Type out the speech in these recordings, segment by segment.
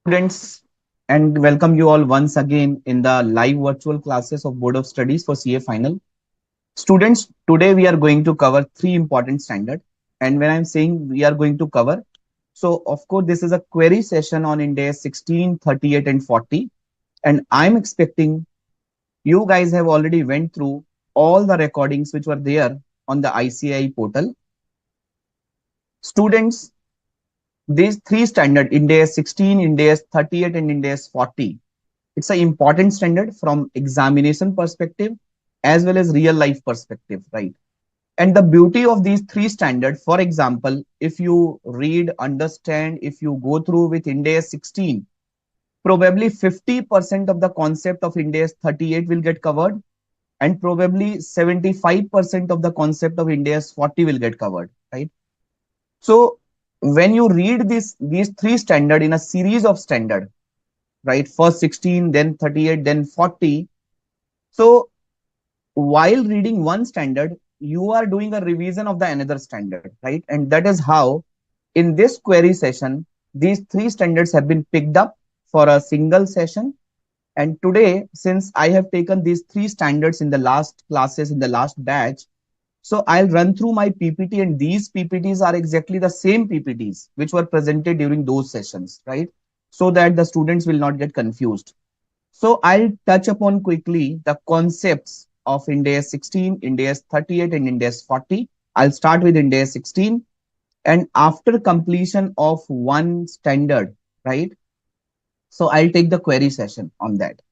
Students, and welcome you all once again in the live virtual classes of Board of Studies for CA Final. Students, today we are going to cover three important standards. And when I'm saying we are going to cover, so of course this is a query session on IND AS 16, 38 and 40. And I'm expecting you guys have already went through all the recordings which were there on the ICAI portal. Students, these three standards, IND AS 16, IND AS 38 and IND AS 40, it's an important standard from examination perspective as well as real life perspective, right? And the beauty of these three standards, for example, if you read, understand, if you go through with IND AS 16, probably 50% of the concept of IND AS 38 will get covered, and probably 75% of the concept of IND AS 40 will get covered, right? So when you read these three standard in a series of standard, right? First 16, then 38, then 40. So while reading one standard, you are doing a revision of the another standard, right? And that is how in this query session, these three standards have been picked up for a single session. And today, since I have taken these three standards in the last classes, in the last batch, so I'll run through my PPT, and these PPTs are exactly the same PPTs which were presented during those sessions, right? So that the students will not get confused. So I'll touch upon quickly the concepts of IND AS 16, IND AS 38 and IND AS 40. I'll start with IND AS 16, and after completion of one standard, right? So I'll take the query session on that.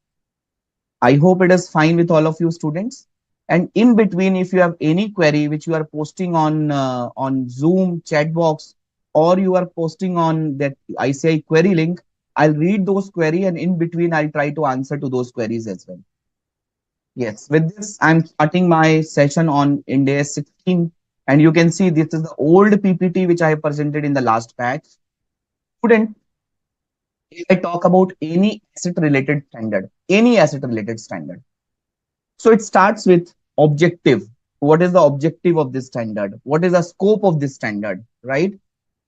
I hope it is fine with all of you students. And in between, if you have any query which you are posting on Zoom chat box, or you are posting on that ICAI query link, I'll read those query, and in between I'll try to answer to those queries as well. Yes, with this I'm starting my session on IND AS 16, and you can see this is the old PPT which I have presented in the last batch. Student, if I talk about any asset related standard, so it starts with objective. What is the objective of this standard? What is the scope of this standard, right?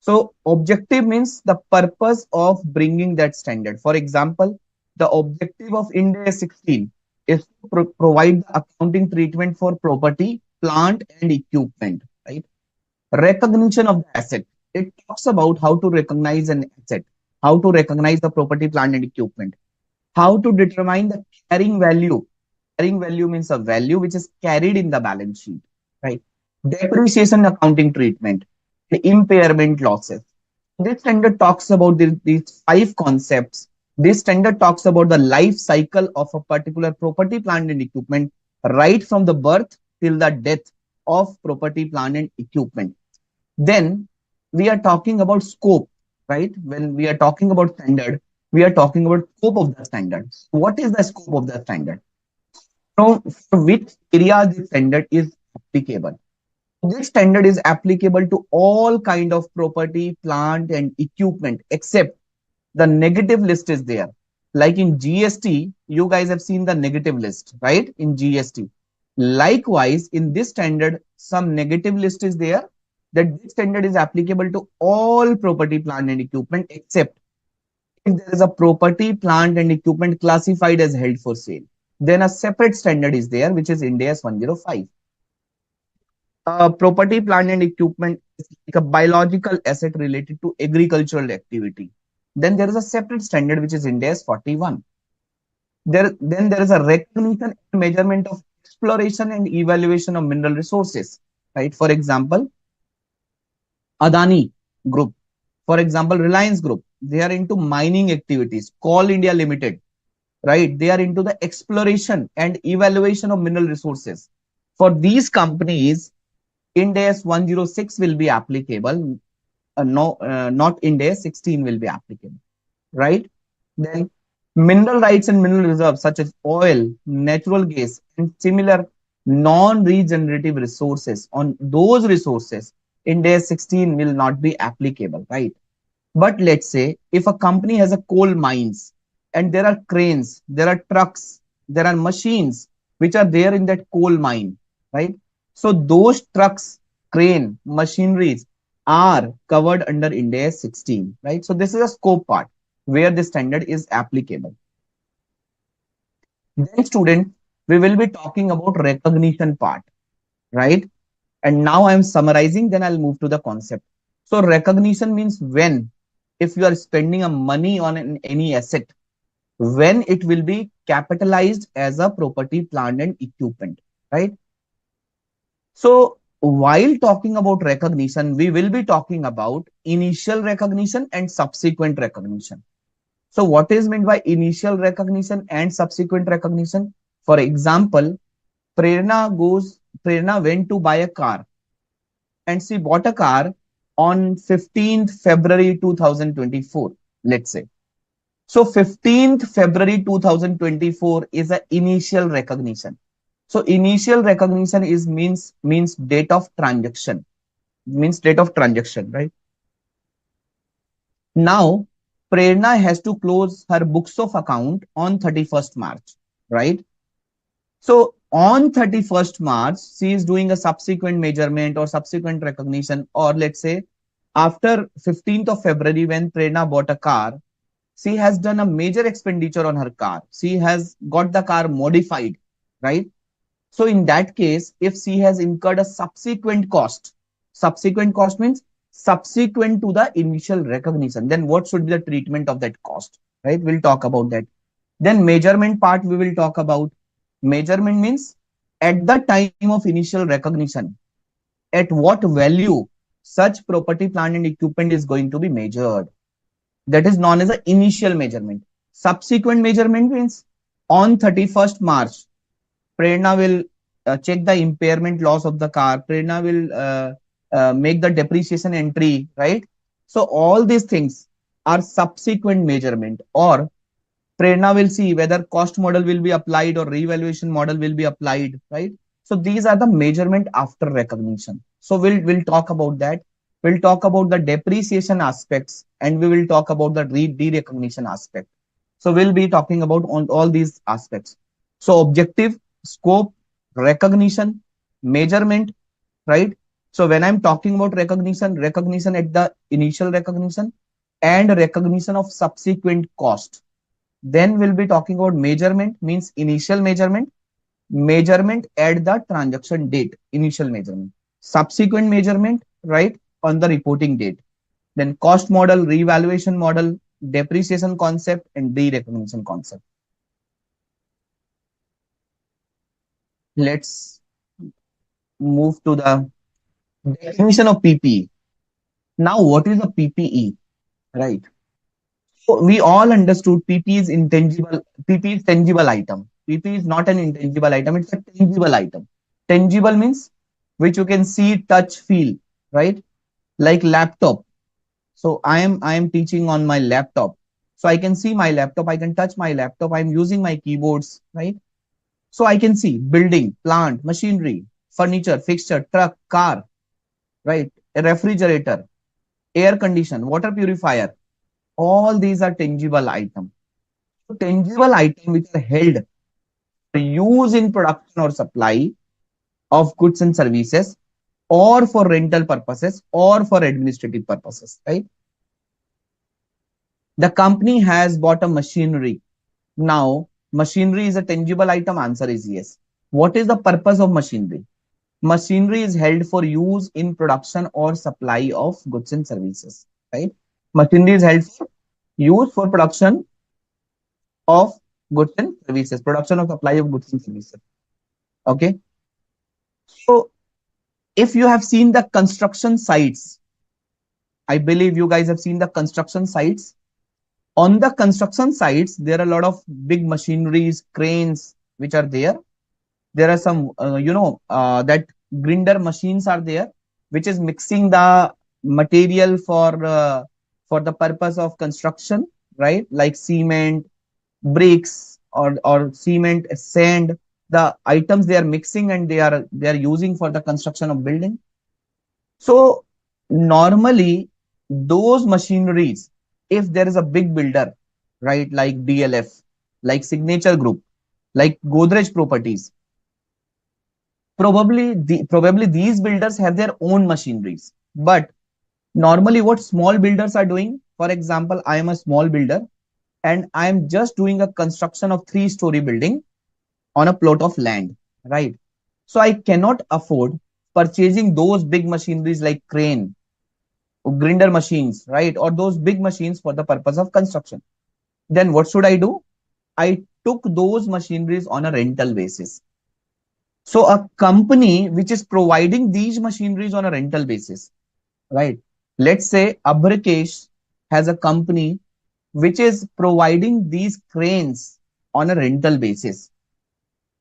So objective means the purpose of bringing that standard. For example, the objective of IND AS 16 is to provide the accounting treatment for property, plant and equipment, right? Recognition of the asset. It talks about how to recognize an asset, how to recognize the property, plant and equipment, how to determine the carrying value. Carrying value means a value which is carried in the balance sheet, right? Depreciation accounting treatment, the impairment losses. This standard talks about these five concepts. This standard talks about the life cycle of a particular property, plant and equipment, right from the birth till the death of property, plant and equipment. Then we are talking about scope, right? When we are talking about standard, we are talking about scope of the standard. What is the scope of the standard? So for which area this standard is applicable? This standard is applicable to all kind of property, plant and equipment, except the negative list is there. Like in GST, you guys have seen the negative list, right? In GST. Likewise, in this standard, some negative list is there, that this standard is applicable to all property, plant and equipment, except if there is a property, plant and equipment classified as held for sale. Then a separate standard is there, which is IND AS 105. Property, plant and equipment is like a biological asset related to agricultural activity. Then there is a separate standard which is IND AS 41. Then there is a recognition and measurement of exploration and evaluation of mineral resources. Right? For example, Adani Group, for example, Reliance Group, they are into mining activities. Coal India Limited, right? They are into the exploration and evaluation of mineral resources. For these companies, IND AS 106 will be applicable. Not IND AS 16 will be applicable, right? Then mineral rights and mineral reserves such as oil, natural gas, and similar non-regenerative resources. On those resources, IND AS 16 will not be applicable, right? But let's say if a company has a coal mines and there are cranes, there are trucks, there are machines which are there in that coal mine, right? So those trucks, crane, machineries are covered under IND AS 16, right? So this is a scope part. where the standard is applicable. Then student, we will be talking about recognition part, right? And now I'm summarizing, then I'll move to the concept. So recognition means when, if you are spending a money on any asset, when it will be capitalized as a property, plant and equipment, right? So while talking about recognition, we will be talking about initial recognition and subsequent recognition. So what is meant by initial recognition and subsequent recognition? For example, Prerna went to buy a car and she bought a car on 15th February 2024, let's say. So 15th February 2024 is an initial recognition. So initial recognition is means date of transaction, means date of transaction, right? Now Prerna has to close her books of account on 31st March, right? So on 31st March, she is doing a subsequent measurement or subsequent recognition, or let's say after 15th of February, when Prerna bought a car, she has done a major expenditure on her car. She has got the car modified, right? So in that case, if she has incurred a subsequent cost means subsequent to the initial recognition, then what should be the treatment of that cost, right? We'll talk about that. Then measurement part we will talk about. Measurement means at the time of initial recognition, at what value such property, plant and equipment is going to be measured. That is known as the initial measurement. Subsequent measurement means on 31st March, Prerna will check the impairment loss of the car. Prerna will make the depreciation entry, right? So all these things are subsequent measurement, or Prerna will see whether cost model will be applied or revaluation model will be applied, right? So these are the measurement after recognition. So we'll talk about that. We'll talk about the depreciation aspects, and we will talk about the de-recognition aspect. So we'll be talking about all these aspects. So objective, scope, recognition, measurement, right? So when I'm talking about recognition, recognition at the initial recognition and recognition of subsequent cost. Then we'll be talking about measurement, means initial measurement, measurement at the transaction date, initial measurement, subsequent measurement, right, on the reporting date. Then cost model, revaluation model, depreciation concept, and de-recognition concept. Let's move to the definition of PPE. Now, what is a PPE, right? So we all understood PP is intangible, PP is tangible item. PP is not an intangible item, it's a tangible item. Tangible means which you can see, touch, feel, right? Like laptop. So I am teaching on my laptop. So I can see my laptop, I can touch my laptop, I'm using my keyboards, right? So I can see building, plant, machinery, furniture, fixture, truck, car, right? A refrigerator, air condition, water purifier. All these are tangible items. So tangible items which are held for use in production or supply of goods and services, or for rental purposes or for administrative purposes, right? The company has bought a machinery. Now, machinery is a tangible item. Answer is yes. What is the purpose of machinery? Machinery is held for use in production or supply of goods and services, right? Machinery is held for use for production of goods and services, production or supply of goods and services. Okay. So if you have seen the construction sites, I believe you guys have seen the construction sites. On the construction sites, there are a lot of big machineries, cranes, which are there. There are some, that grinder machines are there, which is mixing the material for the purpose of construction, right? Like cement, bricks, or cement, sand. The items they are mixing and they are using for the construction of building. So normally those machineries, if there is a big builder, right, like DLF, like Signature Group, like Godrej Properties, probably these builders have their own machineries. But normally what small builders are doing, for example, I am a small builder. and I'm just doing a construction of three-story building on a plot of land, right? So I cannot afford purchasing those big machineries like crane, grinder machines, right? Or those big machines for the purpose of construction. Then what should I do? I took those machineries on a rental basis. So a company which is providing these machineries on a rental basis, right? Let's say Abrakesh has a company which is providing these cranes on a rental basis.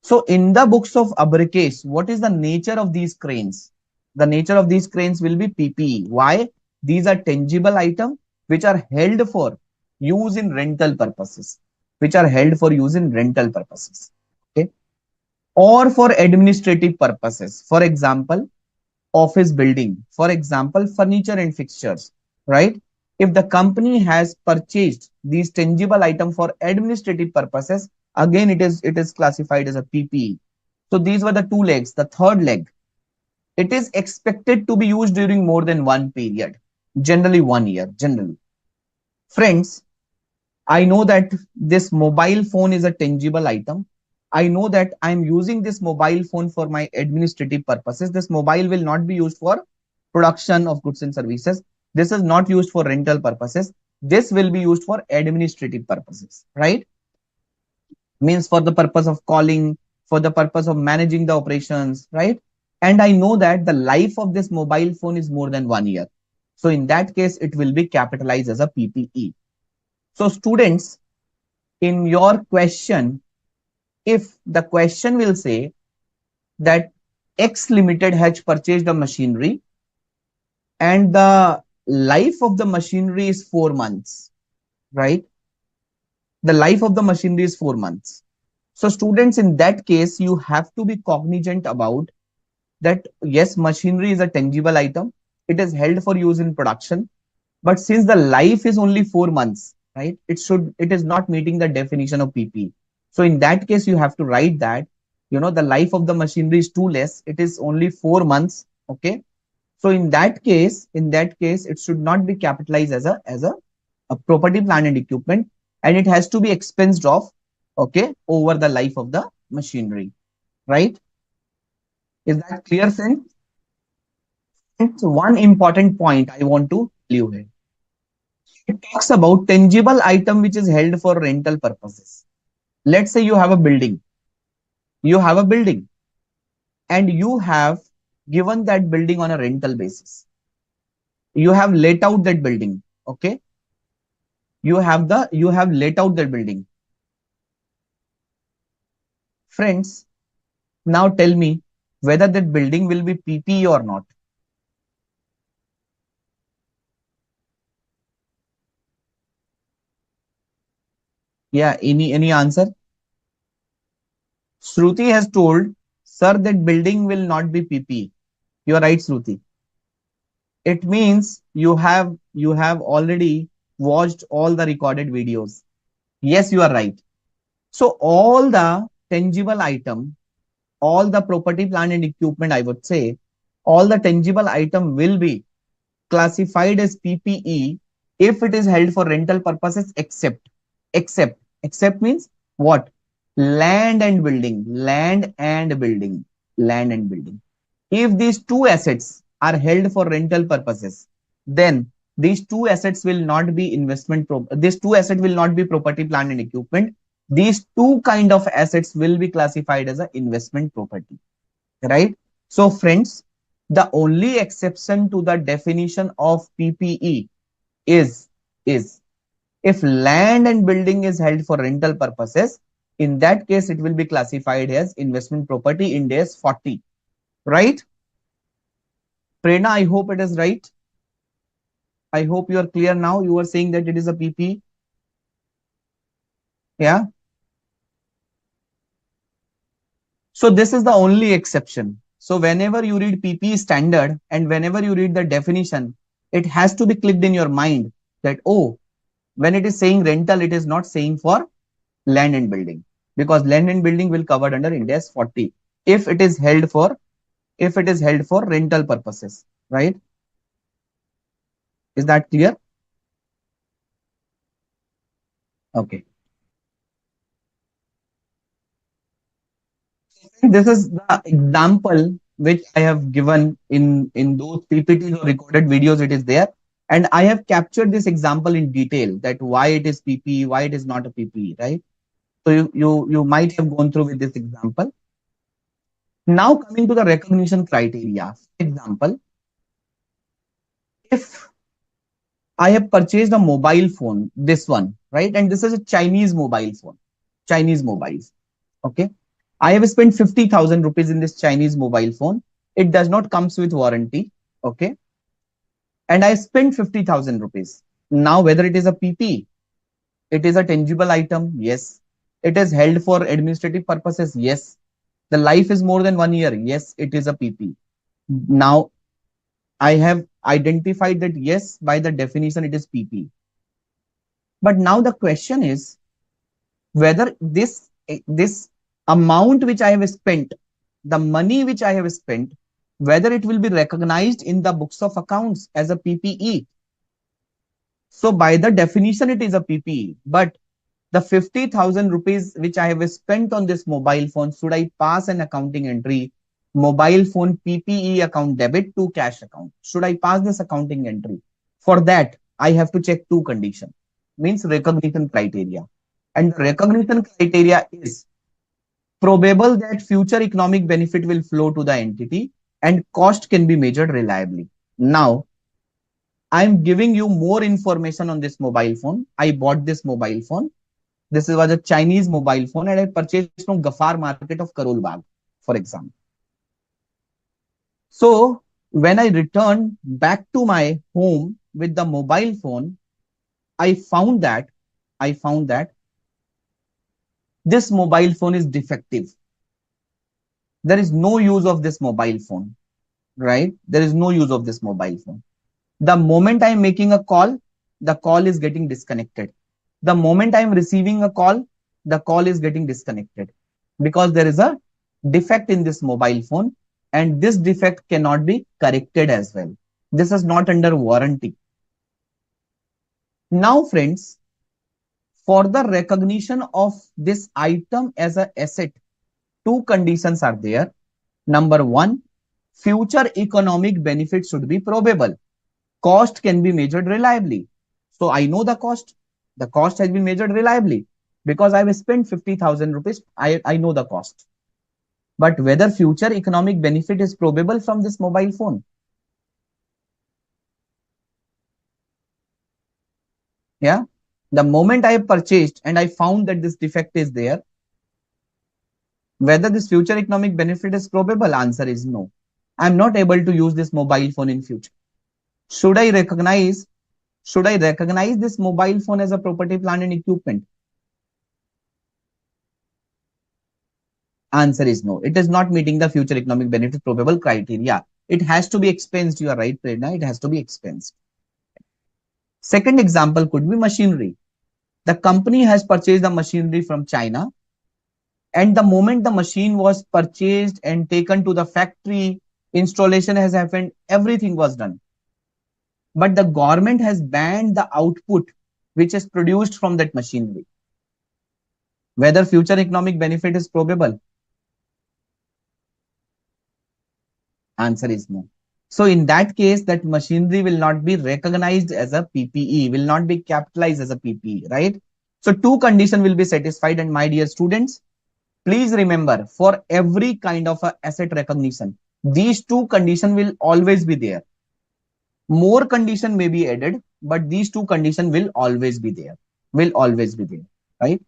So in the books of Abrakesh, what is the nature of these cranes? The nature of these cranes will be PPE. Why? These are tangible items which are held for use in rental purposes, which are held for use in rental purposes. Okay. Or for administrative purposes. For example, office building, for example, furniture and fixtures, right? If the company has purchased these tangible item for administrative purposes, again it is classified as a PPE. So these were the two legs. The third leg, it is expected to be used during more than one period, generally 1 year. Generally, friends, I know that this mobile phone is a tangible item. I know that I'm using this mobile phone for my administrative purposes. This mobile will not be used for production of goods and services. This is not used for rental purposes. This will be used for administrative purposes, right? Means for the purpose of calling, for the purpose of managing the operations, right? And I know that the life of this mobile phone is more than 1 year. So in that case, it will be capitalized as a PPE. So students, in your question, if the question will say that X Limited has purchased a machinery and the life of the machinery is 4 months, right? The life of the machinery is 4 months. So students, in that case, you have to be cognizant about that. Yes, machinery is a tangible item. It is held for use in production. But since the life is only 4 months, right? It is not meeting the definition of PP. So in that case, you have to write that, the life of the machinery is too less. It is only 4 months. Okay. So in that case, it should not be capitalized as a property, plant and equipment, and it has to be expensed off, okay, over the life of the machinery, right? Is that clear, friends? So one important point I want to tell you here. It talks about tangible item which is held for rental purposes. Let's say you have a building and you have given that building on a rental basis. You have let out that building. Okay. You have let out that building. Friends, now tell me whether that building will be PPE or not. Yeah, any answer? Shruti has told, sir, that building will not be PPE. You are right, Shruti. It means you have already watched all the recorded videos. Yes, you are right. So all the tangible item, all the property, plant and equipment, I would say, all the tangible item will be classified as PPE if it is held for rental purposes, except means what? Land and building. If these two assets are held for rental purposes, then these two assets will not be these two assets will not be property, plant and equipment. These two kind of assets will be classified as an investment property, right? So friends, the only exception to the definition of PPE is if land and building is held for rental purposes. In that case, it will be classified as investment property in IND AS 40, right? Prerna, I hope it is right. I hope you are clear now. You are saying that it is a PP. Yeah. So this is the only exception. So whenever you read PP standard and whenever you read the definition, it has to be clicked in your mind that, oh, when it is saying rental, it is not saying for land and building, because land and building will covered under IND AS 40 if it is held for rental purposes, right? Is that clear? Okay. This is the example which I have given in those PPTs or recorded videos. It is there, and I have captured this example in detail that why it is PPE, why it is not a PPE, right? So you might have gone through with this example. Now coming to the recognition criteria. For example, if I have purchased a mobile phone, this one, right, and this is a Chinese mobile phone, Chinese mobiles. Okay, I have spent 50,000 rupees in this Chinese mobile phone. It does not comes with warranty. Okay, and I spent 50,000 rupees. Now, whether it is a PP, it is a tangible item. Yes. It is held for administrative purposes. Yes. The life is more than 1 year. Yes, it is a PP. Now, I have identified that yes, by the definition, it is PP. But now the question is whether this amount which I have spent, the money which I have spent, whether it will be recognized in the books of accounts as a PPE. So by the definition, it is a PPE. But the 50,000 rupees which I have spent on this mobile phone, should I pass an accounting entry? Mobile phone PPE account debit to cash account. Should I pass this accounting entry? For that, I have to check two conditions. Means recognition criteria. And the recognition criteria is probable that future economic benefit will flow to the entity and cost can be measured reliably. Now, I'm giving you more information on this mobile phone. I bought this mobile phone. This was a Chinese mobile phone and I purchased from Gafar market of Karol Bagh, for example. So when I returned back to my home with the mobile phone, I found that I found that this mobile phone is defective. There is no use of this mobile phone, right? There is no use of this mobile phone. The moment I'm making a call, the call is getting disconnected. The moment I'm receiving a call, the call is getting disconnected because there is a defect in this mobile phone and this defect cannot be corrected as well. This is not under warranty. Now, friends, for the recognition of this item as an asset, two conditions are there. Number one, future economic benefit should be probable. Cost can be measured reliably. So I know the cost. The cost has been measured reliably because I've spent 50,000 rupees. I know the cost. But whether future economic benefit is probable from this mobile phone. Yeah. The moment I have purchased and I found that this defect is there, whether this future economic benefit is probable, answer is no. I'm not able to use this mobile phone in future. Should I recognize should I recognize this mobile phone as a property, plant and equipment? Answer is no. It is not meeting the future economic benefit probable criteria. It has to be expensed. You are right, Prerna. It has to be expensed. Second example could be machinery. The company has purchased the machinery from China, and the moment the machine was purchased and taken to the factory, installation has happened, everything was done. But the government has banned the output which is produced from that machinery. Whether future economic benefit is probable? Answer is no. So in that case, that machinery will not be recognized as a PPE, will not be capitalized as a PPE, right? So two conditions will be satisfied. And my dear students, please remember, for every kind of a asset recognition, these two conditions will always be there. More condition may be added, but these two conditions will always be there. Will always be there, right?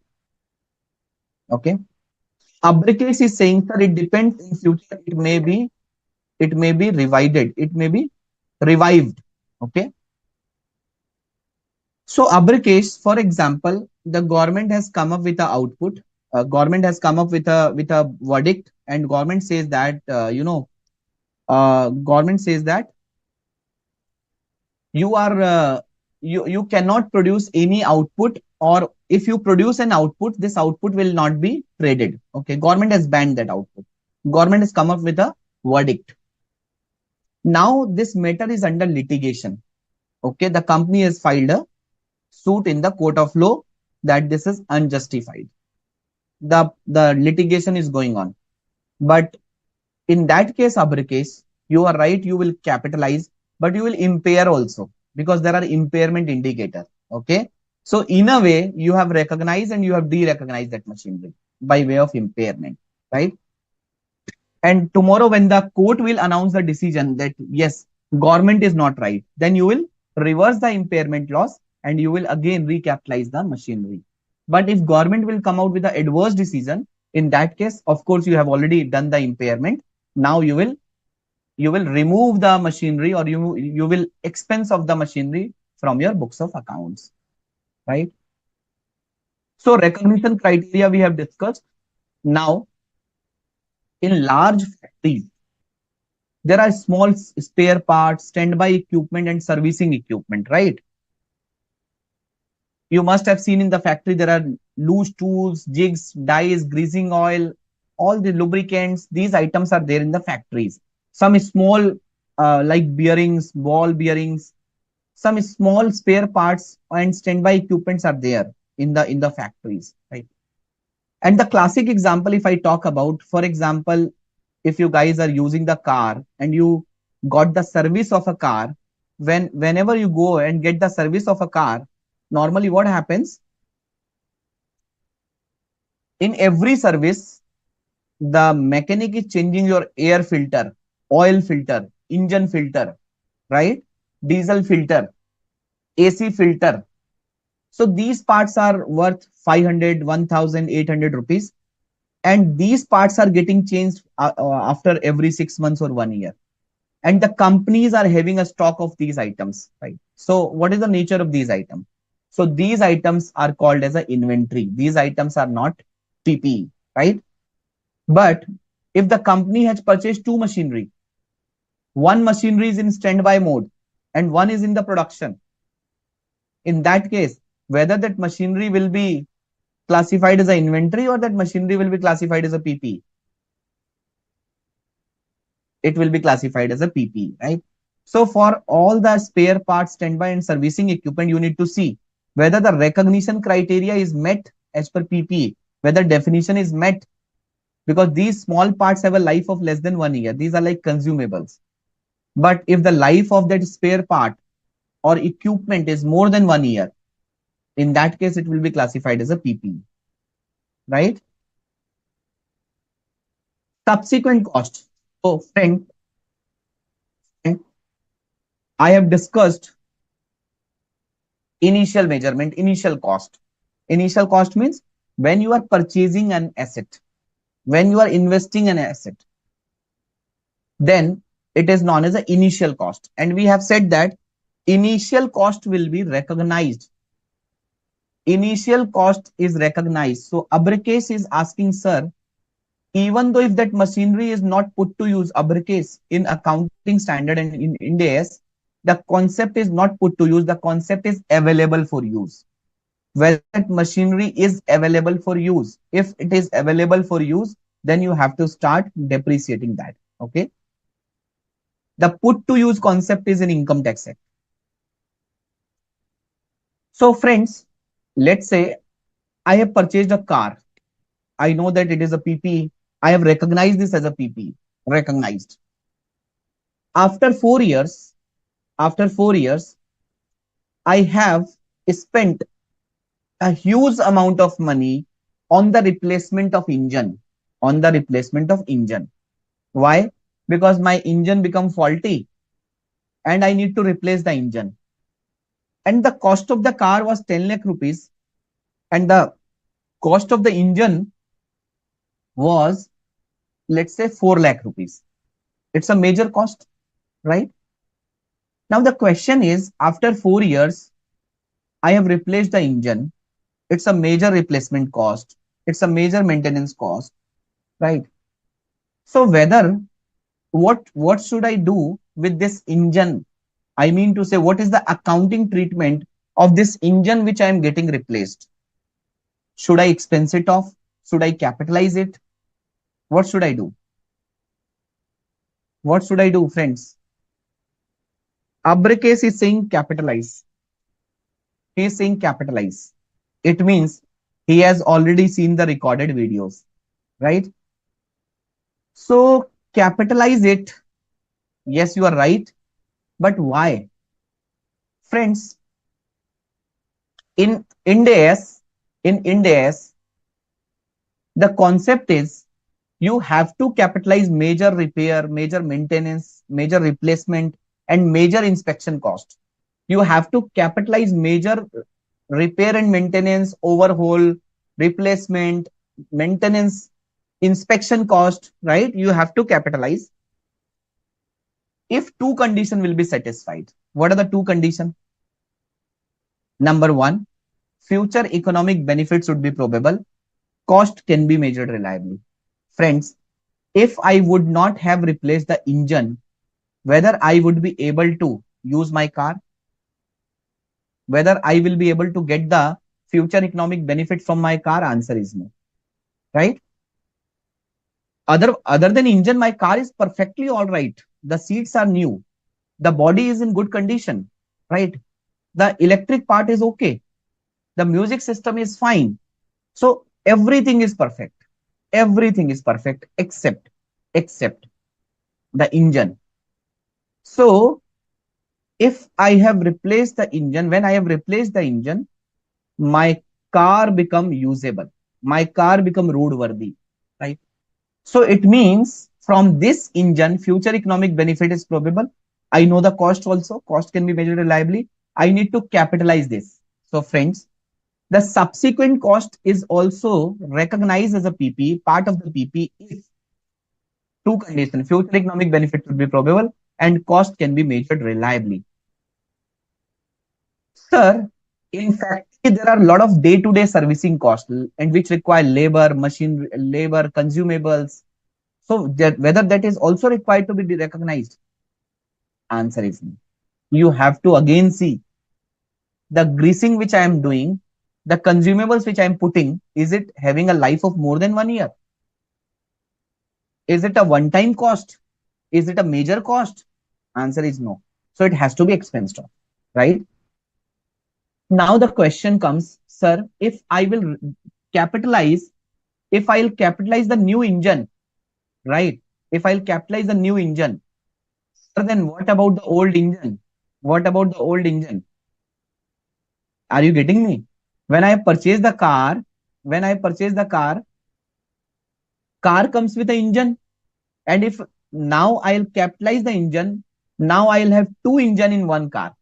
Okay. Abricate is saying that it depends in future. It may be revived. It may be revived. Okay. So Abricate, for example, the government has come up with a output. Government has come up with a verdict, and government says that government says that you are you cannot produce any output, or if you produce an output, this output will not be traded. Okay, government has banned that output. Government has come up with a verdict. Now this matter is under litigation. Okay, the company has filed a suit in the court of law, that this is unjustified. The litigation is going on. But in that case, Abrikes, you are right, you will capitalize, but you will impair also because there are impairment indicator. Okay. So in a way, you have recognized and you have de-recognized that machinery by way of impairment, right? And tomorrow, when the court will announce the decision that yes, government is not right, then you will reverse the impairment loss and you will again recapitalize the machinery. But if government will come out with the adverse decision, in that case, of course, you have already done the impairment. Now you will remove the machinery or you will expense of the machinery from your books of accounts, right? So recognition criteria we have discussed. Now in large factories, there are small spare parts, standby equipment, and servicing equipment, right? You must have seen in the factory there are loose tools, jigs, dyes, greasing oil, all the lubricants. These items are there in the factories. Some small, like bearings, ball bearings, some small spare parts and standby equipments are there in the factories, right? And the classic example, if I talk about, for example, if you guys are using the car and you got the service of a car, whenever you go and get the service of a car, normally what happens in every service, the mechanic is changing your air filter, oil filter, engine filter, right? Diesel filter, AC filter. So these parts are worth 500, 1,800 rupees. And these parts are getting changed after every 6 months or 1 year. And the companies are having a stock of these items, right? So what is the nature of these items? So these items are called as an inventory. These items are not PPE, right? But if the company has purchased two machinery, one machinery is in standby mode and one is in the production, in that case, whether that machinery will be classified as an inventory or that machinery will be classified as a PPE, it will be classified as a PPE, right? So for all the spare parts, standby and servicing equipment, you need to see whether the recognition criteria is met as per PPE, whether definition is met, because these small parts have a life of less than 1 year. These are like consumables. But if the life of that spare part or equipment is more than 1 year, in that case, it will be classified as a PPE, right? Subsequent cost. So, friend, I have discussed initial measurement, initial cost. Initial cost means when you are purchasing an asset, when you are investing an asset, then it is known as the initial cost. And we have said that initial cost will be recognized. Initial cost is recognized. So Abracase is asking, sir, even though if that machinery is not put to use, Abracase in accounting standard and in IND AS, the concept is not put to use, the concept is available for use. Whether that machinery is available for use. If it is available for use, then you have to start depreciating that. Okay. The put to use concept is in Income Tax Act. So friends, let's say I have purchased a car. I know that it is a PPE. I have recognized this as a PPE. Recognized. After 4 years, after 4 years, I have spent a huge amount of money on the replacement of engine. On the replacement of engine. Why? Because my engine become faulty and I need to replace the engine. And the cost of the car was 10 lakh rupees and the cost of the engine was, let's say, 4 lakh rupees. It's a major cost, right? Now the question is, after 4 years, I have replaced the engine. It's a major replacement cost. It's a major maintenance cost, right? So whether what should I do with this engine? I mean to say, what is the accounting treatment of this engine which I am getting replaced? Should I expense it off? Should I capitalize it? What should I do? What should I do, friends? Abracase is saying capitalize. He is saying capitalize. It means he has already seen the recorded videos, right? So capitalize it. Yes, you are right. But why? Friends, in AS, in AS, the concept is you have to capitalize major repair, major maintenance, major replacement, and major inspection cost. You have to capitalize major repair and maintenance, overhaul, replacement, maintenance, inspection cost, right? You have to capitalize if two conditions will be satisfied. What are the two conditions? Number one, future economic benefits should be probable. Cost can be measured reliably. Friends, if I would not have replaced the engine, whether I would be able to use my car, whether I will be able to get the future economic benefit from my car, answer is no, right? Other than engine, my car is perfectly all right. The seats are new. The body is in good condition, right? The electric part is okay. The music system is fine. So everything is perfect. Everything is perfect except the engine. So if I have replaced the engine, when I have replaced the engine, my car become usable. My car become roadworthy, right? So it means from this engine, future economic benefit is probable. I know the cost also. Cost can be measured reliably. I need to capitalize this. So friends, the subsequent cost is also recognized as a PPE, part of the PPE if two conditions, future economic benefit should be probable and cost can be measured reliably. Sir, in fact, there are a lot of day-to-day servicing costs and which require labor, machine labor, consumables. So whether that is also required to be recognized, answer is no. You have to again see the greasing which I am doing, the consumables which I am putting, is it having a life of more than 1 year? Is it a one-time cost? Is it a major cost? Answer is no. So it has to be expensed off, right? Now the question comes, sir, if I will capitalize, if I'll capitalize the new engine, right? If I'll capitalize the new engine, sir, then what about the old engine? What about the old engine? Are you getting me? When I purchase the car, when I purchase the car comes with the engine. And if now I'll capitalize the engine, now I'll have two engine in one car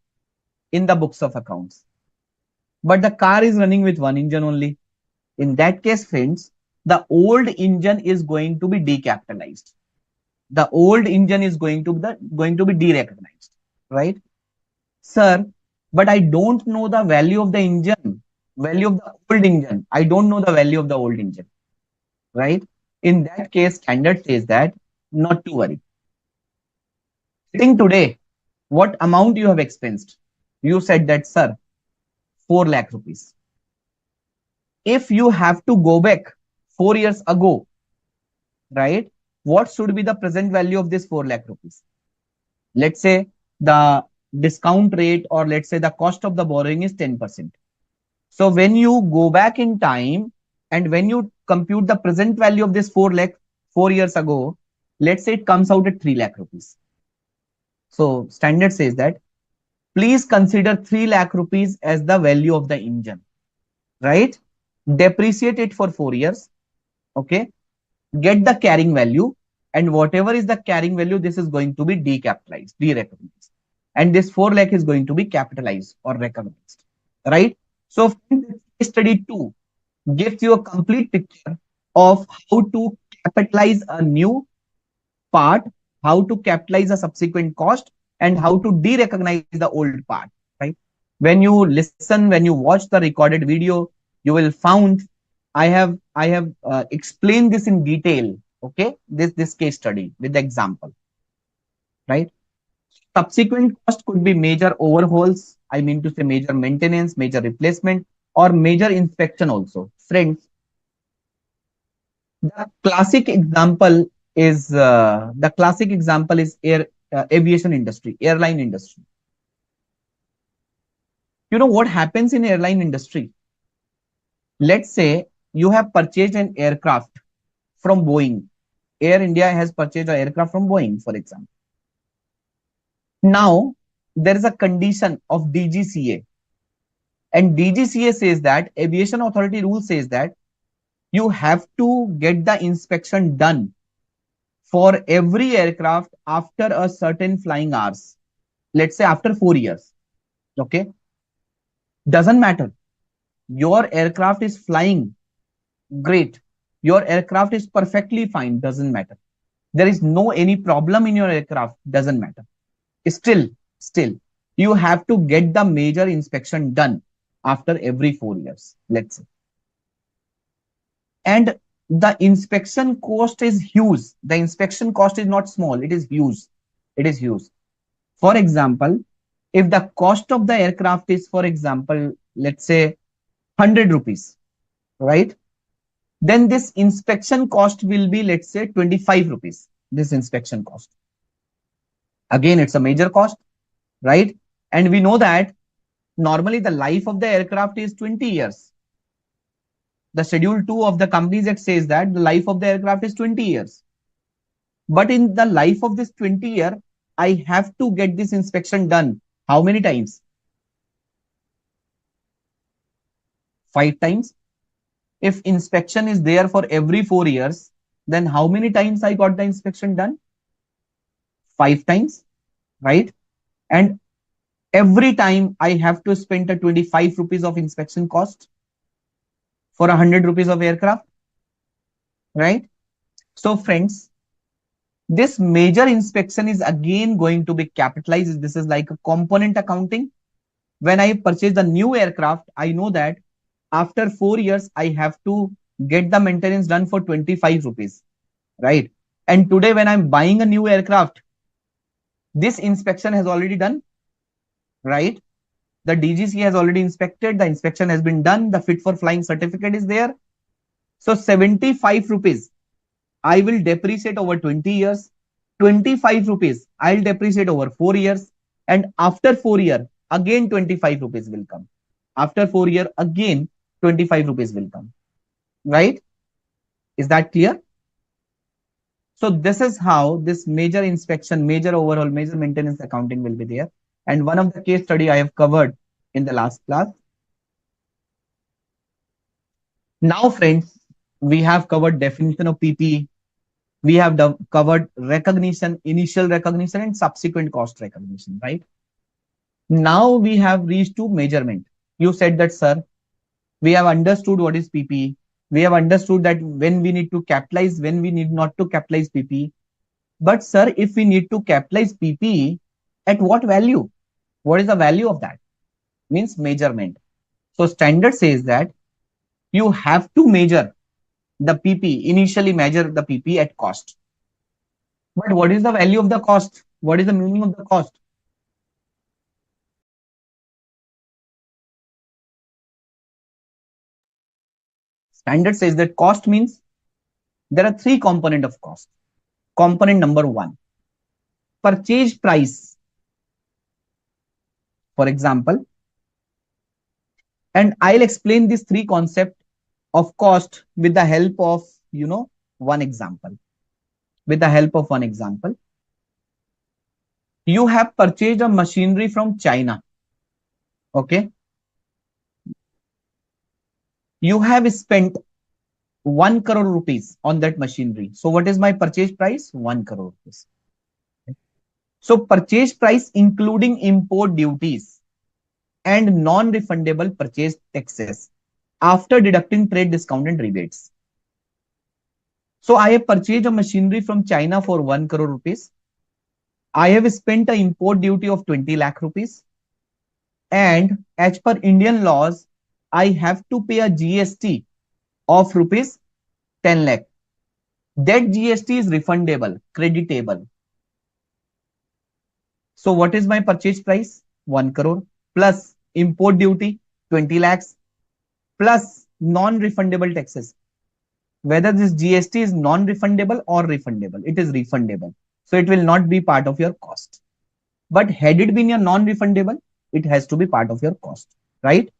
in the books of accounts. But the car is running with one engine only. In that case, friends, the old engine is going to be decapitalized. The old engine is going to be derecognized, right? Sir, but I don't know the value of the engine, value of the old engine. I don't know the value of the old engine, right? In that case, standard says that not to worry. Sitting today, what amount you have expensed? You said that, sir, 4 lakh rupees. If you have to go back 4 years ago, right? What should be the present value of this 4 lakh rupees? Let's say the discount rate or let's say the cost of the borrowing is 10%. So when you go back in time and when you compute the present value of this 4 lakh 4 years ago, let's say it comes out at 3 lakh rupees. So standard says that please consider 3 lakh rupees as the value of the engine, right? Depreciate it for 4 years. Okay. Get the carrying value, and whatever is the carrying value, this is going to be decapitalized, derecognized, and this 4 lakh is going to be capitalized or recognized, right? So case study 2 gives you a complete picture of how to capitalize a new part, how to capitalize a subsequent cost, and how to derecognize the old part, right? When you listen, when you watch the recorded video, you will found I have explained this in detail. Okay, this case study with the example, right? Subsequent cost could be major overhauls. I mean to say major maintenance, major replacement, or major inspection also. Friends, the classic example is aviation industry, airline industry. You know what happens in airline industry? Let's say you have purchased an aircraft from Boeing. Air India has purchased an aircraft from Boeing, for example. Now, there is a condition of DGCA, and DGCA says that Aviation Authority rule says that you have to get the inspection done for every aircraft after a certain flying hours. Let's say after 4 years. Okay. Doesn't matter. Your aircraft is flying great. Your aircraft is perfectly fine. Doesn't matter. There is no any problem in your aircraft. Doesn't matter. Still, you have to get the major inspection done after every 4 years. Let's say. And the inspection cost is huge. The inspection cost is not small. It is huge. It is huge. For example, if the cost of the aircraft is, for example, let's say 100 rupees, right? Then this inspection cost will be, let's say, 25 rupees. This inspection cost. Again, it's a major cost, right? And we know that normally the life of the aircraft is 20 years. The schedule 2 of the Companies Act says that the life of the aircraft is 20 years. But in the life of this 20 year, I have to get this inspection done. How many times? 5 times. If inspection is there for every 4 years, then how many times I got the inspection done? 5 times, right? And every time I have to spend a 25 rupees of inspection cost for 100 rupees of aircraft, right? So friends, this major inspection is again going to be capitalized. This is like a component accounting. When I purchase the new aircraft, I know that after 4 years, I have to get the maintenance done for 25 rupees, right? And today when I'm buying a new aircraft, this inspection has already done, right? The DGC has already inspected, the inspection has been done, the fit for flying certificate is there. So 75 rupees, I will depreciate over 20 years. 25 rupees, I'll depreciate over 4 years. And after 4 years, again 25 rupees will come. After 4 years, again 25 rupees will come, right? Is that clear? So this is how this major inspection, major overhaul, major maintenance accounting will be there. And one of the case study I have covered in the last class. Now, friends, we have covered definition of PPE. We have covered recognition, initial recognition and subsequent cost recognition, right? Now we have reached to measurement. You said that, sir, we have understood what is PPE. We have understood that when we need to capitalize, when we need not to capitalize PPE. But sir, if we need to capitalize PPE, at what value? What is the value of that? Means measurement. So standard says that you have to measure the PPE, initially measure the PPE at cost. But what is the value of the cost? What is the meaning of the cost? Standard says that cost means there are three components of cost. Component number one, purchase price, for example. And I'll explain these three concepts of cost with the help of, one example. With the help of one example. You have purchased a machinery from China. Okay. You have spent 1 crore rupees on that machinery. So what is my purchase price? 1 crore rupees. So purchase price including import duties and non-refundable purchase taxes after deducting trade discount and rebates. So I have purchased a machinery from China for 1 crore rupees. I have spent an import duty of 20 lakh rupees. And as per Indian laws, I have to pay a GST of rupees 10 lakh. That GST is refundable, creditable. So what is my purchase price? 1 crore plus import duty 20 lakhs plus non-refundable taxes. Whether this GST is non-refundable or refundable, it is refundable. So it will not be part of your cost. But had it been a non-refundable, it has to be part of your cost, right?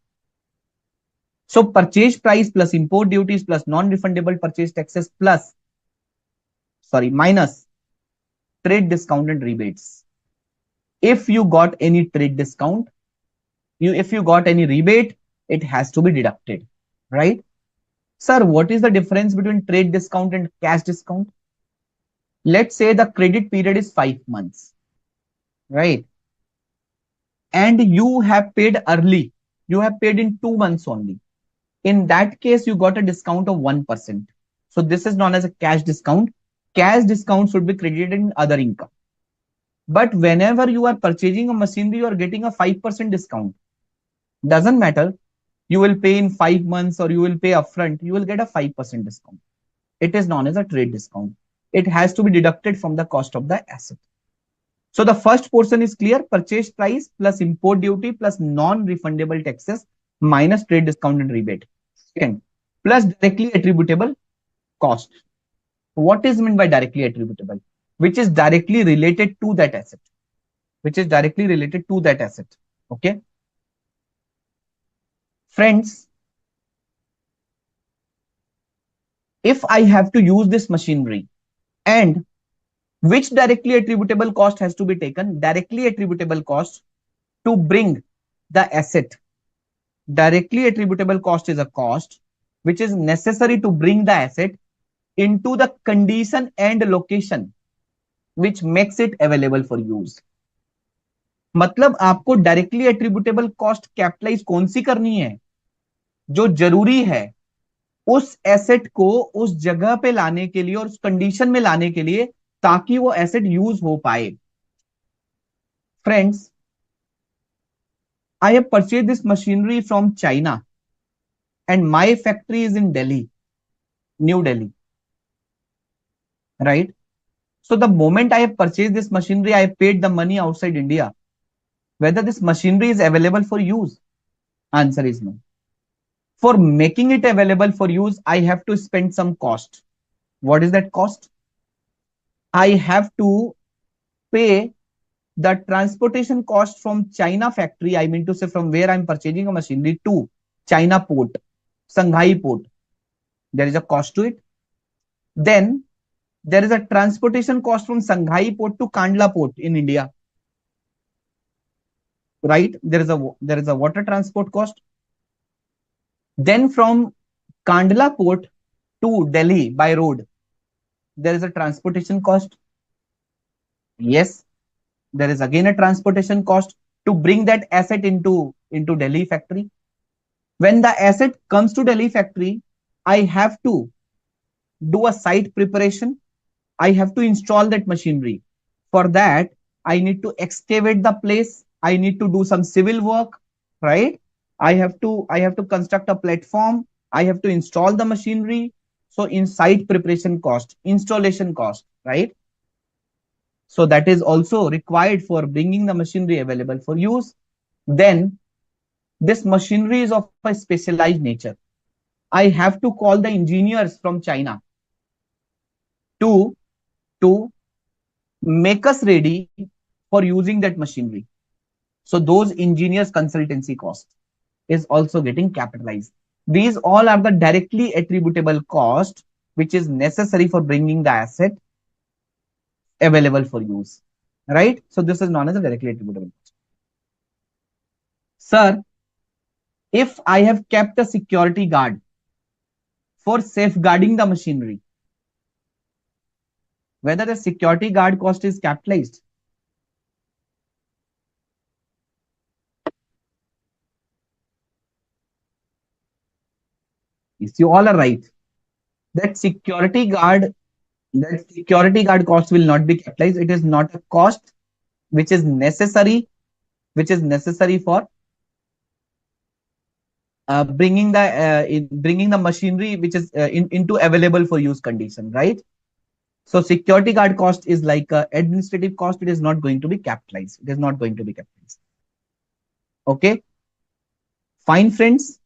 So purchase price plus import duties plus non-refundable purchase taxes plus, sorry, minus trade discount and rebates. If you got any trade discount, if you got any rebate, it has to be deducted, right? Sir, what is the difference between trade discount and cash discount? Let's say the credit period is 5 months, right? And you have paid early. You have paid in 2 months only. In that case, you got a discount of 1%. So this is known as a cash discount. Cash discount should be credited in other income. But whenever you are purchasing a machinery, you are getting a 5% discount. Doesn't matter. You will pay in 5 months or you will pay upfront. You will get a 5% discount. It is known as a trade discount. It has to be deducted from the cost of the asset. So the first portion is clear: purchase price plus import duty plus non-refundable taxes minus trade discount and rebate. Second, plus directly attributable cost. What is meant by directly attributable? Which is directly related to that asset. Which is directly related to that asset. Okay. Friends, if I have to use this machinery, and which directly attributable cost has to be taken? Directly attributable cost to bring the asset. Directly attributable cost is a cost which is necessary to bring the asset into the condition and location which makes it available for use. मतलब आपको directly attributable cost capitalise कौन सी करनी है? जो जरूरी है उस asset को उस जगह पे लाने के लिए और उस कंडीशन में लाने के लिए, ताकि वो एसेट यूज हो पाए. Friends, I have purchased this machinery from China and my factory is in Delhi, New Delhi, right? So the moment I have purchased this machinery, I have paid the money outside India. Whether this machinery is available for use? Answer is no. For making it available for use, I have to spend some cost. What is that cost? I have to pay the transportation cost from China factory, I mean to say from where I'm purchasing a machinery, to China port, Shanghai port. There is a cost to it. Then there is a transportation cost from Shanghai port to Kandla port in India. Right? There is a water transport cost. Then from Kandla port to Delhi by road, there is a transportation cost. Yes, there is again a transportation cost to bring that asset into Delhi factory. When the asset comes to Delhi factory, I have to do a site preparation. I have to install that machinery. For that, I need to excavate the place. I need to do some civil work, right? I have to construct a platform. I have to install the machinery. So in site preparation cost, installation cost, right? So that is also required for bringing the machinery available for use. Then this machinery is of a specialized nature. I have to call the engineers from China to to make us ready for using that machinery. So those engineers consultancy cost is also getting capitalized. These all are the directly attributable cost which is necessary for bringing the asset available for use, right? So this is known as a directly attributable cost. Sir, if I have kept a security guard for safeguarding the machinery, whether the security guard cost is capitalized? Yes, you all are right. That security guard cost will not be capitalized. It is not a cost which is necessary, for bringing the machinery which is into available for use condition, right? So security guard cost is like administrative cost. It is not going to be capitalized. It is not going to be capitalized. Okay. Fine, friends.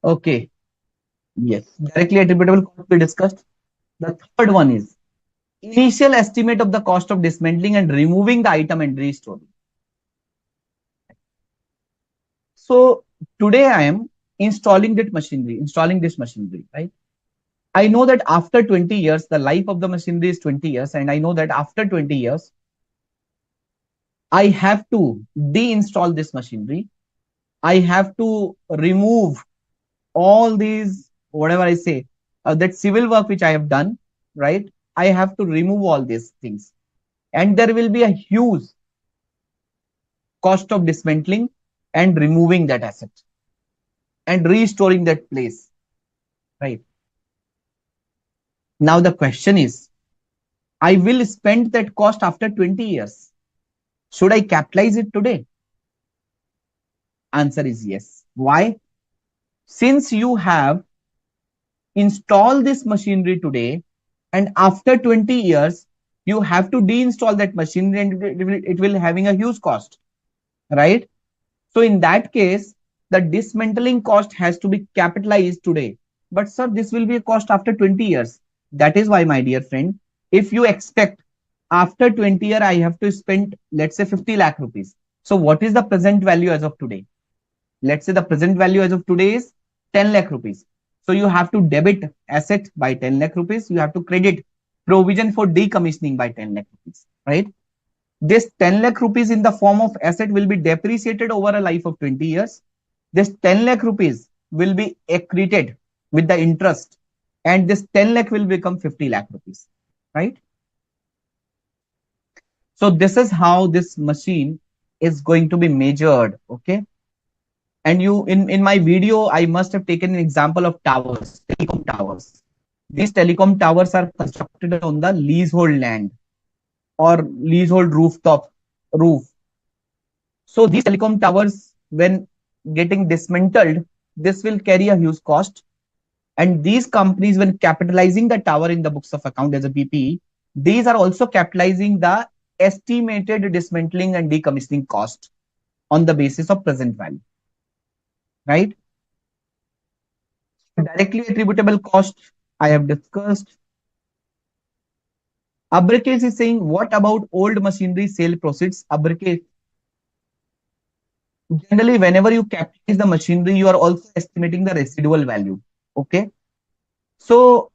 Okay. Yes. Directly attributable cost we discussed. The third one is initial estimate of the cost of dismantling and removing the item and restoring. So today I am installing this machinery, right? I know that after 20 years, the life of the machinery is 20 years, and I know that after 20 years, I have to deinstall this machinery. I have to remove all these, whatever I say, that civil work which I have done, right? I have to remove all these things. And there will be a huge cost of dismantling and removing that asset and restoring that place, right? Now the question is, I will spend that cost after 20 years. Should I capitalize it today? Answer is yes. Why? Since you have installed this machinery today, and after 20 years, you have to deinstall that machinery, and it will having a huge cost, right? So in that case, the dismantling cost has to be capitalized today. But sir, this will be a cost after 20 years. That is why, my dear friend, if you expect after 20 years, I have to spend, let's say 50 lakh rupees. So what is the present value as of today? Let's say the present value as of today is 10 lakh rupees. So you have to debit asset by 10 lakh rupees. You have to credit provision for decommissioning by 10 lakh rupees, right? This 10 lakh rupees in the form of asset will be depreciated over a life of 20 years. This 10 lakh rupees will be accreted with the interest, and this 10 lakh will become 50 lakh rupees, right? So this is how this machine is going to be measured, okay? And you, in my video, I must have taken an example of towers, telecom towers. These telecom towers are constructed on the leasehold land or leasehold roof. So these telecom towers, when getting dismantled, this will carry a huge cost. And these companies, when capitalizing the tower in the books of account as a PPE, these are also capitalizing the estimated dismantling and decommissioning cost on the basis of present value, right? Directly attributable cost, I have discussed. Abracase is saying, what about old machinery sale proceeds? Abracase, generally, whenever you capitalize the machinery, you are also estimating the residual value. Okay. So,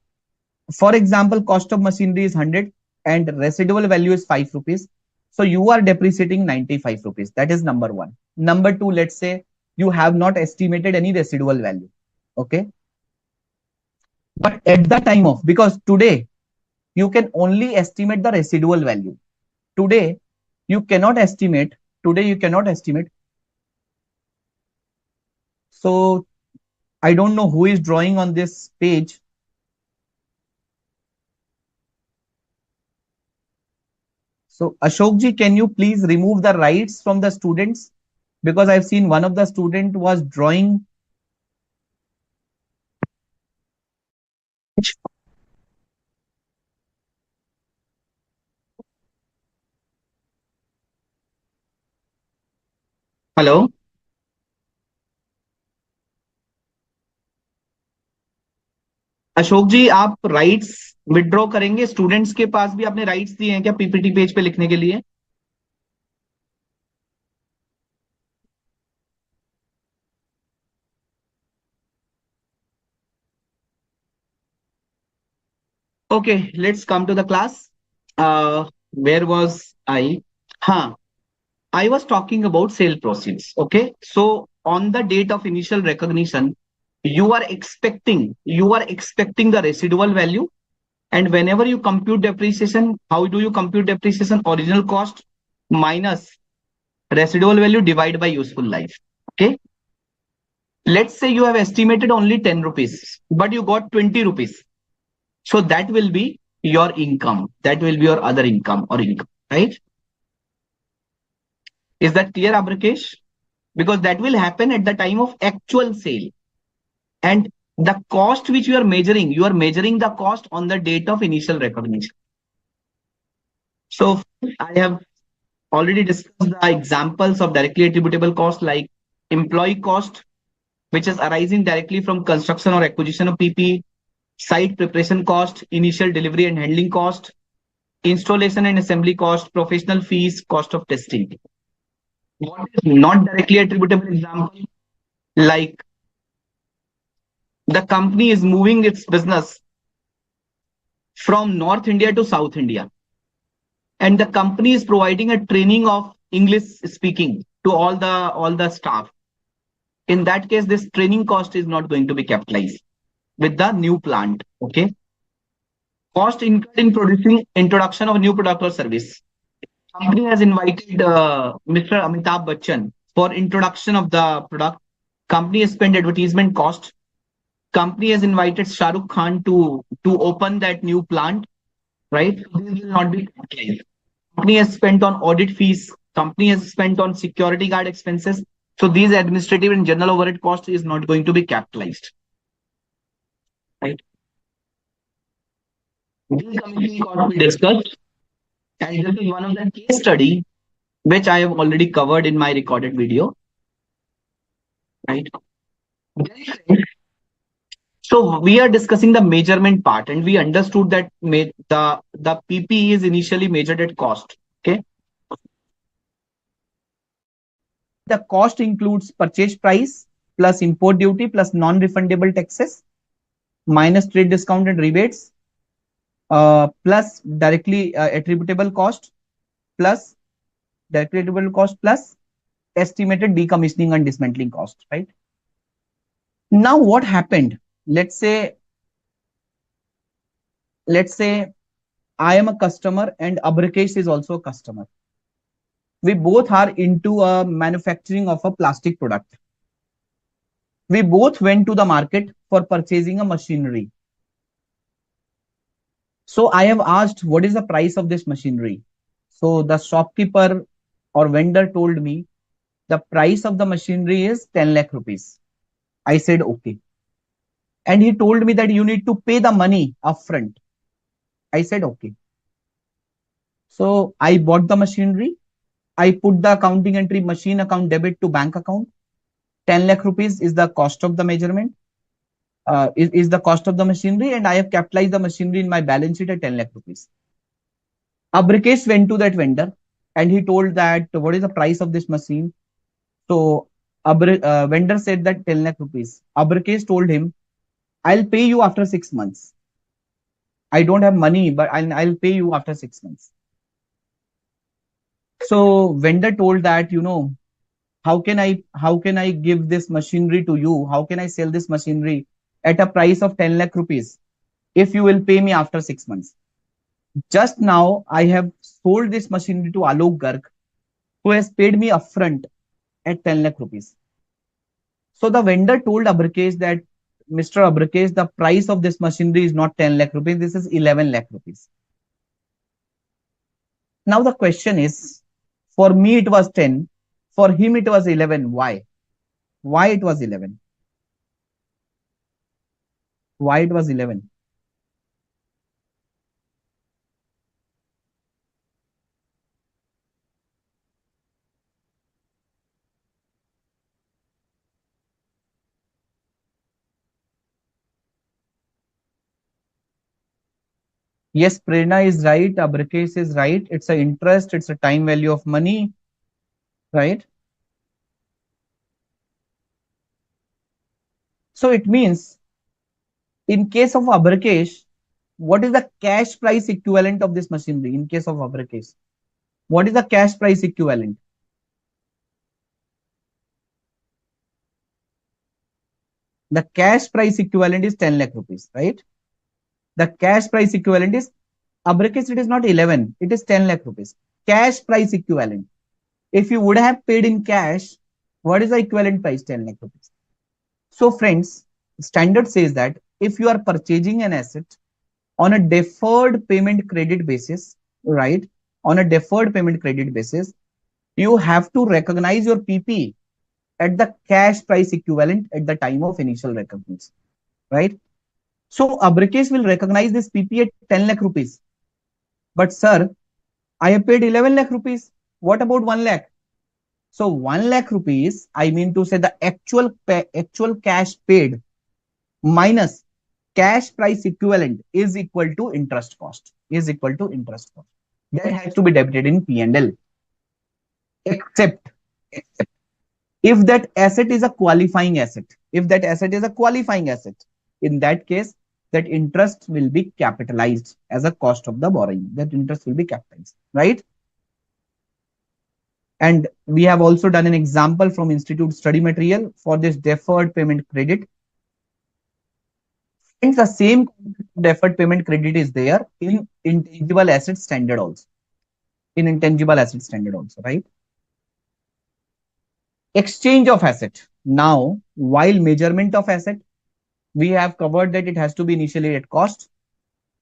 for example, cost of machinery is 100 and residual value is 5 rupees. So, you are depreciating 95 rupees. That is number one. Number two, let's say you have not estimated any residual value. Okay. But at the time of, because today you can only estimate the residual value. Today, you cannot estimate. Today, you cannot estimate. So, I don't know who is drawing on this page. So Ashokji, can you please remove the rights from the students? Because I've seen one of the student was drawing. Hello Ashok ji, आप rights withdraw करेंगे? Students के पास भी आपने rights दिए हैं क्या PPT page पे लिखने के लिए? Okay, let's come to the class. Where was I? हाँ, I was talking about sale proceeds. Okay. So on the date of initial recognition, you are expecting the residual value. And whenever you compute depreciation, how do you compute depreciation? Original cost minus residual value divided by useful life. Okay. Let's say you have estimated only 10 rupees, but you got 20 rupees. So that will be your income. That will be your other income or income, right? Is that clear, Abrakesh? Because that will happen at the time of actual sale. And the cost which you are measuring the cost on the date of initial recognition. So I have already discussed the examples of directly attributable cost like employee cost, which is arising directly from construction or acquisition of PP, site preparation cost, initial delivery and handling cost, installation and assembly cost, professional fees, cost of testing. What is not directly attributable example? Like the company is moving its business from North India to South India, and the company is providing a training of English speaking to all the staff. In that case, this training cost is not going to be capitalized with the new plant. Okay. Cost incurred in producing introduction of new product or service. Company has invited Mr. Amitabh Bachchan for introduction of the product. Company has spent advertisement cost. Company has invited Shah Rukh Khan to open that new plant. Right. This will not be capitalized. Company has spent on audit fees. Company has spent on security guard expenses. So these administrative and general overhead cost is not going to be capitalized. Right. This commissioning cost we discussed, and this is one of the case study which I have already covered in my recorded video. Right. So we are discussing the measurement part, and we understood that the PPE is initially measured at cost. Okay. The cost includes purchase price plus import duty plus non-refundable taxes minus trade discount and rebates plus directly attributable cost plus directly attributable cost plus estimated decommissioning and dismantling cost. Right. Now what happened? Let's say I am a customer and Abrakesh is also a customer. We both are into a manufacturing of a plastic product. We both went to the market for purchasing a machinery. So I have asked, what is the price of this machinery? So the shopkeeper or vendor told me the price of the machinery is 10 lakh rupees. I said, okay. And he told me that you need to pay the money upfront. I said, okay. So I bought the machinery. I put the accounting entry machine account debit to bank account. 10 lakh rupees is the cost of the measurement, is the cost of the machinery, and I have capitalized the machinery in my balance sheet at 10 lakh rupees. Abrakesh went to that vendor and he told that what is the price of this machine? So vendor said that 10 lakh rupees. Abrakesh told him, I'll pay you after 6 months. I don't have money, but I'll pay you after 6 months. So vendor told that, how can I give this machinery to you? How can I sell this machinery at a price of 10 lakh rupees if you will pay me after 6 months? Just now, I have sold this machinery to Alok Garg, who has paid me upfront at 10 lakh rupees. So the vendor told Abrakesh that, Mr. Abrakesh, the price of this machinery is not 10 lakh rupees, this is 11 lakh rupees. Now the question is, for me it was 10, for him it was 11. Why? Why it was 11? Why it was 11? Yes, Prerna is right. Abrakesh is right. It's a interest. It's a time value of money, right? So it means in case of Abrakesh, what is the cash price equivalent of this machinery? In case of Abrakesh, what is the cash price equivalent? The cash price equivalent is 10 lakh rupees, right? The cash price equivalent is Abrakesh. It is not 11. It is 10 lakh rupees. Cash price equivalent. If you would have paid in cash, what is the equivalent price? 10 lakh rupees. So friends, standard says that if you are purchasing an asset on a deferred payment credit basis, right? On a deferred payment credit basis, you have to recognize your PP at the cash price equivalent at the time of initial recognition, right? So Abrakesh will recognize this PP at 10 lakh rupees. But sir, I have paid 11 lakh rupees. What about 1 lakh? So 1 lakh rupees, I mean to say the actual cash paid minus cash price equivalent is equal to interest cost. That has to be debited in P&L. Except If that asset is a qualifying asset, if that asset is a qualifying asset, in that case, that interest will be capitalized as a cost of the borrowing. That interest will be capitalized, right? And we have also done an example from Institute study material for this deferred payment credit. And the same deferred payment credit is there in intangible asset standard also. In intangible asset standard also, right? Exchange of asset. Now, while measurement of asset, we have covered that it has to be initially at cost.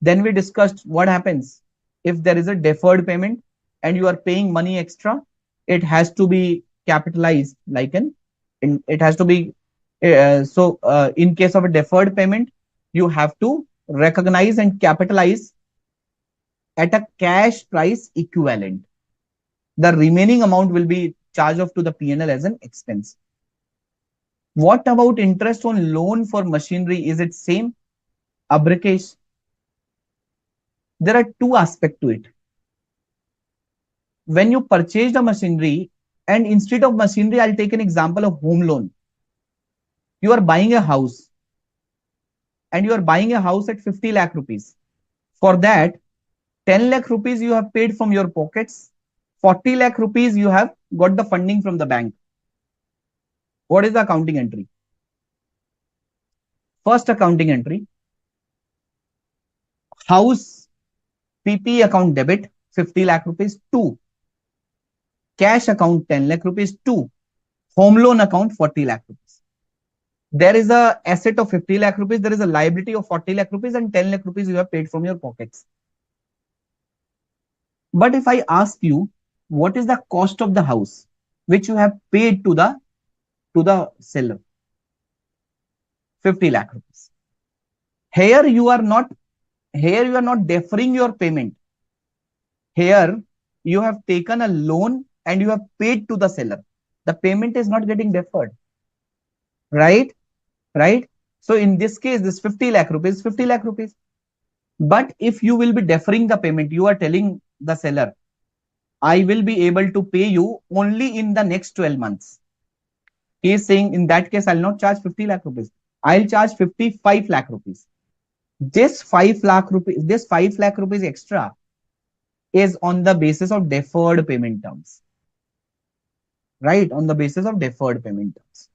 Then we discussed what happens if there is a deferred payment and you are paying money extra. It has to be capitalized like it has to be in case of a deferred payment, you have to recognize and capitalize at a cash price equivalent. The remaining amount will be charged off to the P&L as an expense. What about interest on loan for machinery? Is it same? Abrikesh, there are two aspects to it. When you purchase the machinery, and instead of machinery, I'll take an example of home loan. You are buying a house and you are buying a house at 50 lakh rupees. For that, 10 lakh rupees you have paid from your pockets, 40 lakh rupees you have got the funding from the bank. What is the accounting entry? First accounting entry, house PPE account debit 50 lakh rupees, 2. Cash account 10 lakh rupees, 2. Home loan account 40 lakh rupees. There is a asset of 50 lakh rupees, there is a liability of 40 lakh rupees, and 10 lakh rupees you have paid from your pockets. But if I ask you, what is the cost of the house which you have paid to the seller? 50 lakh rupees. Here you are not deferring your payment. Here you have taken a loan and you have paid to the seller. The payment is not getting deferred. Right? Right? So in this case, this 50 lakh rupees, 50 lakh rupees. But if you will be deferring the payment, you are telling the seller, I will be able to pay you only in the next 12 months. He is saying, in that case, I'll not charge 50 lakh rupees. I'll charge 55 lakh rupees. This 5 lakh rupees extra is on the basis of deferred payment terms. Right? On the basis of deferred payment terms.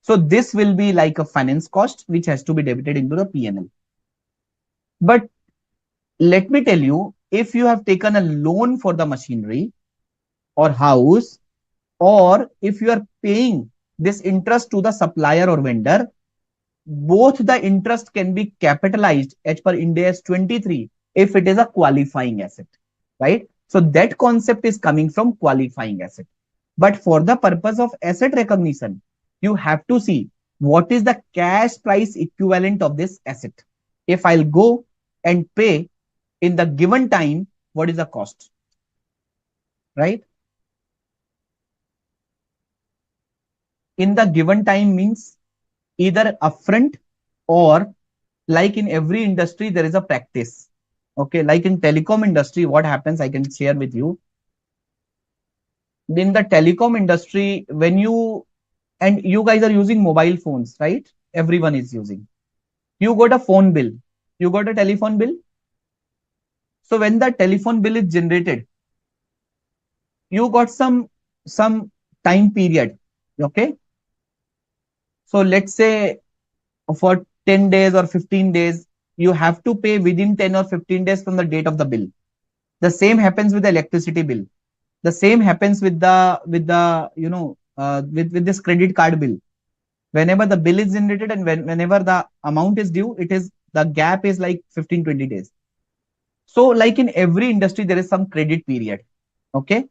So this will be like a finance cost, which has to be debited into the P&L. But let me tell you, if you have taken a loan for the machinery or house, or if you are paying this interest to the supplier or vendor, both the interest can be capitalized as per IND AS 23 if it is a qualifying asset, right? So that concept is coming from qualifying asset. But for the purpose of asset recognition, you have to see what is the cash price equivalent of this asset. If I'll go and pay in the given time, what is the cost, right? In the given time means either upfront or like in every industry, there is a practice. Okay, like in telecom industry, what happens, I can share with you. In the telecom industry, when you guys are using mobile phones, right? Everyone is using. You got a phone bill. You got a telephone bill. So when the telephone bill is generated, you got some time period. Okay. So let's say for 10 days or 15 days, you have to pay within 10 or 15 days from the date of the bill. The same happens with the electricity bill. The same happens with with this credit card bill. Whenever the bill is generated and whenever the amount is due, the gap is like 15-20 days. So like in every industry, there is some credit period. Okay.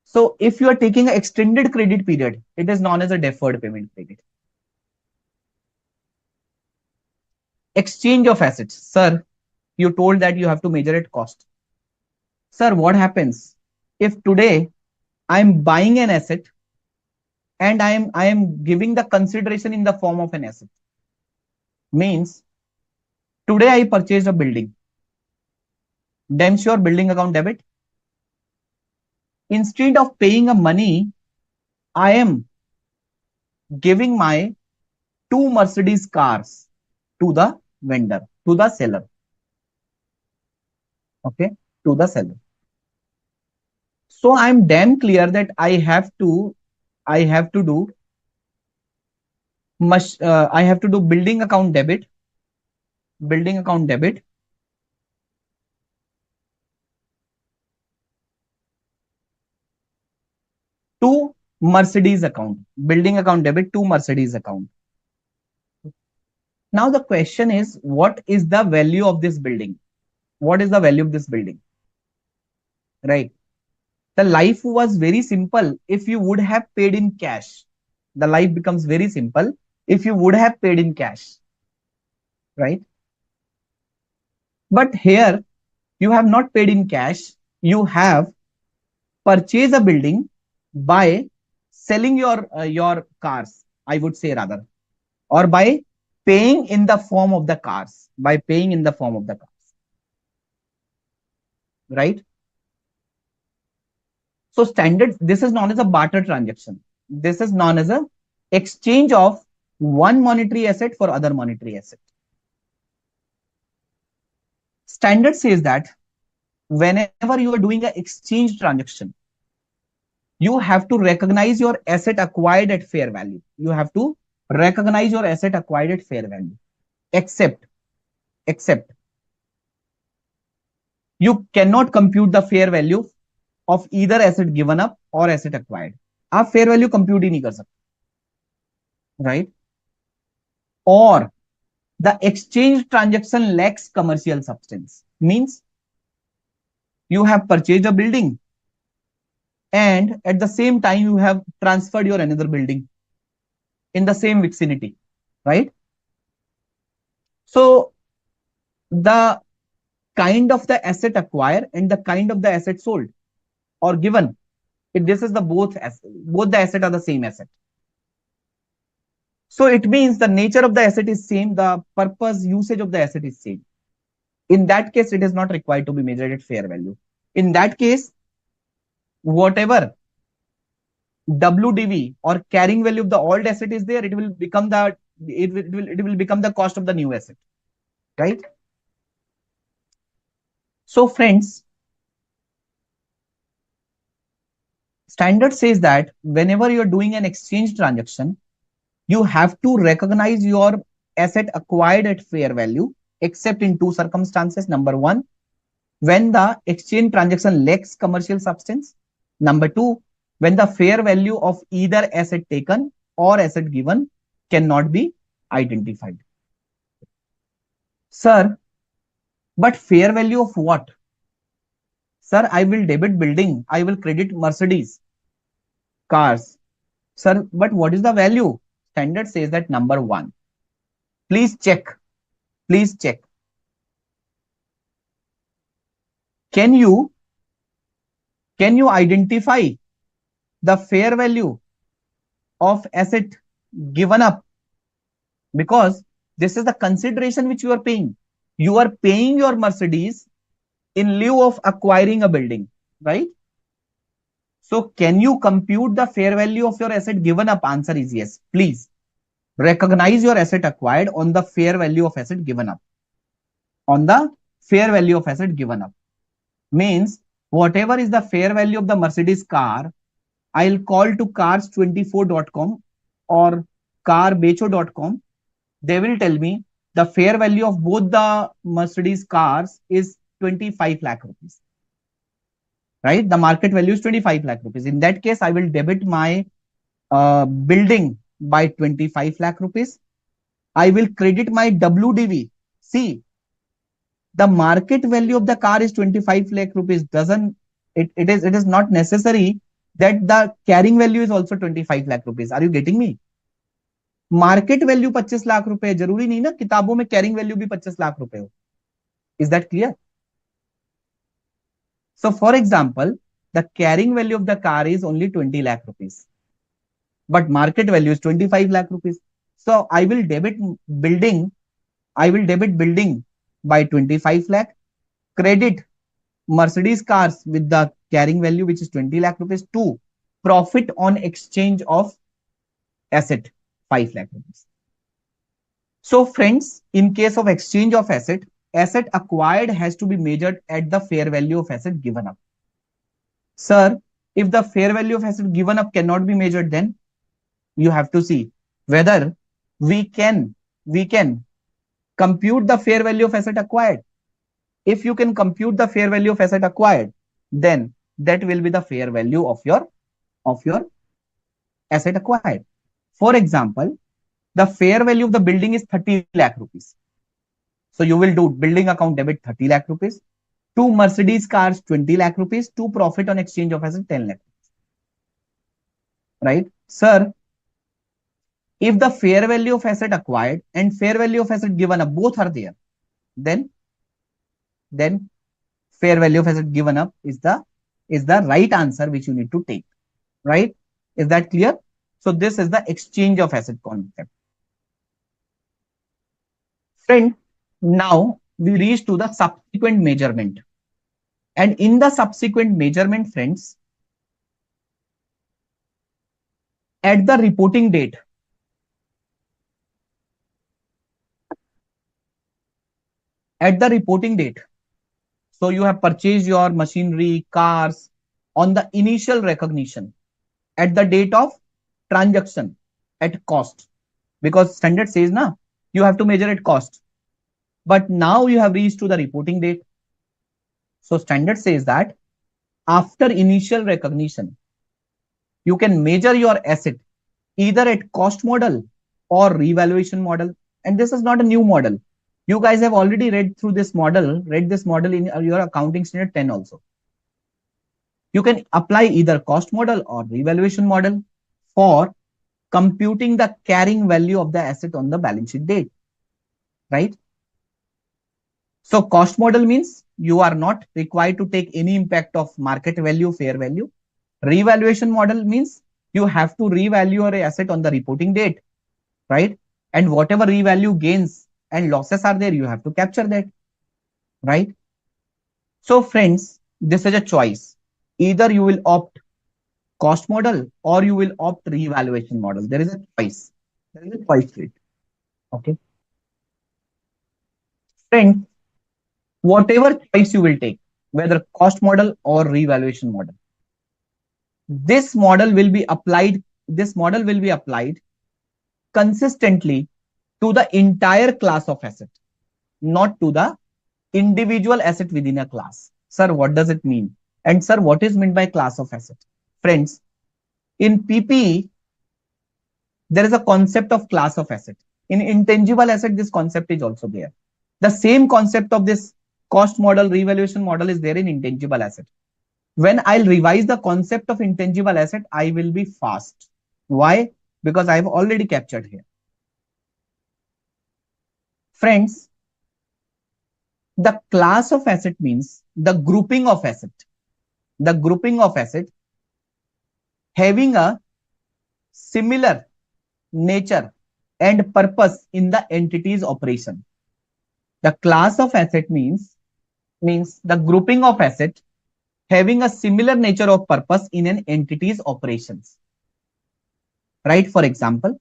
So if you are taking an extended credit period, it is known as a deferred payment credit. Exchange of assets. Sir, you told that you have to measure at cost. Sir, what happens if today I'm buying an asset and I am giving the consideration in the form of an asset? Means today I purchased a building. Damn sure building account debit. Instead of paying a money I am giving my two Mercedes cars to the vendor, to the seller. Okay, to the seller. So I'm damn clear that I have to do I have to do building account debit to Mercedes account, building account debit to Mercedes account. Now the question is, what is the value of this building? What is the value of this building? Right. The life was very simple if you would have paid in cash. The life becomes very simple if you would have paid in cash. Right. But here you have not paid in cash. You have purchased a building by selling your cars, I would say rather, or by paying in the form of the cars, by paying in the form of the cars. Right. So standard, this is known as a barter transaction. This is known as a exchange of one monetary asset for other monetary asset. Standard says that whenever you are doing an exchange transaction, you have to recognize your asset acquired at fair value. You have to recognize your asset acquired at fair value. Except, except you cannot compute the fair value of either asset given up or asset acquired. आप fair value compute ही नहीं कर सकते, right? Or the exchange transaction lacks commercial substance. Means you have purchased a building and at the same time you have transferred your another building in the same vicinity, right? So the kind of the asset acquired and the kind of the asset sold or given, this is the both the asset are the same asset. So it means the nature of the asset is same, the purpose usage of the asset is same. In that case, it is not required to be measured at fair value. In that case, whatever WDV or carrying value of the old asset is there, it will become it will become the cost of the new asset, right? So friends, standard says that whenever you're doing an exchange transaction, you have to recognize your asset acquired at fair value, except in two circumstances. Number one, when the exchange transaction lacks commercial substance. Number two, when the fair value of either asset taken or asset given cannot be identified. Sir, but fair value of what? Sir, I will debit building, I will credit Mercedes cars. Sir, but what is the value? Standard says that number one. Please check. Please check. Can you identify the fair value of asset given up? Because this is the consideration which you are paying. You are paying your Mercedes in lieu of acquiring a building, right? So can you compute the fair value of your asset given up? Answer is yes. Please recognize your asset acquired on the fair value of asset given up. On the fair value of asset given up. Means whatever is the fair value of the Mercedes car, I'll call to cars24.com or carbecho.com. They will tell me the fair value of both the Mercedes cars is 25 lakh rupees. Right? The market value is 25 lakh rupees. In that case, I will debit my building by 25 lakh rupees. I will credit my WDV. See, the market value of the car is 25 lakh rupees. It is not necessary that the carrying value is also 25 lakh rupees. Are you getting me? Market value 25 lakh रुपए, जरूरी नहीं ना किताबों में carrying value भी 25 लाख रुपए हो. Is that clear? So for example, the carrying value of the car is only 20 lakh rupees, but market value is 25 lakh rupees. So I will debit building, by 25 lakh, credit Mercedes cars with the carrying value which is 20 lakh rupees to profit on exchange of asset 5 lakh rupees. So friends, in case of exchange of asset acquired has to be measured at the fair value of asset given up. Sir, if the fair value of asset given up cannot be measured, then you have to see whether we can compute the fair value of asset acquired. If you can compute the fair value of asset acquired, then that will be the fair value of your asset acquired. For example, the fair value of the building is 30 lakh rupees. So you will do building account debit 30 lakh rupees, two Mercedes cars 20 lakh rupees, two profit on exchange of asset 10 lakh, right? Sir, if the fair value of asset acquired and fair value of asset given up both are there, then then fair value of asset given up is the right answer which you need to take, right? Is that clear? So this is the exchange of asset concept. Friend, now we reach to the subsequent measurement. And in the subsequent measurement, friends, at the reporting date, so you have purchased your machinery, cars on the initial recognition at the date of transaction at cost, because standard says na you have to measure at cost, but now you have reached to the reporting date. So standard says that after initial recognition, you can measure your asset either at cost model or revaluation model. And this is not a new model. You guys have already read this model in your accounting standard 10 also. You can apply either cost model or revaluation model for computing the carrying value of the asset on the balance sheet date, right? So cost model means you are not required to take any impact of market value, fair value. Revaluation model means you have to revalue your asset on the reporting date, right? And whatever revalue gains and losses are there, you have to capture that, right? So friends, this is a choice. Either you will opt cost model or you will opt revaluation model. There is a choice. There is a choice to it. Okay. Friends, whatever choice you will take, whether cost model or revaluation model, this model will be applied consistently to the entire class of asset, not to the individual asset within a class. Sir, what does it mean? And sir, what is meant by class of asset? Friends, in PPE, there is a concept of class of asset. In intangible asset, this concept is also there. The same concept of this cost model, revaluation model is there in intangible asset. When I'll revise the concept of intangible asset, I will be fast. Why? Because I've already captured here. Friends, the class of asset means the grouping of asset. The grouping of asset having a similar nature and purpose in the entity's operation. The class of asset means the grouping of asset having a similar nature of purpose in an entity's operations. Right? For example,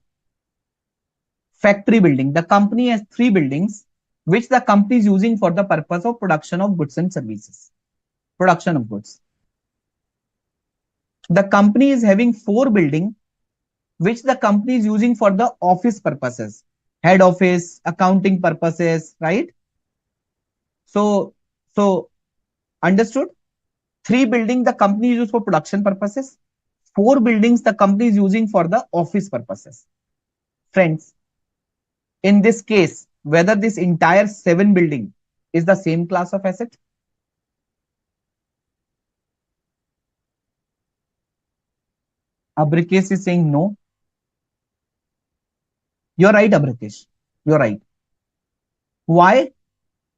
factory building. The company has 3 buildings which the company is using for the purpose of production of goods and services. Production of goods. The company is having 4 buildings which the company is using for the office purposes, head office, accounting purposes, right? So understood? 3 buildings the company is used for production purposes. 4 buildings the company is using for the office purposes. Friends, in this case, whether this entire 7 building is the same class of asset? Abrikesh is saying no. You're right, Abrikesh. You're right. Why?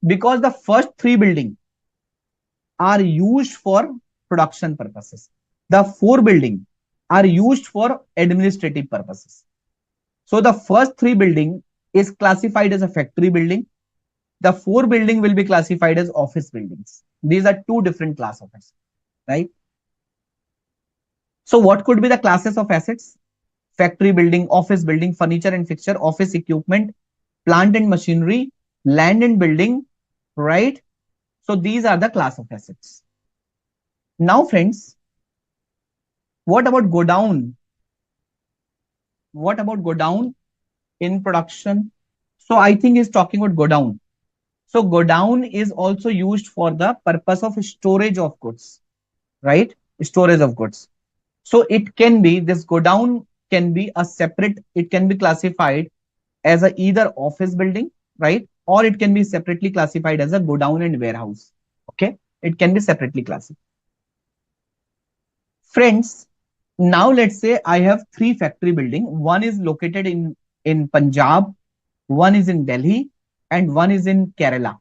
Because the first 3 buildings are used for production purposes. The 4 buildings are used for administrative purposes. So the first 3 buildings is classified as a factory building. The 4 building will be classified as office buildings. These are 2 different class of assets, right? So what could be the classes of assets? Factory building, office building, furniture and fixture, office equipment, plant and machinery, land and building, right? So these are the class of assets. Now, friends, what about go down? What about go down in production? So I think he's talking about go down. So go down is also used for the purpose of storage of goods, right? Storage of goods. So it can be, this go down can be a separate, it can be classified as a either office building, right? Or it can be separately classified as a go down and warehouse. Okay. It can be separately classified. Friends, now let's say I have three factory building. One is located in Punjab, one is in Delhi, and one is in Kerala.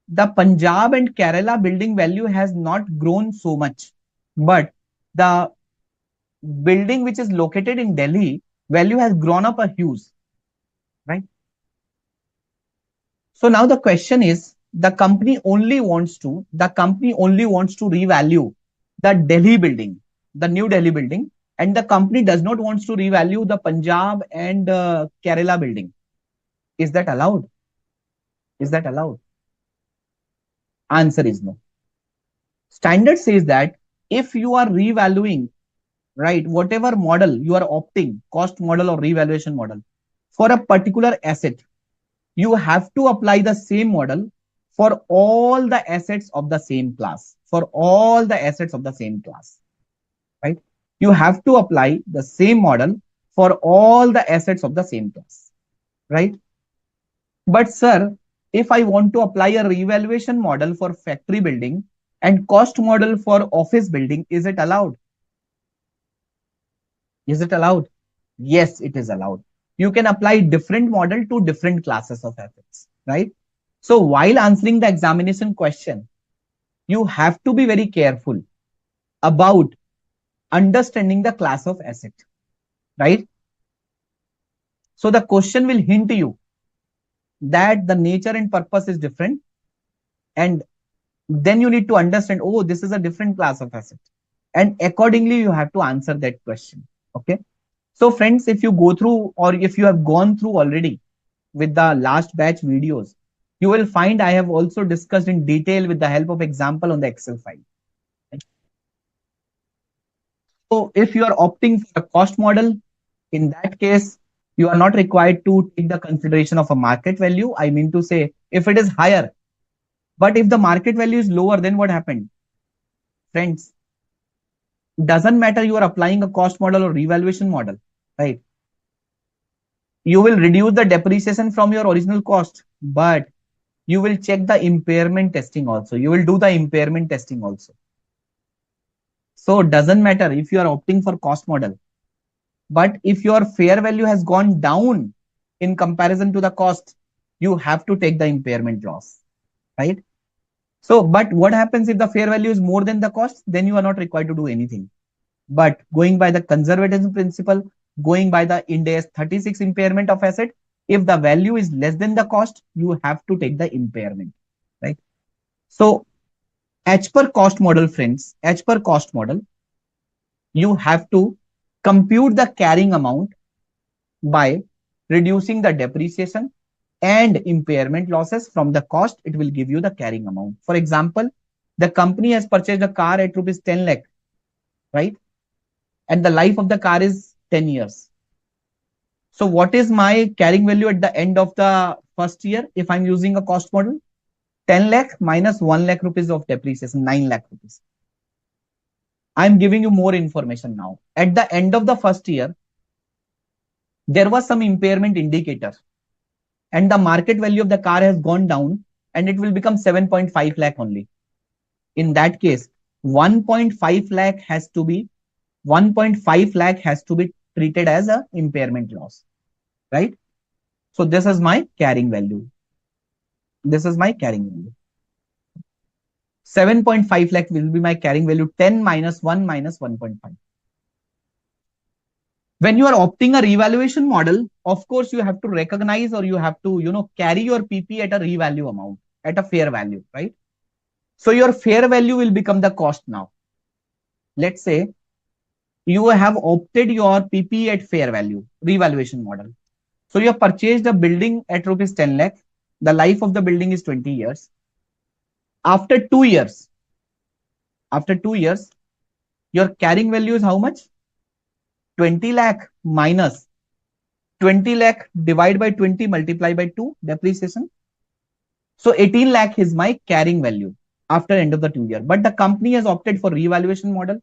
The Punjab and Kerala building value has not grown so much, but the building which is located in Delhi value has grown up a huge, right? So now the question is, the company only wants to revalue the Delhi building, the new Delhi building, and the company does not wants to revalue the Punjab and Kerala building. Is that allowed? Is that allowed? Answer is no. Standard says that if you are revaluing, right, whatever model you are opting, cost model or revaluation model for a particular asset, you have to apply the same model for all the assets of the same class. For all the assets of the same class, right? You have to apply the same model for all the assets of the same class, right? But sir, if I want to apply a revaluation model for factory building and cost model for office building, is it allowed? Is it allowed? Yes, it is allowed. You can apply different model to different classes of assets, right? So while answering the examination question, you have to be very careful about understanding the class of asset, right? So the question will hint you that the nature and purpose is different, and then you need to understand, oh, this is a different class of asset, and accordingly you have to answer that question. Okay. So friends, if you go through or if you have gone through already with the last batch videos, you will find I have also discussed in detail with the help of example on the Excel file. So if you are opting for a cost model, in that case, you are not required to take the consideration of a market value. I mean to say, if it is higher, but if the market value is lower, then what happened? Friends, doesn't matter you are applying a cost model or revaluation model, right? You will reduce the depreciation from your original cost, but you will check the impairment testing also. You will do the impairment testing also. So it doesn't matter if you are opting for cost model, but if your fair value has gone down in comparison to the cost, you have to take the impairment loss, right? So, but what happens if the fair value is more than the cost? Then you are not required to do anything. But going by the conservatism principle, going by the IND AS 36 impairment of asset, if the value is less than the cost, you have to take the impairment, right? So, as per cost model, friends, as per cost model, you have to compute the carrying amount by reducing the depreciation and impairment losses from the cost. It will give you the carrying amount. For example, the company has purchased a car at rupees 10 lakh, right? And the life of the car is 10 years. So what is my carrying value at the end of the first year if I'm using a cost model? 10 lakh minus 1 lakh rupees of depreciation, 9 lakh rupees. I'm giving you more information now. At the end of the first year, there was some impairment indicator and the market value of the car has gone down and it will become 7.5 lakh only. In that case, 1.5 lakh has to be 1.5 lakh has to be treated as a impairment loss, right? So this is my carrying value. This is my carrying value. 7.5 lakh will be my carrying value. 10 minus 1 minus 1.5. When you are opting a revaluation model, of course, you have to recognize or you have to, carry your PP at a revalue amount, at a fair value, right? So your fair value will become the cost now. Let's say you have opted your PPE at fair value, revaluation model. So you have purchased a building at rupees 10 lakh. The life of the building is 20 years. After 2 years, after 2 years, your carrying value is how much? 20 lakh minus 20 lakh divided by 20 multiplied by 2 depreciation. So 18 lakh is my carrying value after end of the 2 year. But the company has opted for revaluation model.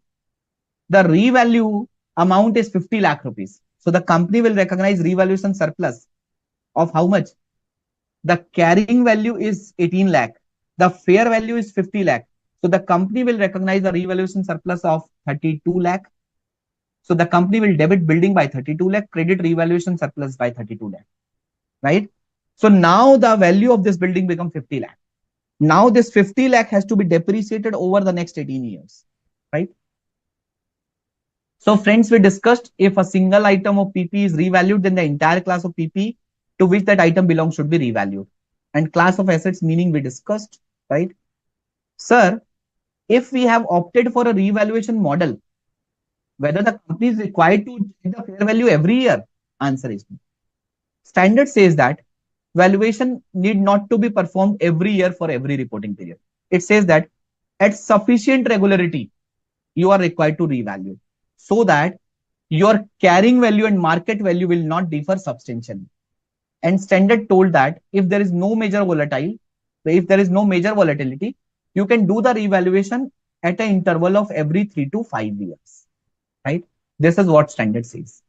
The revalue amount is 50 lakh rupees. So the company will recognize revaluation surplus of how much? The carrying value is 18 lakh. The fair value is 50 lakh. So the company will recognize the revaluation surplus of 32 lakh. So the company will debit building by 32 lakh, credit revaluation surplus by 32 lakh, right? So now the value of this building become 50 lakh. Now this 50 lakh has to be depreciated over the next 18 years, right? So friends, we discussed if a single item of PP is revalued, then the entire class of PP to which that item belongs should be revalued. And class of assets meaning we discussed, right? Sir, if we have opted for a revaluation model, whether the company is required to check the fair value every year, answer is no. Standard says that valuation need not to be performed every year for every reporting period. It says that at sufficient regularity, you are required to revalue so that your carrying value and market value will not differ substantially. And standard told that if there is no major volatility, you can do the revaluation at an interval of every 3 to 5 years, right? This is what standard says.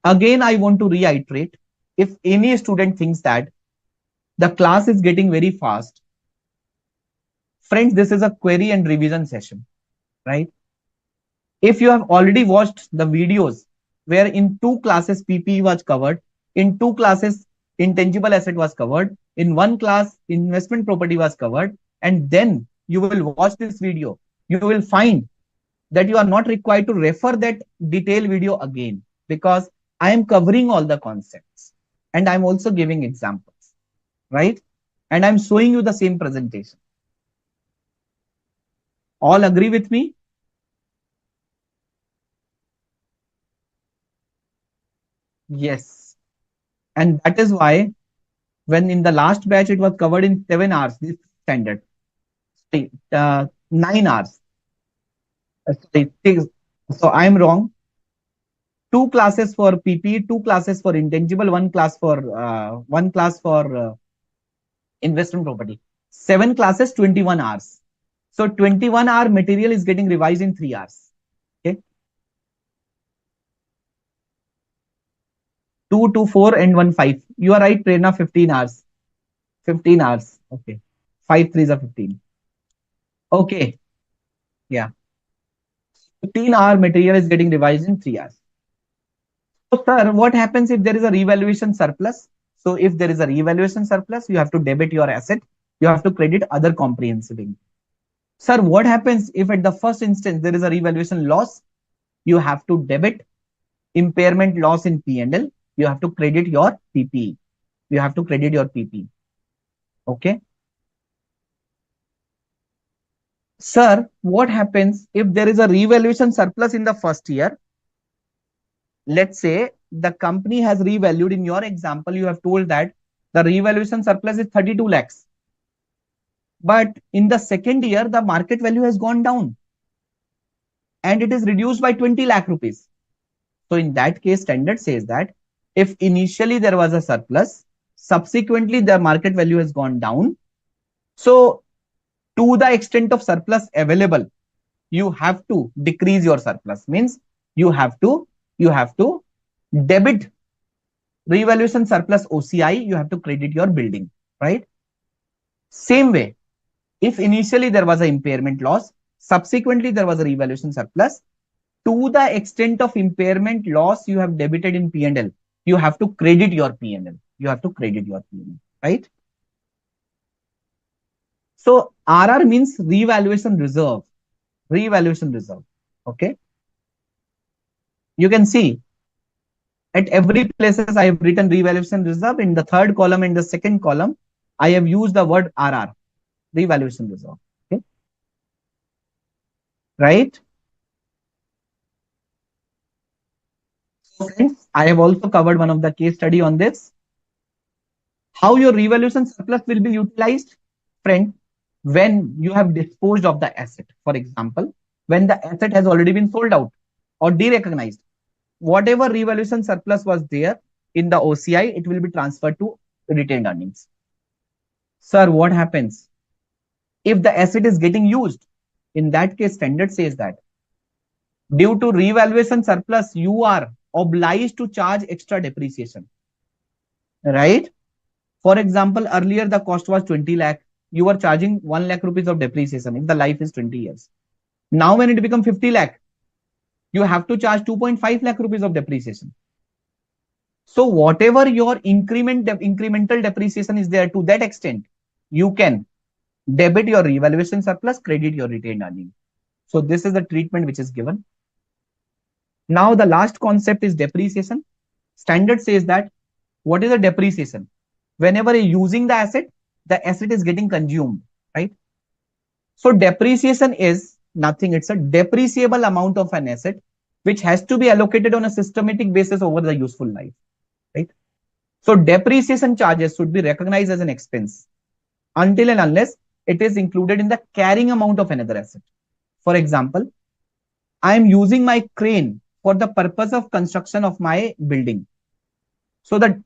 Again, I want to reiterate, if any student thinks that the class is getting very fast, friends, this is a query and revision session, right? If you have already watched the videos where in 2 classes PPE was covered, in 2 classes intangible asset was covered, in 1 class investment property was covered, and then you will watch this video, you will find that you are not required to refer that detailed video again, because I am covering all the concepts and I'm also giving examples, right? And I'm showing you the same presentation. All agree with me? Yes. And that is why when in the last batch it was covered in 7 hours, this standard, 9 hours. Sorry, so I'm wrong. 2 classes for PP, 2 classes for intangible, one class for investment property. 7 classes, 21 hours. So 21-hour material is getting revised in 3 hours. Okay. 2, 2, 4, and 1, 5. You are right, Prerna, 15 hours. 15 hours. Okay. 5 3s are 15. Okay. Yeah. 15-hour material is getting revised in 3 hours. So, sir, what happens if there is a revaluation surplus? So, if there is a revaluation surplus, you have to debit your asset. You have to credit other comprehensive income. Sir, what happens if at the first instance there is a revaluation loss? You have to debit impairment loss in P&L. You have to credit your PPE. You have to credit your PPE. Okay. Sir, what happens if there is a revaluation surplus in the first year? Let's say the company has revalued. In your example, you have told that the revaluation surplus is 32 lakhs. But in the second year, the market value has gone down and it is reduced by 20 lakh rupees. So in that case, standard says that if initially there was a surplus, subsequently the market value has gone down. So to the extent of surplus available, you have to decrease your surplus. Means you have to debit revaluation surplus OCI, you have to credit your building, right? Same way, if initially there was an impairment loss, subsequently there was a revaluation surplus, to the extent of impairment loss you have debited in P&L, you have to credit your P&L. You have to credit your P&L, right? So RR means revaluation reserve. Revaluation reserve. Okay. You can see at every places I have written revaluation reserve. In the third column and the second column, I have used the word RR, revaluation reserve. Okay. Right? So friends, I have also covered one of the case study on this. How your revaluation surplus will be utilized, friend, when you have disposed of the asset. For example, when the asset has already been sold out or derecognized, whatever revaluation surplus was there in the OCI, it will be transferred to retained earnings. Sir, what happens if the asset is getting used? In that case, standard says that due to revaluation surplus, you are obliged to charge extra depreciation, right? For example, earlier the cost was 20 lakh. You are charging 1 lakh rupees of depreciation if the life is 20 years. Now, when it becomes 50 lakh, you have to charge 2.5 lakh rupees of depreciation. So, whatever your incremental depreciation is there, to that extent, you can debit your revaluation surplus, credit your retained earning. So, this is the treatment which is given. Now, the last concept is depreciation. Standard says that what is a depreciation? Whenever you're using the asset is getting consumed, right? So depreciation is nothing. It's a depreciable amount of an asset which has to be allocated on a systematic basis over the useful life, right? So depreciation charges should be recognized as an expense until and unless it is included in the carrying amount of another asset. For example, I am using my crane for the purpose of construction of my building. So that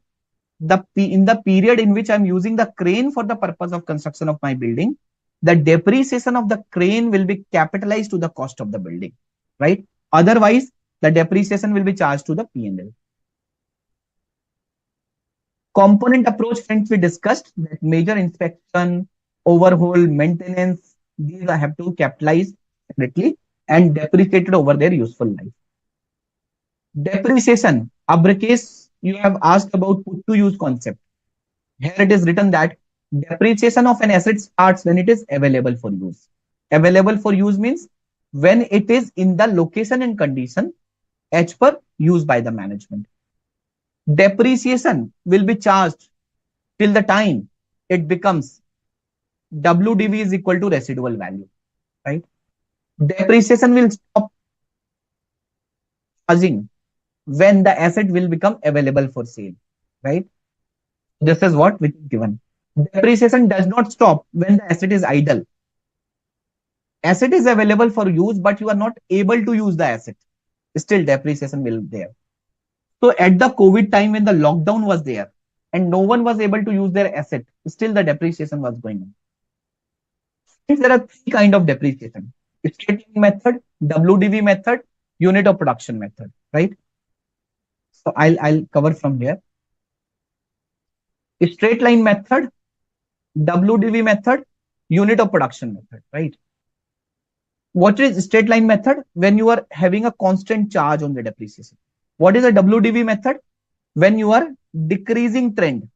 in the period in which I'm using the crane for the purpose of construction of my building, the depreciation of the crane will be capitalized to the cost of the building, right? Otherwise, the depreciation will be charged to the P&L. Component approach, friends, we discussed that major inspection, overhaul, maintenance, these I have to capitalize separately and depreciated over their useful life. Depreciation, Abrakes, you have asked about put to use concept. Here it is written that depreciation of an asset starts when it is available for use. Available for use means when it is in the location and condition as per used by the management. Depreciation will be charged till the time it becomes WDV is equal to residual value, right? Depreciation will stop charging when the asset will become available for sale, right? This is what which is given. Depreciation does not stop when the asset is idle. Asset is available for use, but you are not able to use the asset. Still, depreciation will be there. So at the COVID time when the lockdown was there and no one was able to use their asset, still the depreciation was going on. Since there are three kinds of depreciation: straight line method, WDV method, unit of production method, right? So I'll cover from here. Straight line method, WDV method, unit of production method, right? What is straight line method? When you are having a constant charge on the depreciation. What is a WDV method? When you are decreasing trend.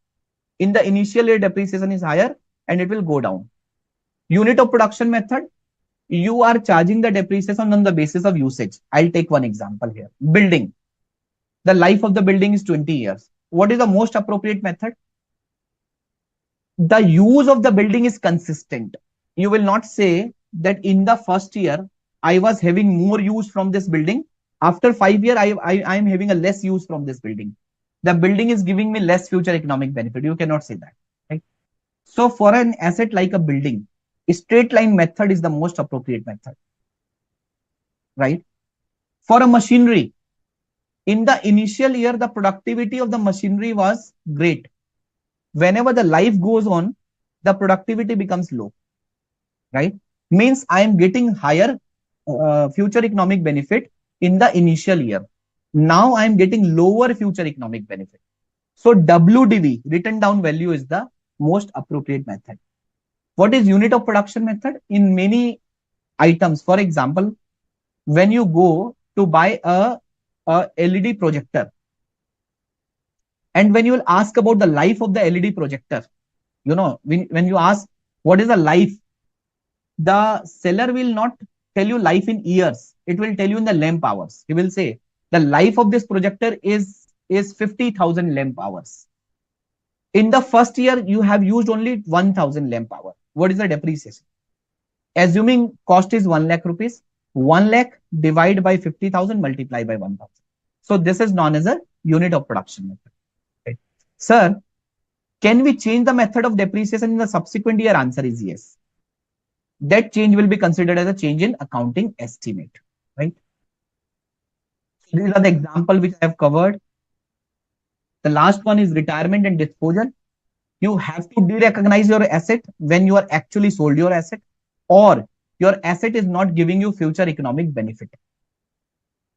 In the initial year, depreciation is higher and it will go down. Unit of production method, you are charging the depreciation on the basis of usage. I'll take one example here. Building. The life of the building is 20 years. What is the most appropriate method? The use of the building is consistent. You will not say that in the first year, I was having more use from this building. After 5 years, I am having a less use from this building. The building is giving me less future economic benefit. You cannot say that, right? So for an asset like a building, straight line method is the most appropriate method, right? For a machinery, in the initial year, the productivity of the machinery was great. Whenever the life goes on, the productivity becomes low, right? Means I am getting higher future economic benefit in the initial year. Now I am getting lower future economic benefit. So WDV, written down value, is the most appropriate method. What is unit of production method? In many items, for example, when you go to buy a LED projector, and when you will ask about the life of the LED projector, when you ask what is the life, the seller will not tell you life in years. It will tell you in the lamp hours. He will say the life of this projector is 50,000 lamp hours. In the first year, you have used only 1,000 lamp hour. What is the depreciation? Assuming cost is 1 lakh rupees, 1 lakh divided by 50,000 multiplied by 1,000. So this is known as a unit of production method. Right? Sir, can we change the method of depreciation in the subsequent year? Answer is yes. That change will be considered as a change in accounting estimate. Right? These are the example which I have covered. The last one is retirement and disposal. You have to de-recognize your asset when you are actually sold your asset, or your asset is not giving you future economic benefit.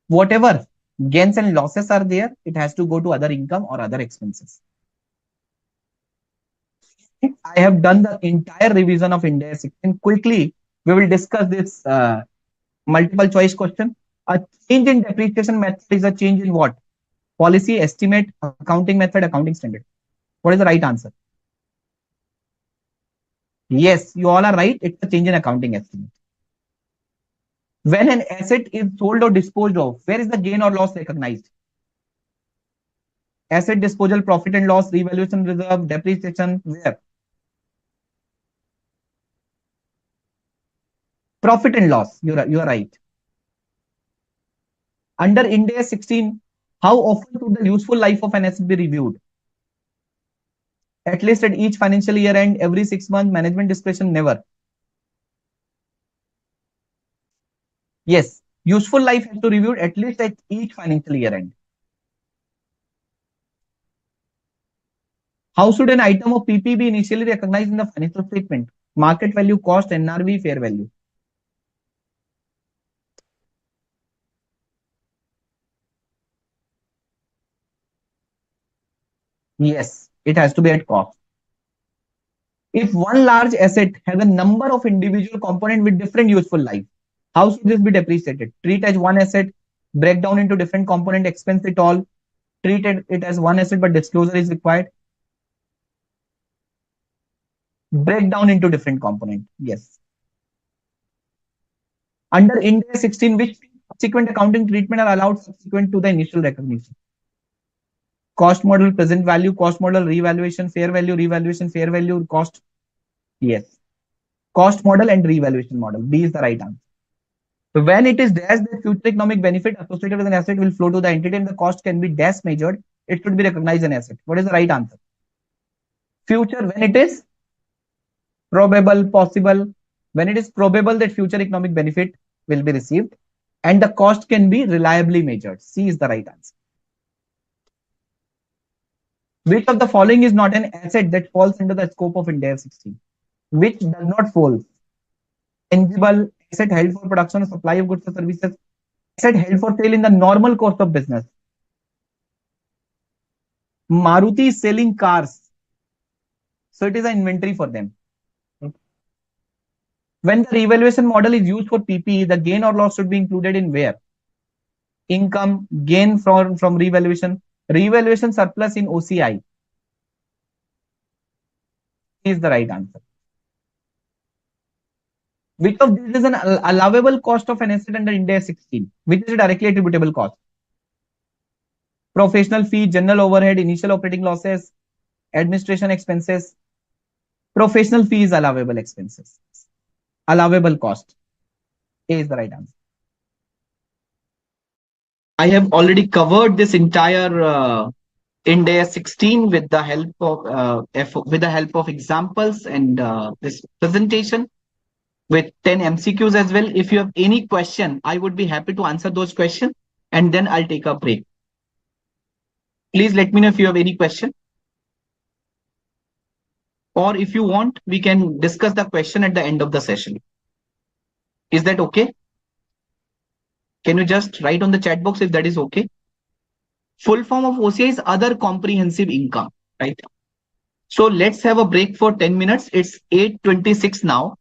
Whatever gains and losses are there, it has to go to other income or other expenses. I have done the entire revision of IND AS 16. Quickly, we will discuss this multiple choice question. A change in depreciation method is a change in what? Policy, estimate, accounting method, accounting standard. What is the right answer? Yes, you all are right. It's a change in accounting estimate. When an asset is sold or disposed of, where is the gain or loss recognized? Asset disposal, profit and loss, revaluation reserve, depreciation, where? Profit and loss. You are right. Under IND AS 16, how often should the useful life of an asset be reviewed? At least at each financial year end, every 6 months, management discretion, never. Yes, useful life has to be reviewed at least at each financial year end. How should an item of PP be initially recognized in the financial statement? Market value, cost, NRV, fair value. Yes, it has to be at cost. If one large asset has a number of individual components with different useful life, how should this be depreciated? Treat as one asset, break down into different component, expense it all, treat it as one asset, but disclosure is required. Break down into different component. Yes. Under IND AS 16, which subsequent accounting treatment are allowed subsequent to the initial recognition? Cost model, present value, cost model, revaluation, fair value, cost. Yes. Cost model and revaluation model. B is the right answer. So when it is dash, the future economic benefit associated with an asset will flow to the entity and the cost can be dash measured. It should be recognized an asset. What is the right answer? Future, when it is probable, possible, when it is probable that future economic benefit will be received and the cost can be reliably measured. C is the right answer. Which of the following is not an asset that falls under the scope of IND AS 16? Which does not fall? Tangible, asset held for production or supply of goods or services, asset held for sale in the normal course of business. Maruti is selling cars, so it is an inventory for them. When the revaluation model is used for PPE, the gain or loss should be included in where? Income, gain from revaluation, revaluation surplus in OCI is the right answer. Which of these is an allowable cost of an asset under IND AS 16? Which is a directly attributable cost? Professional fee, general overhead, initial operating losses, administration expenses. Professional fee is allowable expenses. Allowable cost. A is the right answer. I have already covered this entire IND AS 16 with the help of examples and this presentation with 10 MCQs as well. If you have any question, I would be happy to answer those questions and then I'll take a break. Please let me know if you have any question. Or if you want, we can discuss the question at the end of the session. Is that okay? Can you just write on the chat box if that is okay? Full form of OCI is other comprehensive income, right? So let's have a break for 10 minutes. It's 8:26 now.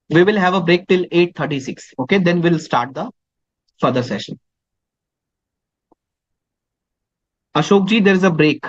We will have a break till 8:36. Okay, then we'll start the further session. Ashok ji, there is a break.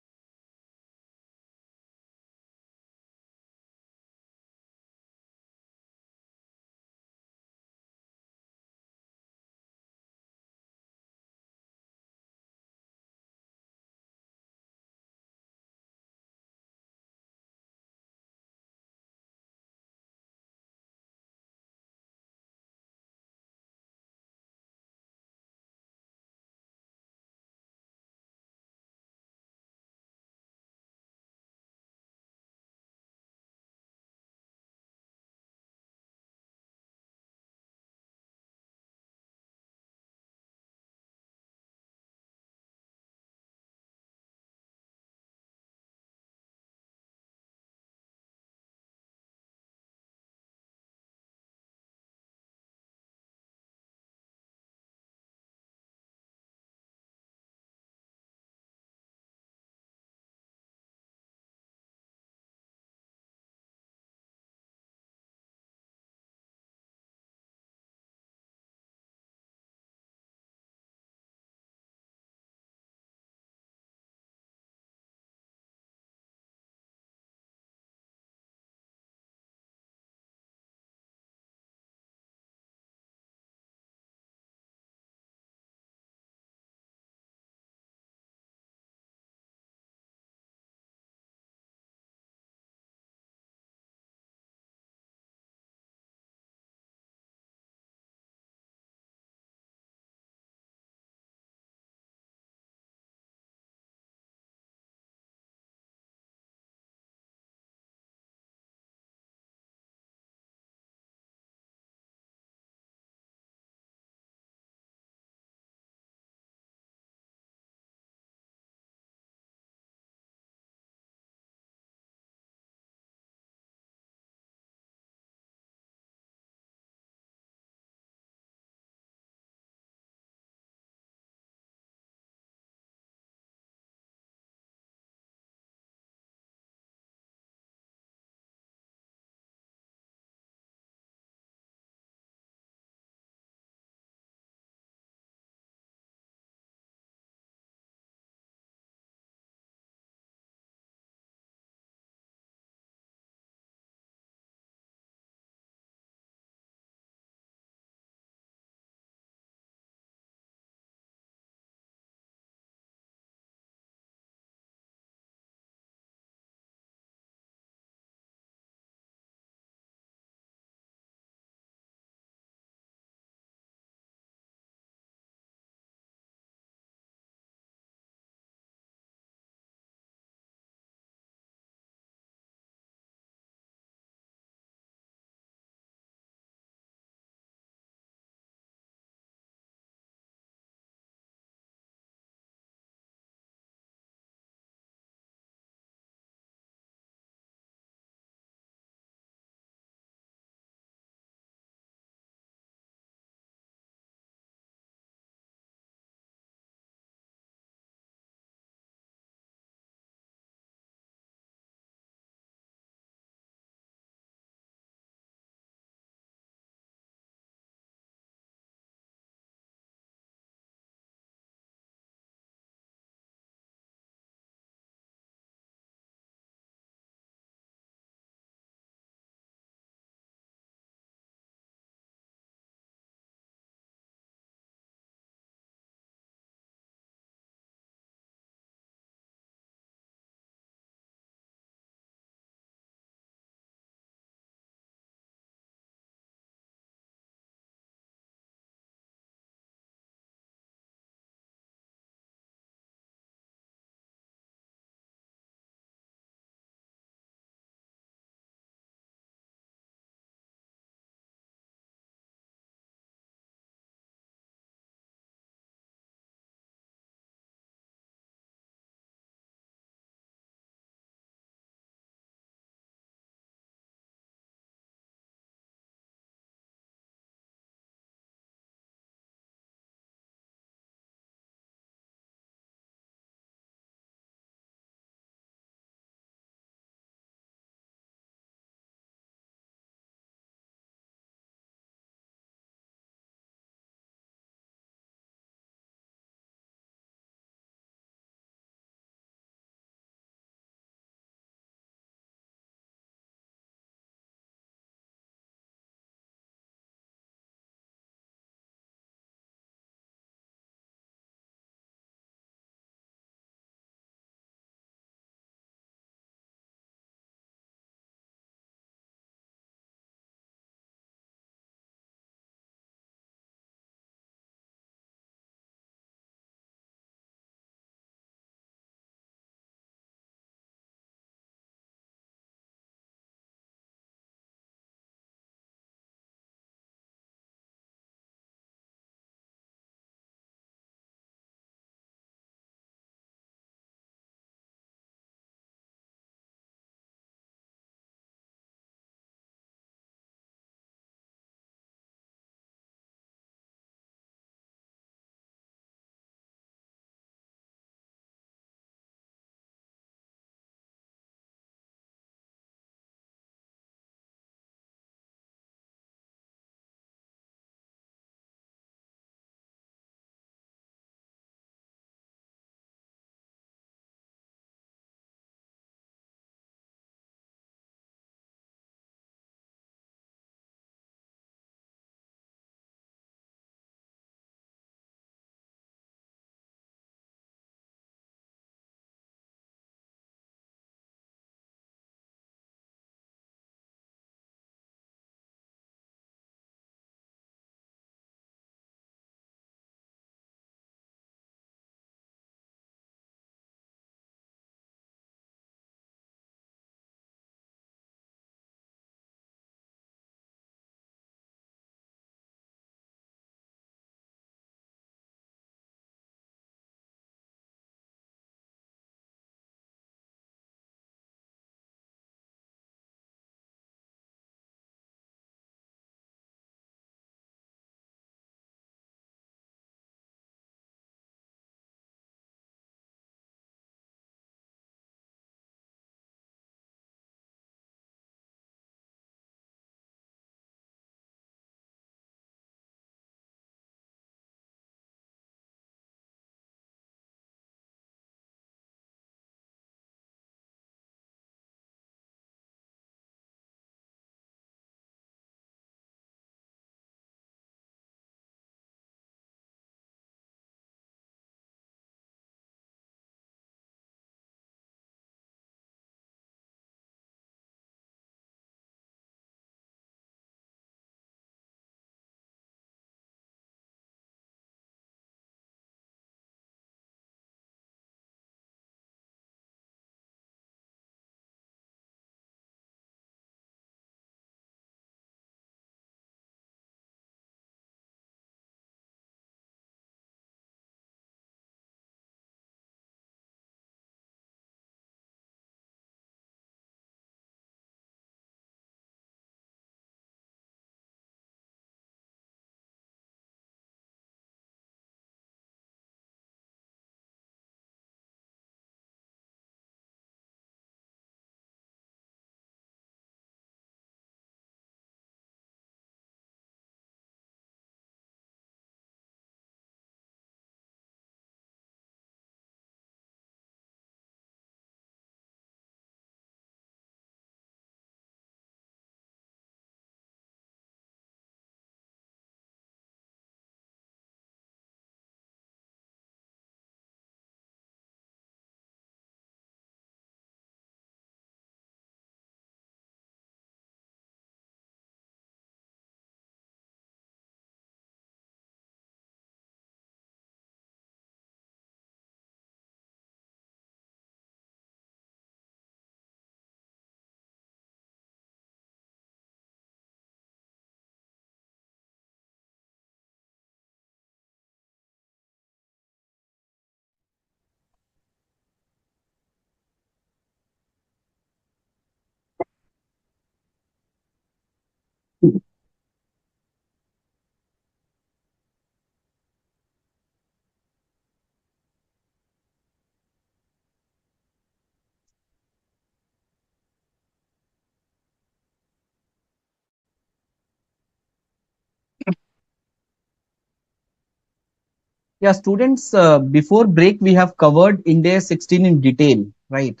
Yeah, students, before break, we have covered Ind AS 16 in detail, right?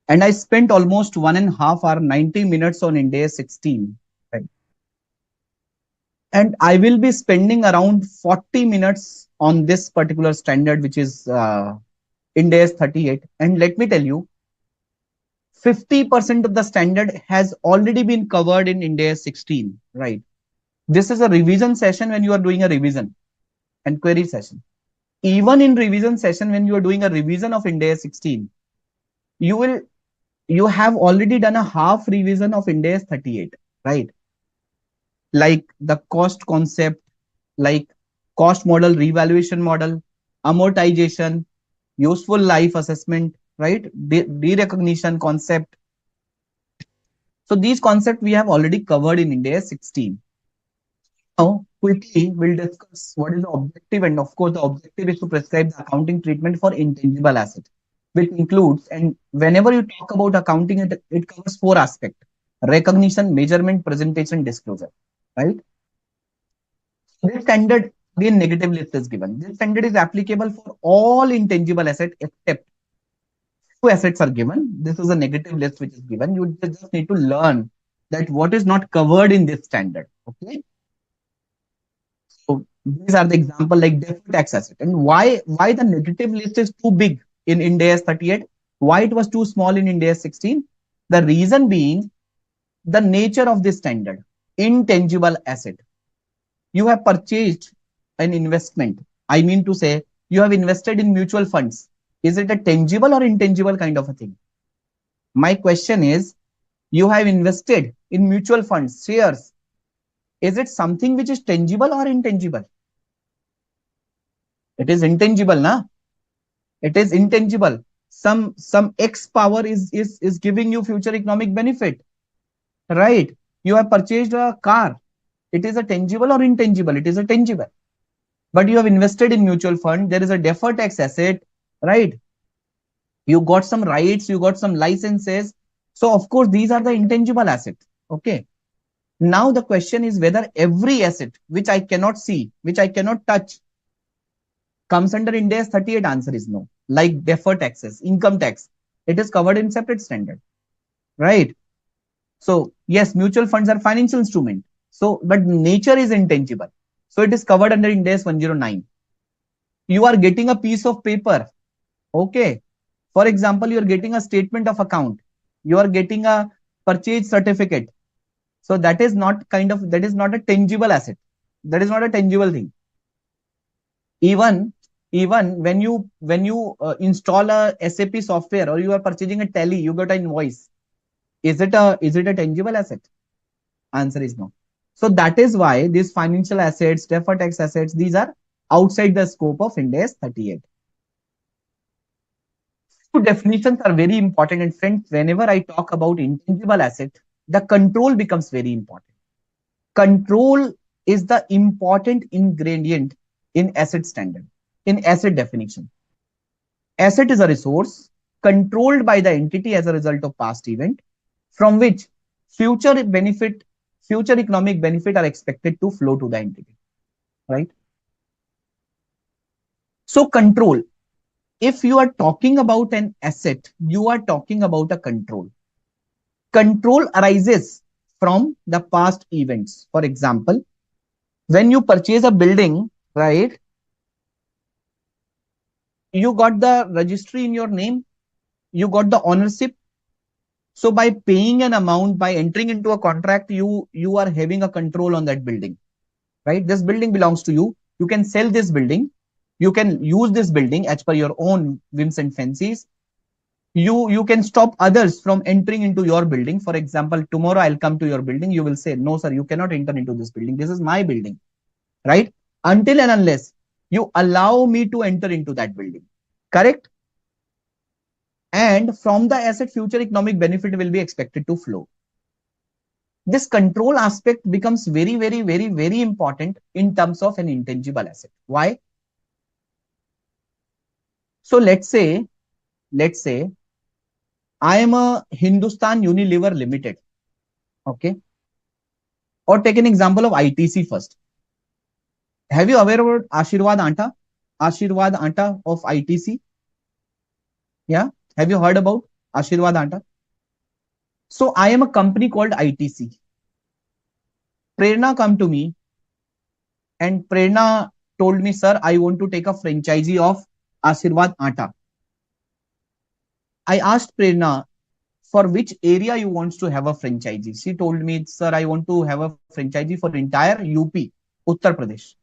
And I spent almost 1.5 hours, 90 minutes on Ind AS 16. Right? And I will be spending around 40 minutes on this particular standard, which is Ind AS 38. And let me tell you, 50% of the standard has already been covered in Ind AS 16, right? This is a revision session when you are doing a revision and query session. Even in revision session, when you are doing a revision of Ind AS 16, you will you have already done a half revision of Ind AS 38, right? Like the cost concept, like cost model, revaluation model, amortization, useful life assessment, right? Derecognition concept. So these concepts we have already covered in Ind AS 16. Now, quickly, we'll discuss what is the objective, and of course, the objective is to prescribe the accounting treatment for intangible asset, which includes, and whenever you talk about accounting, it covers four aspects: recognition, measurement, presentation, disclosure, right? This standard, again, negative list is given. This standard is applicable for all intangible assets except two assets are given. This is a negative list which is given. You just need to learn that what is not covered in this standard. Okay. So these are the example like deferred tax asset. And why the negative list is too big in Ind AS 38? Why it was too small in Ind AS 16? The reason being the nature of this standard. Intangible asset. You have purchased an investment. I mean to say, you have invested in mutual funds. Is it a tangible or intangible kind of a thing? My question is, you have invested in mutual funds, shares. Is it something which is tangible or intangible? It is intangible, na? It is intangible. Some X power is giving you future economic benefit, right? You have purchased a car. It is a tangible or intangible? It is a tangible. But you have invested in mutual fund. There is a deferred tax asset, right? You got some rights, you got some licenses. So of course, these are the intangible assets. Okay. Now the question is whether every asset which I cannot see, which I cannot touch, comes under Ind AS 38. Answer is no. Like deferred taxes, income tax, it is covered in separate standard, right? So yes, mutual funds are financial instrument. So, but nature is intangible. So it is covered under Ind AS 109. You are getting a piece of paper. Okay. For example, you are getting a statement of account. You are getting a purchase certificate. So that is not that is not a tangible asset. That is not a tangible thing. Even even when you install a SAP software or you are purchasing a tally, you got an invoice. Is it a tangible asset? Answer is no. So that is why these financial assets, deferred tax assets, these are outside the scope of Ind AS 38. So definitions are very important. And friends, whenever I talk about intangible asset, the control becomes very important. Control is the important ingredient in asset standard, in asset definition. Asset is a resource controlled by the entity as a result of past event from which future benefit, future economic benefit are expected to flow to the entity, right? So control, if you are talking about an asset, you are talking about a control. Control arises from the past events. For example, when you purchase a building, right, you got the registry in your name, you got the ownership. So by paying an amount, by entering into a contract, you are having a control on that building, right? This building belongs to you. You can sell this building. You can use this building as per your own whims and fancies. You can stop others from entering into your building. For example, tomorrow I'll come to your building. You will say, no, sir, you cannot enter into this building. This is my building, right? Until and unless you allow me to enter into that building, correct? And from the asset, future economic benefit will be expected to flow. This control aspect becomes very, very, very, very important in terms of an intangible asset. Why? So let's say I am a Hindustan Unilever Limited. Okay. Or take an example of ITC first. Have you aware about Ashirwad Anta? Ashirwad Atta of ITC. Yeah. Have you heard about Ashirwad Atta? So I am a company called ITC. Prerna come to me and Prerna told me, sir, I want to take a franchisee of Ashirwad Atta. I asked Prerna, for which area you wants to have a franchisee. She told me, sir, I want to have a franchisee for entire UP, Uttar Pradesh.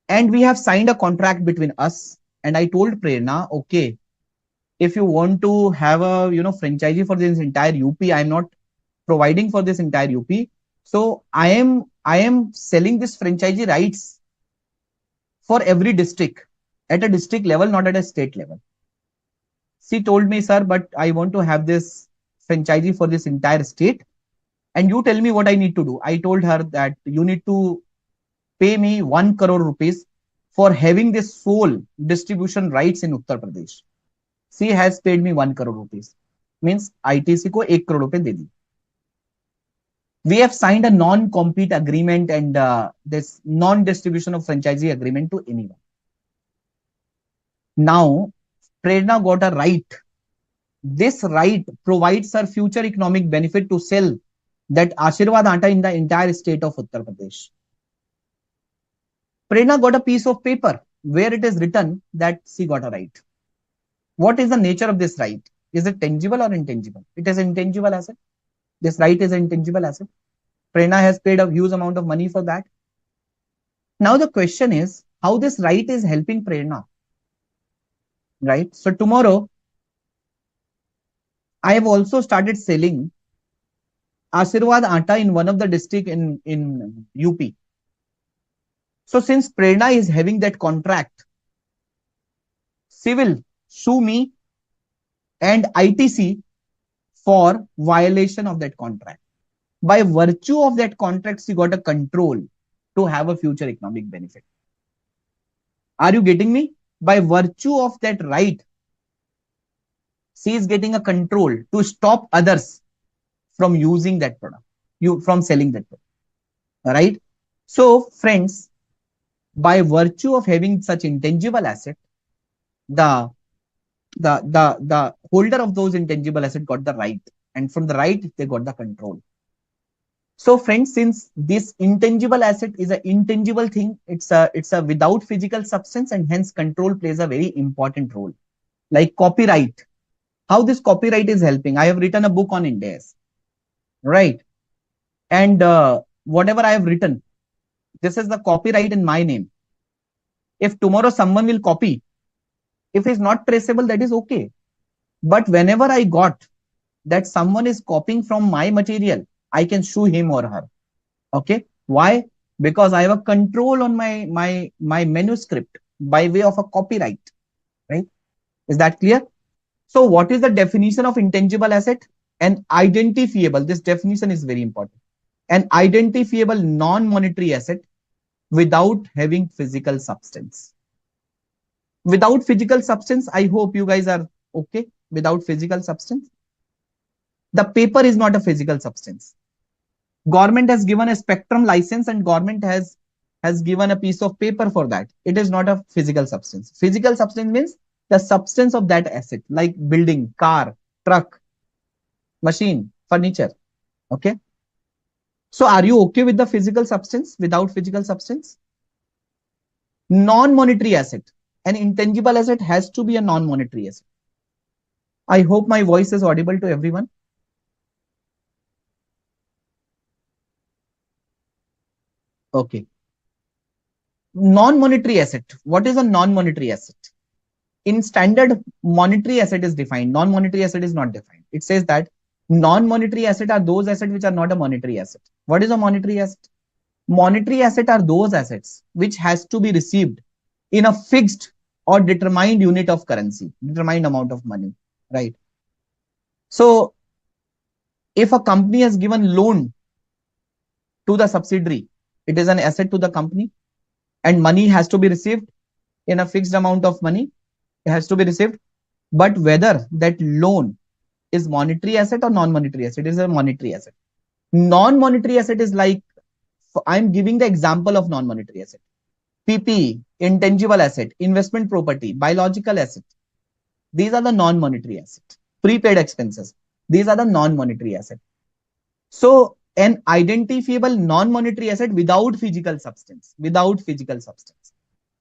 And we have signed a contract between us. And I told Prerna, okay, if you want to have a franchisee for this entire UP, I'm not providing for this entire UP. So I am selling this franchisee rights for every district at a district level, not at a state level. She told me, sir, but I want to have this franchisee for this entire state. And you tell me what I need to do. I told her that you need to pay me 1 crore rupees for having this sole distribution rights in Uttar Pradesh. She has paid me 1 crore rupees. Means ITC को 1 crore रुपए दे दी. We have signed a non-compete agreement and this non-distribution of franchisee agreement to anyone. Now, Prerna got a right. This right provides her future economic benefit to sell that Ashirwad Atta in the entire state of Uttar Pradesh. Prerna got a piece of paper where it is written that she got a right. What is the nature of this right? Is it tangible or intangible? It is intangible asset. This right is an intangible asset. Prerna has paid a huge amount of money for that. Now the question is how this right is helping Prerna. Right? So tomorrow, I have also started selling Ashirwad Atta in one of the district in UP. So since Prerna is having that contract, she will sue me and ITC for violation of that contract. By virtue of that contract, she got a control to have a future economic benefit. Are you getting me? By virtue of that right, she is getting a control to stop others from using that product, from selling that product. Right? So, friends, by virtue of having such intangible asset, the holder of those intangible asset got the right, and from the right they got the control. So friends, since this intangible asset is an intangible thing, it's a without physical substance, and hence control plays a very important role. Like copyright, how this copyright is helping. I have written a book on IND AS, right? And whatever I have written, this is the copyright in my name. If tomorrow someone will copy, if it's not traceable, that is okay. But whenever I got that someone is copying from my material, I can sue him or her. Okay. Why? Because I have a control on my manuscript by way of a copyright. Right? Is that clear? So what is the definition of intangible asset? An identifiable. This definition is very important. An identifiable non-monetary asset without having physical substance. Without physical substance, I hope you guys are okay. Without physical substance, the paper is not a physical substance. Government has given a spectrum license and government has given a piece of paper for that. It is not a physical substance. Physical substance means the substance of that asset, like building, car, truck, machine, furniture. Okay. So are you okay with the physical substance without physical substance? Non-monetary asset. An intangible asset has to be a non-monetary asset. I hope my voice is audible to everyone. Okay. Non-monetary asset. What is a non-monetary asset? In standard, monetary asset is defined. Non-monetary asset is not defined. It says that non-monetary asset are those assets which are not a monetary asset. What is a monetary asset? Monetary asset are those assets which has to be received in a fixed or determined unit of currency, determined amount of money, right? So if a company has given loan to the subsidiary, it is an asset to the company, and money has to be received in a fixed amount of money. It has to be received. But whether that loan is monetary asset or non-monetary asset, it is a monetary asset. Non-monetary asset is like, I'm giving the example of non-monetary asset. PPE, intangible asset, investment property, biological asset. These are the non-monetary assets. Prepaid expenses. These are the non-monetary assets. So an identifiable non-monetary asset without physical substance,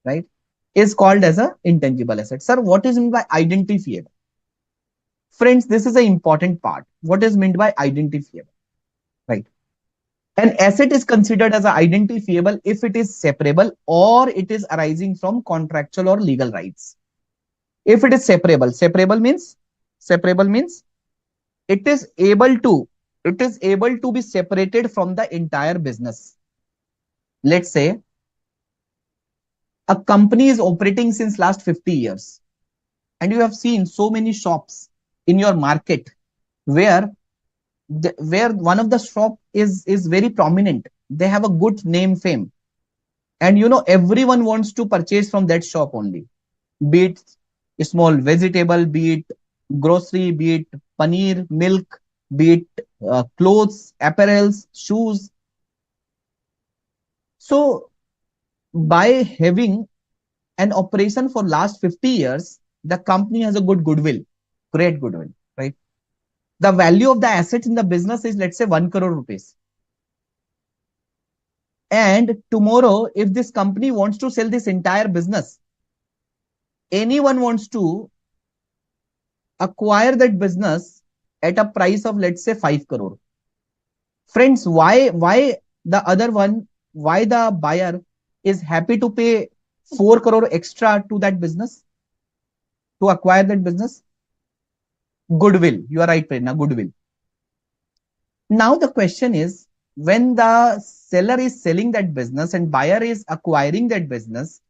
right, is called as a intangible asset. Sir, what is meant by identifiable? Friends, this is an important part. What is meant by identifiable? Right. An asset is considered as identifiable if it is separable or it is arising from contractual or legal rights. If it is separable means it is able to be separated from the entire business. Let's say a company is operating since last 50 years and you have seen so many shops in your market where where one of the shop is very prominent. They have a good name, fame, and everyone wants to purchase from that shop only, be it small vegetable, be it grocery, be it paneer, milk, be it clothes, apparels, shoes. So by having an operation for last 50 years, the company has a good goodwill, great goodwill, right? The value of the assets in the business is, let's say, 1 crore rupees. And tomorrow, if this company wants to sell this entire business, anyone wants to acquire that business at a price of, let's say, 5 crore. Friends, why the other one, why the buyer is happy to pay 4 crore extra to that business to acquire that business? Goodwill. You are right, Prerna, goodwill. Now the question is, when the seller is selling that business and buyer is acquiring that business,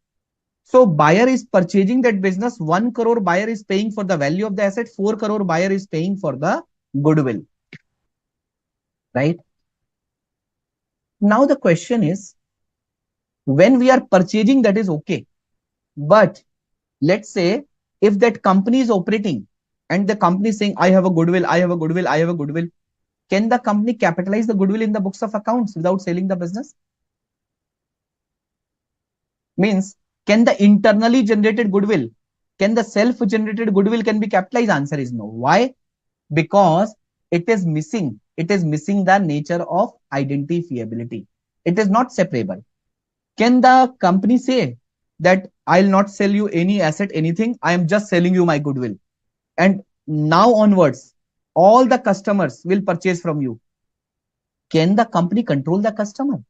so buyer is purchasing that business, 1 crore buyer is paying for the value of the asset, 4 crore buyer is paying for the goodwill, right? Now the question is, when we are purchasing, that is okay. But let's say if that company is operating and the company is saying, I have a goodwill, I have a goodwill, I have a goodwill, can the company capitalize the goodwill in the books of accounts without selling the business? Means, can the internally generated goodwill, can the self-generated goodwill can be capitalized? Answer is no. Why? Because it is missing the nature of identifiability. It is not separable. Can the company say that I'll not sell you any asset, anything, I am just selling you my goodwill, and now onwards all the customers will purchase from you? Can the company control the customer?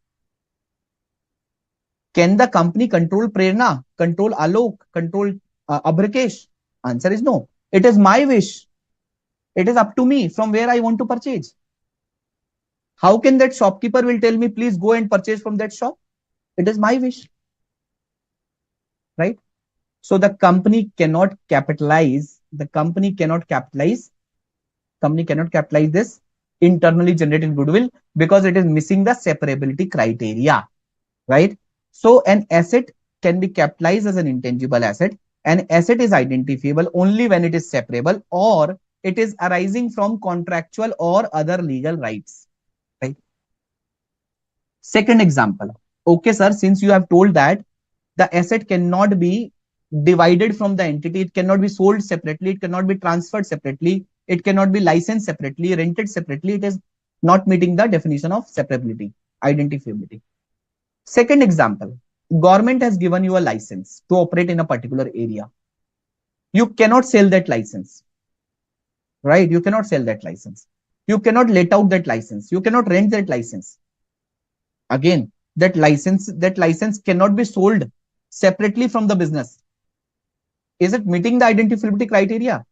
Can the company control Prerna, control Alok, control Abhrakesh? Answer is no. It is my wish. It is up to me from where I want to purchase. How can that shopkeeper will tell me, please go and purchase from that shop? It is my wish, right? So the company cannot capitalize. Company cannot capitalize this internally generated goodwill because it is missing the separability criteria, right? So an asset can be capitalized as an intangible asset. An asset is identifiable only when it is separable or it is arising from contractual or other legal rights, right? Second example. Okay, sir, since you have told that the asset cannot be divided from the entity, it cannot be sold separately, it cannot be transferred separately, it cannot be licensed separately, rented separately, it is not meeting the definition of separability, identifiability. Second example, government has given you a license to operate in a particular area. You cannot sell that license, right? You cannot sell that license. You cannot let out that license. You cannot rent that license. Again, that license cannot be sold separately from the business. Is it meeting the identifiability criteria?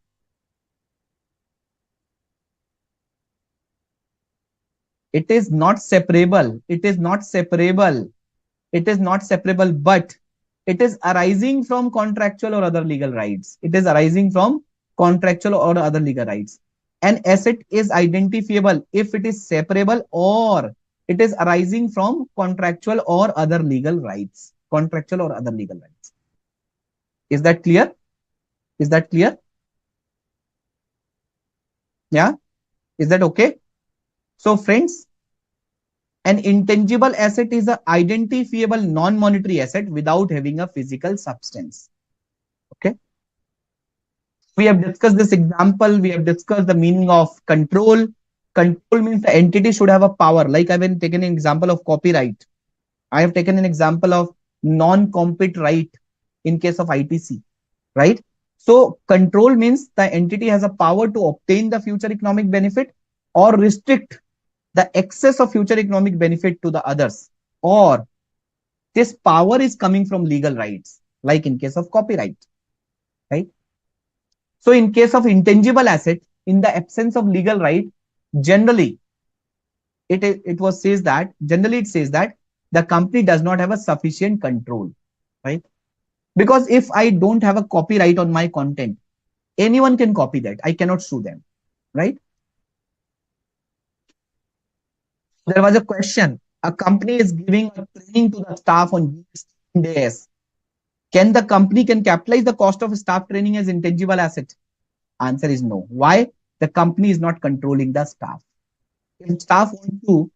It is not separable. It is not separable. It is not separable, but it is arising from contractual or other legal rights. It is arising from contractual or other legal rights. An asset is identifiable if it is separable or it is arising from contractual or other legal rights. Contractual or other legal rights. Is that clear? Is that clear? Yeah. Is that okay? So friends, An intangible asset is an identifiable non-monetary asset without having a physical substance. Okay. We have discussed this example. We have discussed the meaning of control. Control means the entity should have a power. Like I've been taken an example of copyright. I have taken an example of non-compete right in case of ITC, right? So control means the entity has a power to obtain the future economic benefit or restrict the excess of future economic benefit to the others, or this power is coming from legal rights, like in case of copyright, right? So in case of intangible asset, in the absence of legal right, generally it says that the company does not have a sufficient control, right? Because if I don't have a copyright on my content, anyone can copy that. I cannot sue them, right? There was a question. A company is giving a training to the staff on IND AS. Can the company can capitalize the cost of staff training as intangible asset? Answer is no. Why? The company is not controlling the staff. If staff want to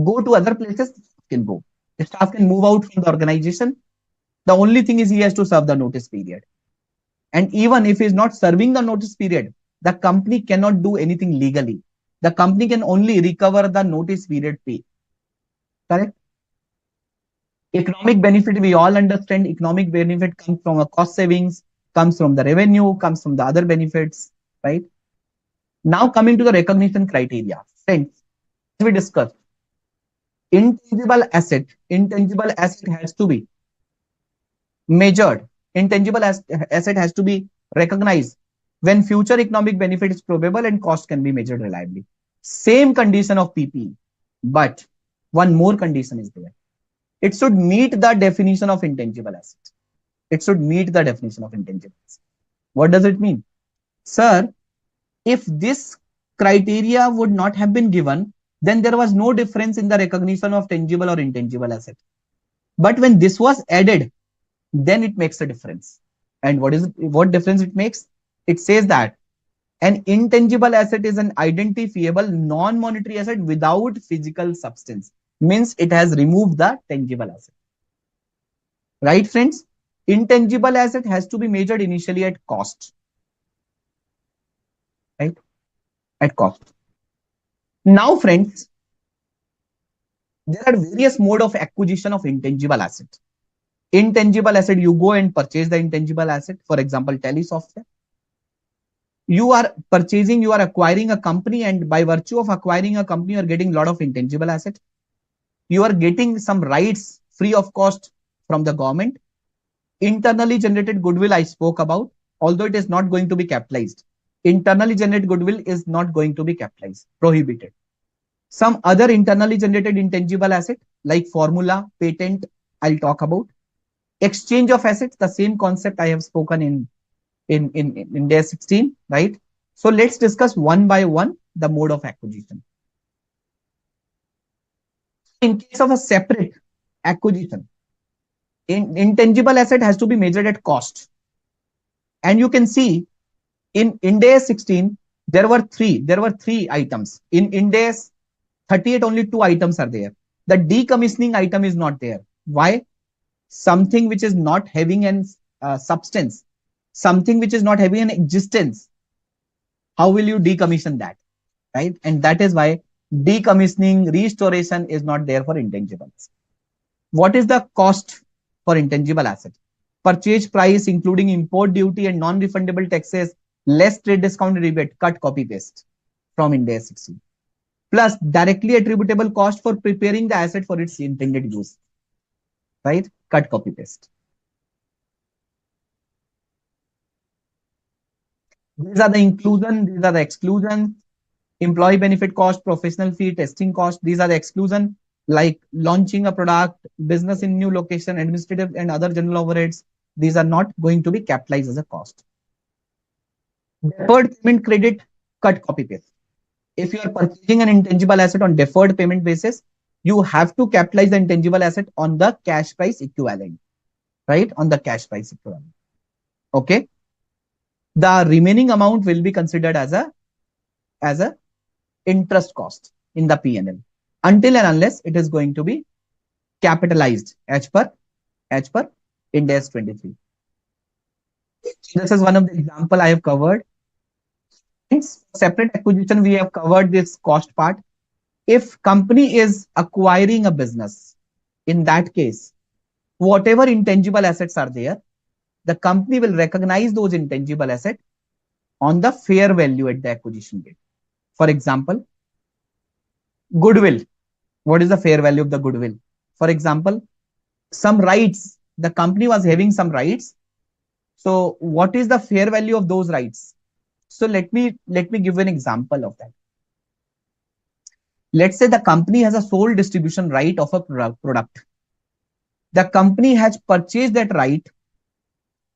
go to other places, can go. The staff can move out from the organization. The only thing is he has to serve the notice period. And even if he is not serving the notice period, the company cannot do anything legally. The company can only recover the notice period pay. Correct? Economic benefit, we all understand economic benefit comes from a cost savings, comes from the revenue, comes from the other benefits, right? Now coming to the recognition criteria. Friends, as we discussed, intangible asset has to be measured. Asset has to be recognized when future economic benefit is probable and cost can be measured reliably. Same condition of PPE, but one more condition is there. It should meet the definition of intangible asset. It should meet the definition of intangible asset. What does it mean? Sir, if this criteria would not have been given, then there was no difference in the recognition of tangible or intangible asset. But when this was added, then it makes a difference. And what difference it makes? It says that an intangible asset is an identifiable non-monetary asset without physical substance. Means it has removed the tangible asset. Right, friends? Intangible asset has to be measured initially at cost. Right? At cost. Now, friends, there are various mode of acquisition of intangible asset. Intangible asset, you go and purchase the intangible asset. For example, Tele software. You are purchasing, you are acquiring a company, and by virtue of acquiring a company, you are getting a lot of intangible asset. You are getting some rights free of cost from the government. Internally generated goodwill I spoke about, although it is not going to be capitalized. Internally generated goodwill is not going to be capitalized, prohibited. Some other internally generated intangible asset like formula, patent, I'll talk about. Exchange of assets, the same concept I have spoken in day 16, right? So let's discuss one by one the mode of acquisition. In case of a separate acquisition, intangible asset has to be measured at cost. And you can see in IND AS 16, there were three items. In IND AS 38, only two items are there. The decommissioning item is not there. Why? Something which is not having an substance, something which is not having an existence, how will you decommission that, right? And that is why decommissioning, restoration is not there for intangibles. What is the cost for intangible asset? Purchase price including import duty and non-refundable taxes, less trade discount rebate, cut, copy, paste from IND AS 16. Plus directly attributable cost for preparing the asset for its intended use, right? Cut, copy, paste. These are the inclusion, these are the exclusion, employee benefit cost, professional fee, testing cost. These are the exclusion, like launching a product, business in new location, administrative and other general overheads. These are not going to be capitalized as a cost. Deferred payment credit, cut, copy, paste. If you are purchasing an intangible asset on deferred payment basis, you have to capitalize the intangible asset on the cash price equivalent, right? On the cash price equivalent. Okay. The remaining amount will be considered as a interest cost in the P&L. until and unless it is going to be capitalized as per IND AS 23. This is one of the example I have covered. In separate acquisition, we have covered this cost part. If company is acquiring a business, in that case, whatever intangible assets are there, the company will recognize those intangible assets on the fair value at the acquisition date. For example, goodwill. What is the fair value of the goodwill? For example, some rights. The company was having some rights. So what is the fair value of those rights? So let me give an example of that. Let's say the company has a sole distribution right of a product. The company has purchased that right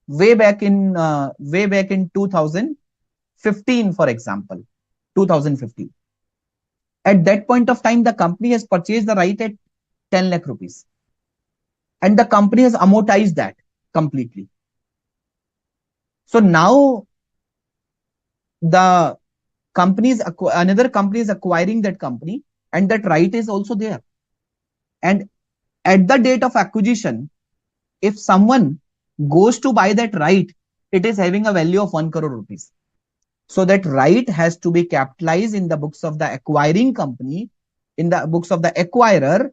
way back in 2015, for example, 2015. At that point of time, the company has purchased the right at 10 lakh rupees, and the company has amortized that completely. So now the another company is acquiring that company, and that right is also there. And at the date of acquisition, if someone goes to buy that right, it is having a value of 1 crore rupees. So that right has to be capitalized in the books of the acquiring company, in the books of the acquirer,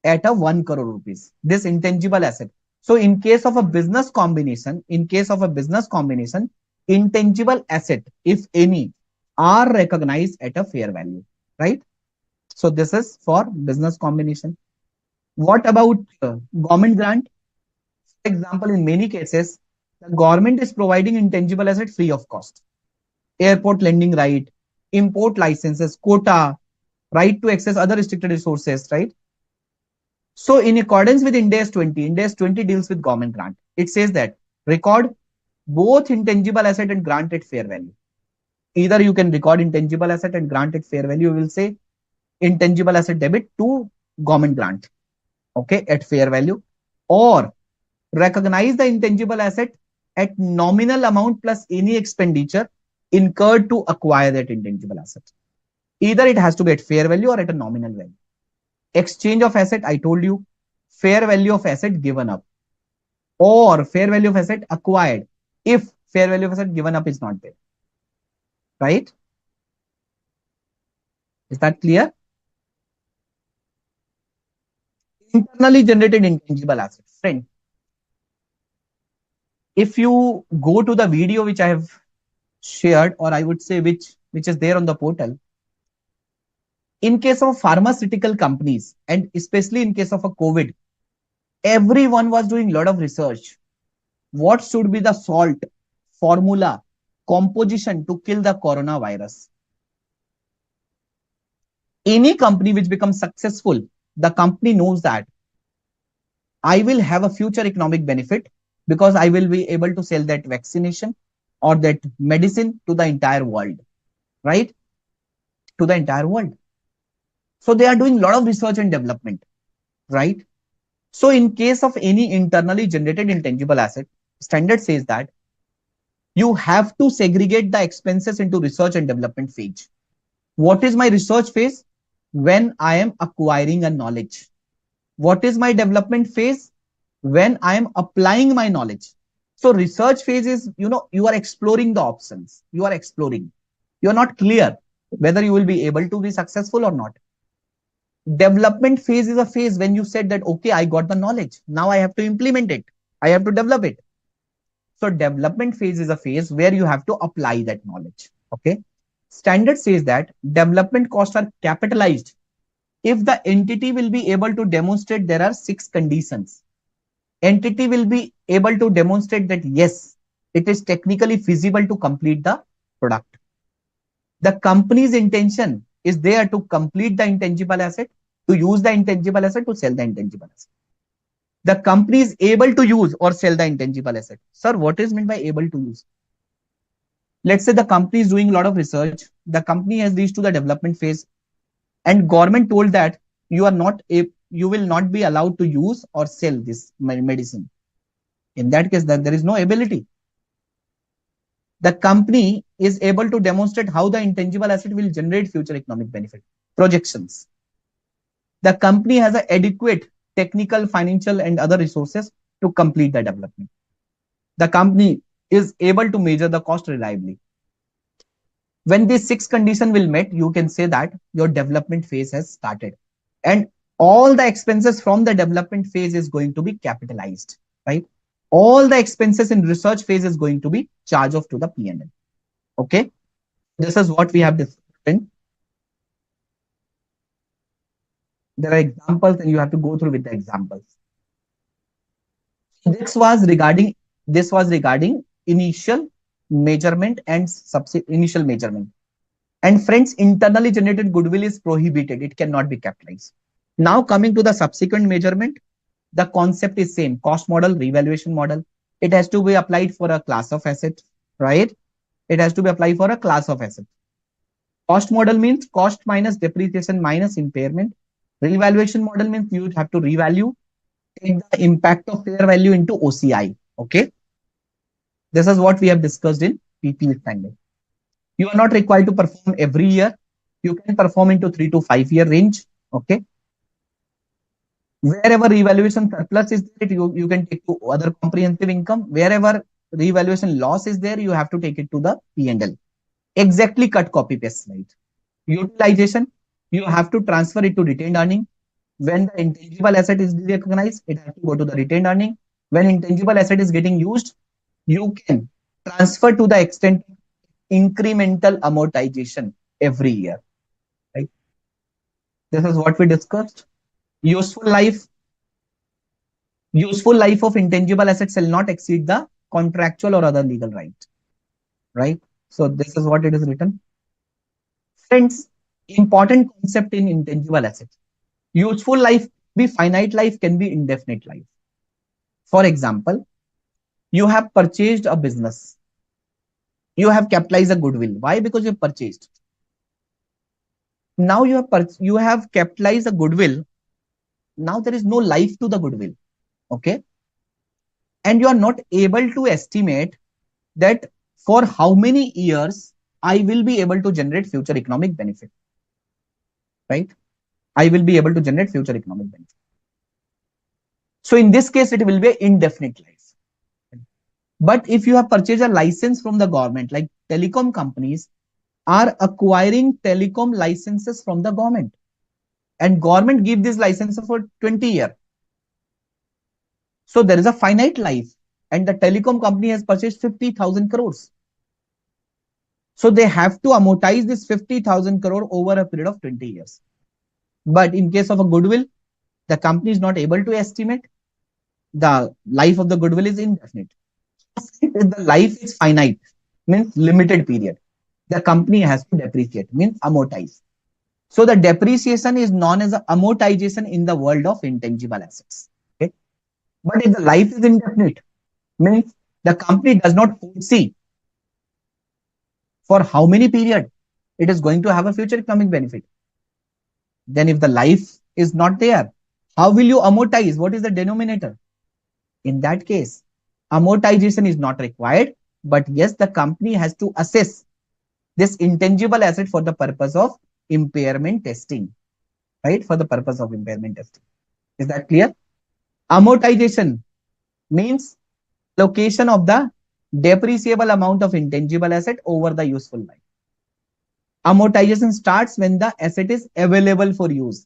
at a 1 crore rupees, this intangible asset. So in case of a business combination, intangible asset, if any, are recognized at a fair value, right? So this is for business combination. What about government grant? For example, in many cases, the government is providing intangible asset free of cost. Airport lending right, import licenses, quota, right to access other restricted resources, right? So in accordance with IND AS 20, IND AS 20 deals with government grant. It says that record both intangible asset and grant at fair value. Either you can record intangible asset and grant at fair value. We will say intangible asset debit to government grant, okay, at fair value, or recognize the intangible asset at nominal amount plus any expenditure incurred to acquire that intangible asset. Either it has to be at fair value or at a nominal value. Exchange of asset, I told you, fair value of asset given up, or fair value of asset acquired if fair value of asset given up is not there, right? Is that clear? Internally generated intangible assets. Friend, if you go to the video which I have shared, or I would say which is there on the portal, in case of pharmaceutical companies, and especially in case of a COVID, everyone was doing a lot of research. What should be the salt formula composition to kill the coronavirus? Any company which becomes successful, the company knows that I will have a future economic benefit because I will be able to sell that vaccination or that medicine to the entire world, right? To the entire world. So they are doing a lot of research and development, right? So in case of any internally generated intangible asset, standard says that you have to segregate the expenses into research and development phase. What is my research phase? When I am acquiring a knowledge. What is my development phase? When I am applying my knowledge. So research phase is, you are exploring the options. You are exploring. You are not clear whether you will be able to be successful or not. Development phase is a phase when you said that, okay, I got the knowledge. Now I have to implement it. I have to develop it. So development phase is a phase where you have to apply that knowledge. Okay. Standard says that development costs are capitalized if the entity will be able to demonstrate there are 6 conditions. Entity will be able to demonstrate that yes, it is technically feasible to complete the product. The company's intention is there to complete the intangible asset, to use the intangible asset, to sell the intangible asset. The company is able to use or sell the intangible asset. Sir, what is meant by able to use? Let's say the company is doing a lot of research. The company has reached to the development phase, and government told that you will not be allowed to use or sell this medicine. In that case, then there is no ability. The company is able to demonstrate how the intangible asset will generate future economic benefit. Projections. The company has a adequate technical, financial, and other resources to complete the development. The company is able to measure the cost reliably. When these six conditions will met, you can say that your development phase has started. And all the expenses from the development phase is going to be capitalized, right? All the expenses in research phase is going to be charged off to the P&L. Okay. This is what we have discussed. There are examples and you have to go through with the examples. This was regarding initial measurement and initial measurement. And friends, internally generated goodwill is prohibited. It cannot be capitalized. Now coming to the subsequent measurement, the concept is same. Cost model, revaluation model. It has to be applied for a class of asset, right? It has to be applied for a class of asset. Cost model means cost minus depreciation minus impairment. Revaluation model means you have to revalue, take the impact of fair value into OCI. Okay. This is what we have discussed in PPE standard. You are not required to perform every year. You can perform into 3 to 5 year range. Okay. Wherever revaluation surplus is there, you can take to other comprehensive income. Wherever revaluation loss is there, you have to take it to the P&L. Exactly cut, copy, paste slide. Utilization, you have to transfer it to retained earning. When the intangible asset is recognized, it has to go to the retained earning. When intangible asset is getting used, you can transfer to the extent incremental amortization every year. Right? This is what we discussed. Useful life. Useful life of intangible assets shall not exceed the contractual or other legal right. Right? So this is what it is written. Friends, important concept in intangible assets. Useful life be finite life, can be indefinite life. For example, you have purchased a business. You have capitalized a goodwill. Why? Because you have purchased. Now you have capitalized a goodwill. Now there is no life to the goodwill. Okay. And you are not able to estimate that for how many years I will be able to generate future economic benefit. Right? I will be able to generate future economic benefit. So in this case, it will be indefinite life. But if you have purchased a license from the government, like telecom companies are acquiring telecom licenses from the government, and government give this license for 20 years. So there is a finite life, and the telecom company has purchased 50,000 crores. So they have to amortize this 50,000 crore over a period of 20 years. But in case of a goodwill, the company is not able to estimate. The life of the goodwill is indefinite. The life is finite, means limited period. The company has to depreciate, means amortize. So the depreciation is known as amortization in the world of intangible assets. Okay? But if the life is indefinite, means the company does not foresee for how many period it is going to have a future economic benefit. Then if the life is not there, how will you amortize? What is the denominator? In that case, amortization is not required, but yes, the company has to assess this intangible asset for the purpose of impairment testing, right? For the purpose of impairment testing. Is that clear? Amortization means allocation of the depreciable amount of intangible asset over the useful life. Amortization starts when the asset is available for use.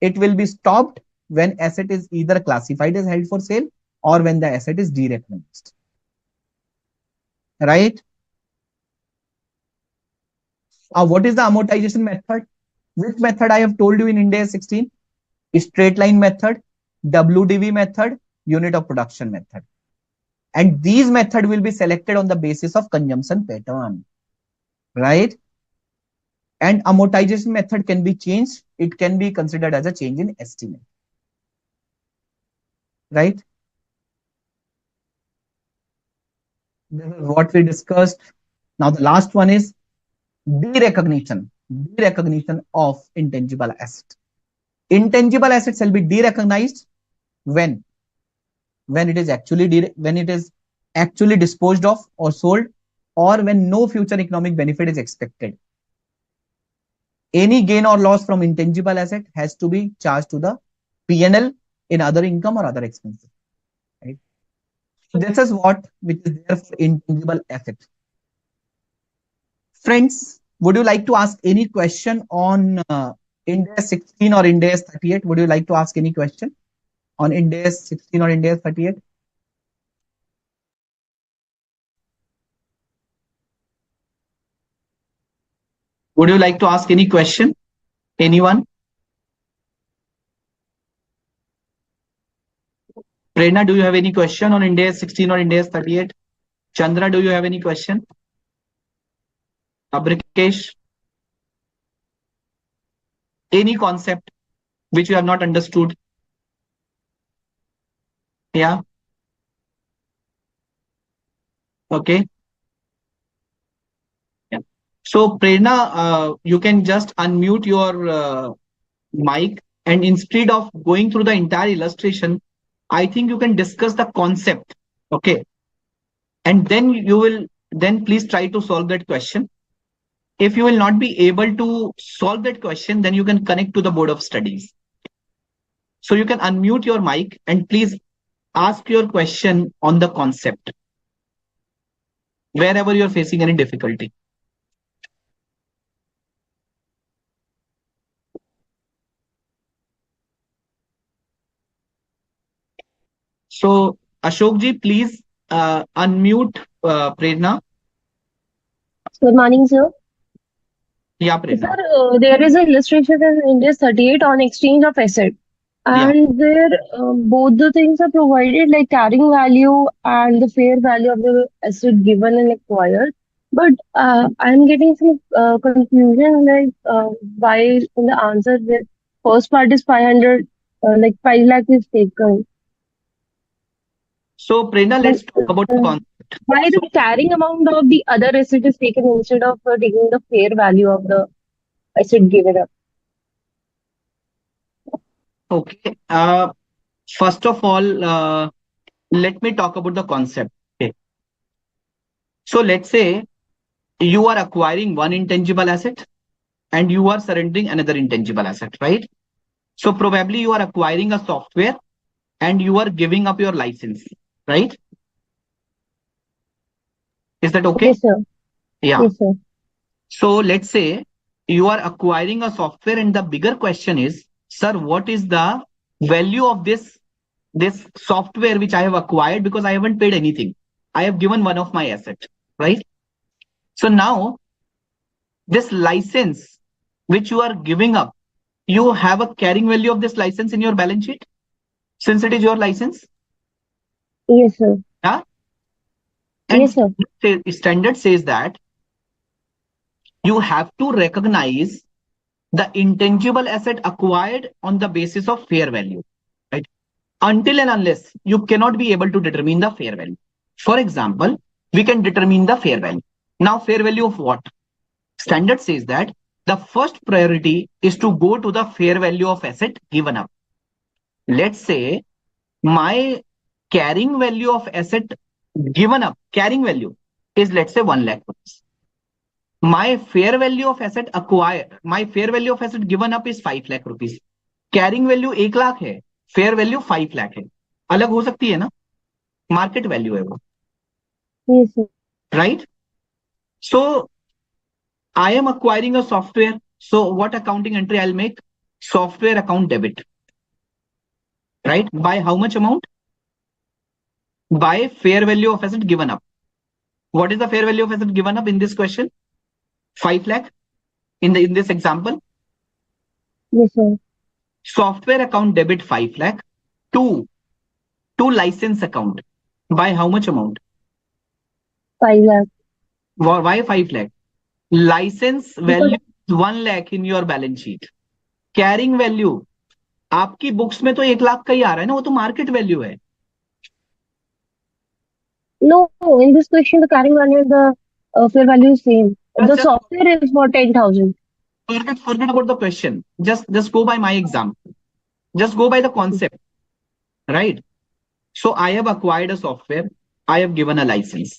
It will be stopped when asset is either classified as held for sale or when the asset is derecognized. Right? What is the amortization method? Which method I have told you in IND AS 16? Straight line method, WDV method, unit of production method. And these method will be selected on the basis of consumption pattern. Right? And amortization method can be changed. It can be considered as a change in estimate. Right? This is what we discussed. Now the last one is derecognition of intangible asset. Intangible assets shall be derecognized when it is actually disposed of or sold, or when no future economic benefit is expected. any gain or loss from intangible asset has to be charged to the P&L in other income or other expenses. Right? So this is what which is there for intangible assets. Friends, would you like to ask any question on IND AS 16 or IND AS 38? Would you like to ask any question on IND AS 16 or IND AS 38? Would you like to ask any question? Anyone? Prerna, do you have any question on IND AS 16 or IND AS 38? Chandra, do you have any question? Abrikesh? Any concept which you have not understood? Yeah. Okay. Yeah. So Prerna, you can just unmute your mic, and instead of going through the entire illustration, I think you can discuss the concept. Okay. And then you will then please try to solve that question. If you will not be able to solve that question, then you can connect to the board of studies. So you can unmute your mic and please ask your question on the concept wherever you're facing any difficulty. So Ashokji, please unmute Prerna. Good morning, sir. Yeah, Prerna. Sir, there is an illustration in India 38 on exchange of asset, Yeah. and there both the things are provided like carrying value and the fair value of the asset given and acquired. But I'm getting some confusion like why in the answer the first part is 500, like 5 lakh is taken. So Prerna, let's talk about the Uh, concept. why the carrying amount of the other asset is taken instead of taking the fair value of the asset given up? Okay. First of all, let me talk about the concept. Okay. So let's say you are acquiring one intangible asset and you are surrendering another intangible asset, right? So probably you are acquiring a software and you are giving up your license, right? Is that okay? Yes, sir. Yeah. Yes, sir. So let's say you are acquiring a software and the bigger question is, sir, what is the value of this software which I have acquired because I haven't paid anything. I have given one of my asset, right? So now this license which you are giving up, you have a carrying value of this license in your balance sheet since it is your license. Yes, sir. Yeah. Yes, And sir. standard says that you have to recognize the intangible asset acquired on the basis of fair value, right? Until and unless you cannot be able to determine the fair value. For example, we can determine the fair value. Now, fair value of what? Standard says that the first priority is to go to the fair value of asset given up. Let's say my carrying value of asset given up, carrying value is let's say 1 lakh rupees. My fair value of asset acquired, my fair value of asset given up is 5 lakh rupees. Carrying value 1 lakh है, fair value 5 lakh है, अलग हो सकती है ना, market value है वो, Yes, sir. Right? So I am acquiring a software, so what accounting entry I'll make? Software account debit, right? By how much amount? By fair value of asset given up. What is the fair value of asset given up in this question? 5 lakh in this example. Yes, sir. Software account debit 5 lakh to license account by how much amount? 5 lakh. Why 5 lakh? License Because value 1 lakh in your balance sheet. Carrying value आपकी books में तो 1 लाख का ही आ रहा है ना, वो तो market value है. no, in this question the carrying value and the fair value is same. The Just software is for 10,000. forget about the question. Just go by my example. Just go by the concept, right? So I have acquired a software. I have given a license.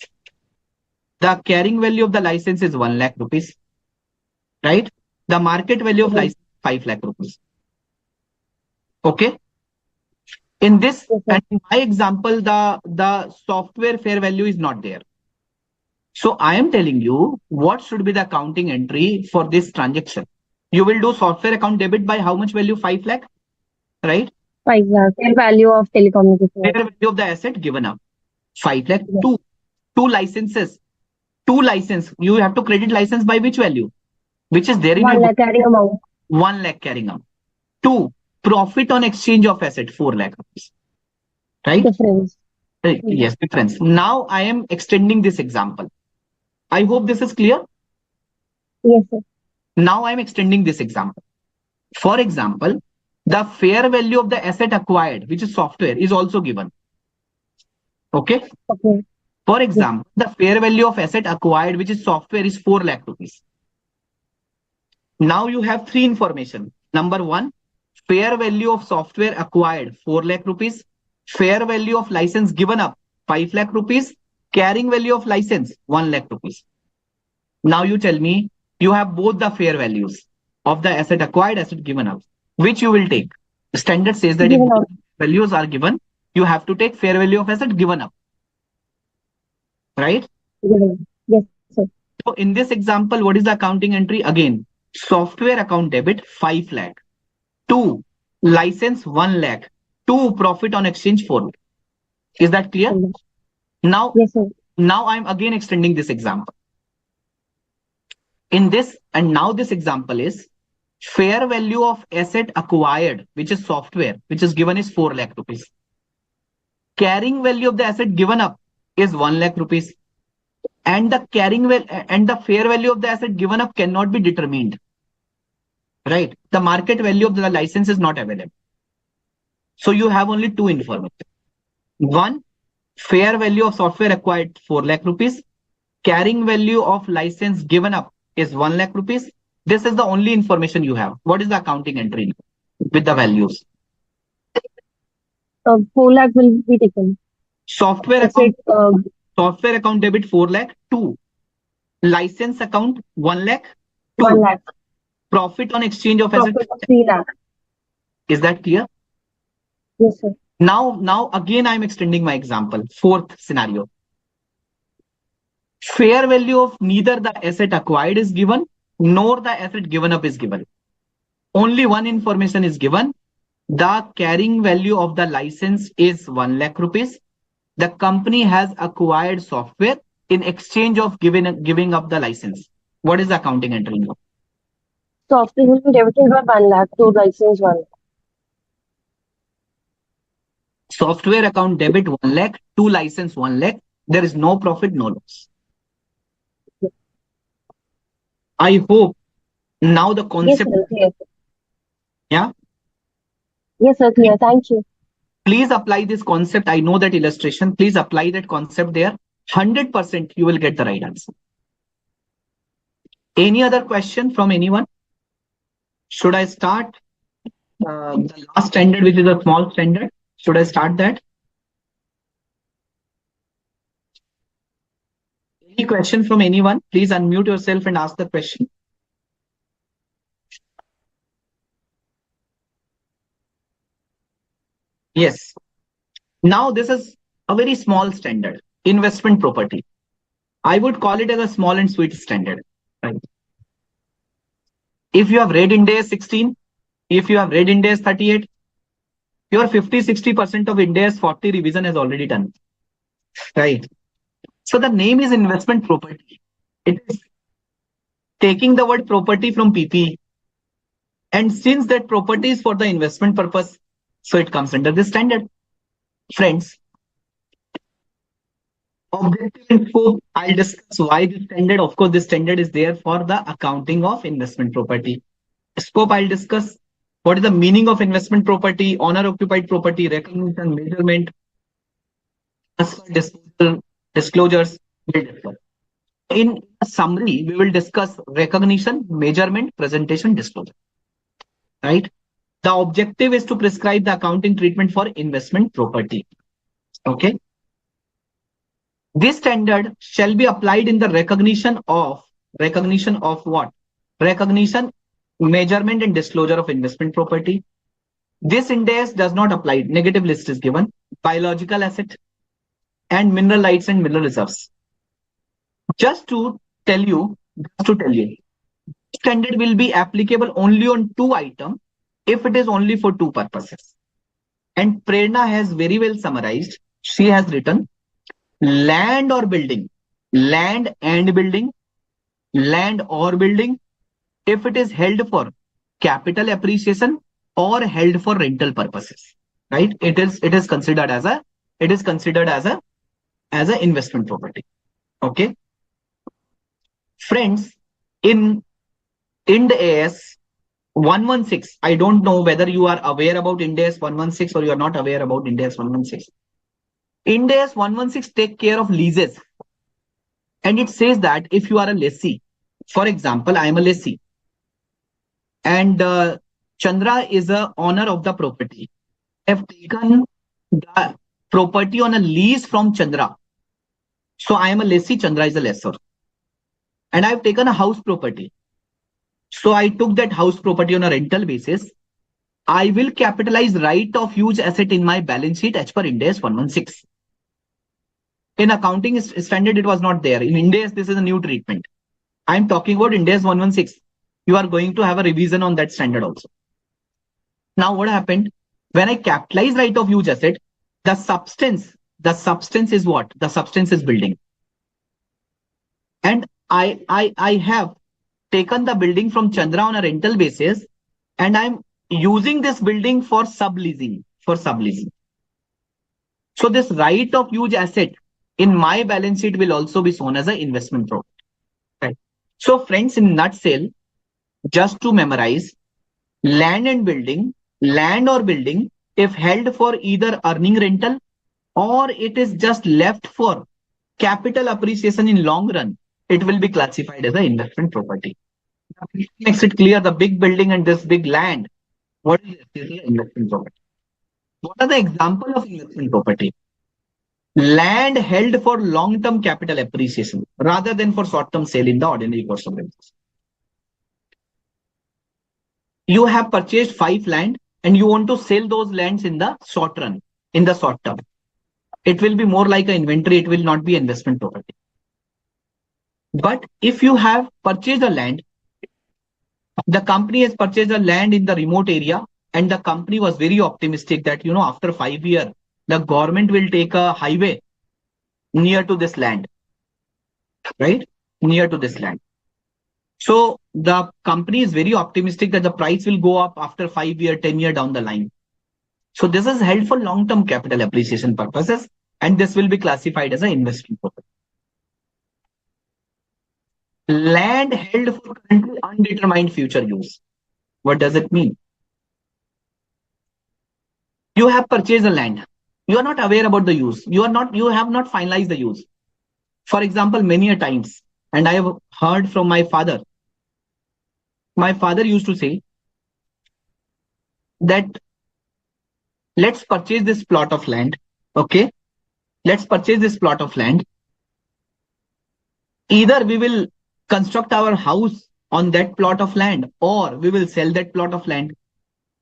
The carrying value of the license is 1 lakh rupees, right? The market value of license 5 lakh rupees. Okay. In this, Yes, sir. and in my example, the software fair value is not there. So I am telling you what should be the accounting entry for this transaction. You will do software account debit by how much value? 5 lakh, right? 5 lakh. Fair value of telecommunication. Fair value of the asset given up. 5 lakh. Yes. Two licenses. Two license. You have to credit license by which value? Which is there in your 1 book. lakh carrying amount. 1 lakh carrying out. Two, profit on exchange of asset, 4 lakh rupees. Right? Difference. Yes, difference. Now I am extending this example. I hope this is clear. Yes, sir. Now I am extending this example. For example, the fair value of the asset acquired, which is software, is also given. Okay. Okay. For Yes. example, the fair value of asset acquired, which is software, is 4 lakh rupees. Now you have three information. Number one, fair value of software acquired 4 lakh rupees, fair value of license given up 5 lakh rupees, carrying value of license 1 lakh rupees. Now you tell me you have both the fair values of the asset acquired, asset given up. Which you will take? The standard says that if Given both out. values are given, you have to take fair value of asset given up, right? Given. Yes, sir. So in this example, what is the accounting entry? Again, software account debit 5 lakh. 2, license 1 lakh. 2, profit on exchange 4 lakh. Is that clear? Now, Yes, sir. now I'm again extending this example. In this, and now this example is fair value of asset acquired, which is software, which is given is 4 lakh rupees. Carrying value of the asset given up is 1 lakh rupees. And the and the fair value of the asset given up cannot be determined. Right? The market value of the license is not available. So you have only two information. One, fair value of software acquired 4 lakh rupees. Carrying value of license given up is 1 lakh rupees. This is the only information you have. What is the accounting entry with the values? 4 lakh will be taken. Software Asset, account, software account debit 4 lakh. 2, license account 1 lakh. 1 2, lakh. profit on exchange of asset. Profit of 3 lakh. Is that clear? Yes, sir. Now again I'm extending my example. Fourth scenario. Fair value of neither the asset acquired is given nor the asset given up is given. Only one information is given. The carrying value of the license is 1 lakh rupees. The company has acquired software in exchange of giving up the license. What is the accounting entry now? Software will be debited by 1 lakh to license 1 lakh. Software account debit 1 lakh to license 1 lakh. There is no profit, no loss. I hope now the Yes, concept. sir. Clear. Yeah. Yes, sir. Clear. Thank you. Please apply this concept. I know that illustration. Please apply that concept there. 100% you will get the right answer. Any other question from anyone? Should I start the last standard, which is a small standard? Should I start that? Any question from anyone? Please unmute yourself and ask the question. Yes. Now this is a very small standard, investment property. I would call it as a small and sweet standard. Right? If you have read IND AS 16, if you have read IND AS 38, your 50-60% of IND AS 40 revision has already done. Right. So the name is investment property. It is taking the word property from PPE. And since that property is for the investment purpose, so it comes under this standard. Friends, objective and scope, I'll discuss why this standard. Of course, this standard is there for the accounting of investment property. Scope, I'll discuss what is the meaning of investment property, owner occupied property, recognition, measurement, disposal, disclosures. In a summary, we will discuss recognition, measurement, presentation, disclosure. Right? The objective is to prescribe the accounting treatment for investment property. Okay. This standard shall be applied in the recognition of what? Recognition measurement and disclosure of investment property. This Ind AS does not apply. Negative list is given. Biological asset and mineral rights and mineral reserves. Just to tell you, standard will be applicable only on two items if it is only for two purposes. And Prerna has very well summarized. She has written land or building, land and building, land or building, if it is held for capital appreciation or held for rental purposes, right? It is considered as a investment property. Okay, friends, in IND AS 116, I don't know whether you are aware about IND AS 116 or you are not aware about IND AS 116. IND AS 116 take care of leases, and it says that if you are a lessee, for example, I am a lessee, and Chandra is a owner of the property. I have taken the property on a lease from Chandra. So I am a lessee, Chandra is a lessor. And I have taken a house property. So I took that house property on a rental basis. I will capitalize right of use asset in my balance sheet as per IND AS 116. In accounting standard, it was not there. In IND AS, this is a new treatment. I am talking about IND AS 116. You are going to have a revision on that standard also. Now, what happened? When I capitalize right of use asset, the substance is what? The substance is building. And I have taken the building from Chandra on a rental basis, and I'm using this building for subleasing. So this right of use asset in my balance sheet will also be shown as an investment property. Right? So friends, in nutshell, just to memorize, land and building, land or building, if held for either earning rental or it is just left for capital appreciation in long run, it will be classified as an investment property. It makes it clear, the big building and this big land, what is investment property? What are the examples of investment property? Land held for long-term capital appreciation rather than for short-term sale in the ordinary course of business. You have purchased 5 land and you want to sell those lands in the short run, in the short term. It will be more like an inventory. It will not be investment property. But if you have purchased a land, the company has purchased a land in the remote area, and the company was very optimistic that, after 5 years, the government will take a highway near to this land, right? Near to this land. So the company is very optimistic that the price will go up after 5 years, 10 years down the line. So this is held for long-term capital appreciation purposes, and this will be classified as an investment property. Land held for currently undetermined future use. What does it mean? You have purchased a land. You are not aware about the use. You have not finalized the use. For example, many a times, and I have heard from my father. My father used to say that let's purchase this plot of land. Okay. Let's purchase this plot of land. Either we will construct our house on that plot of land, or we will sell that plot of land.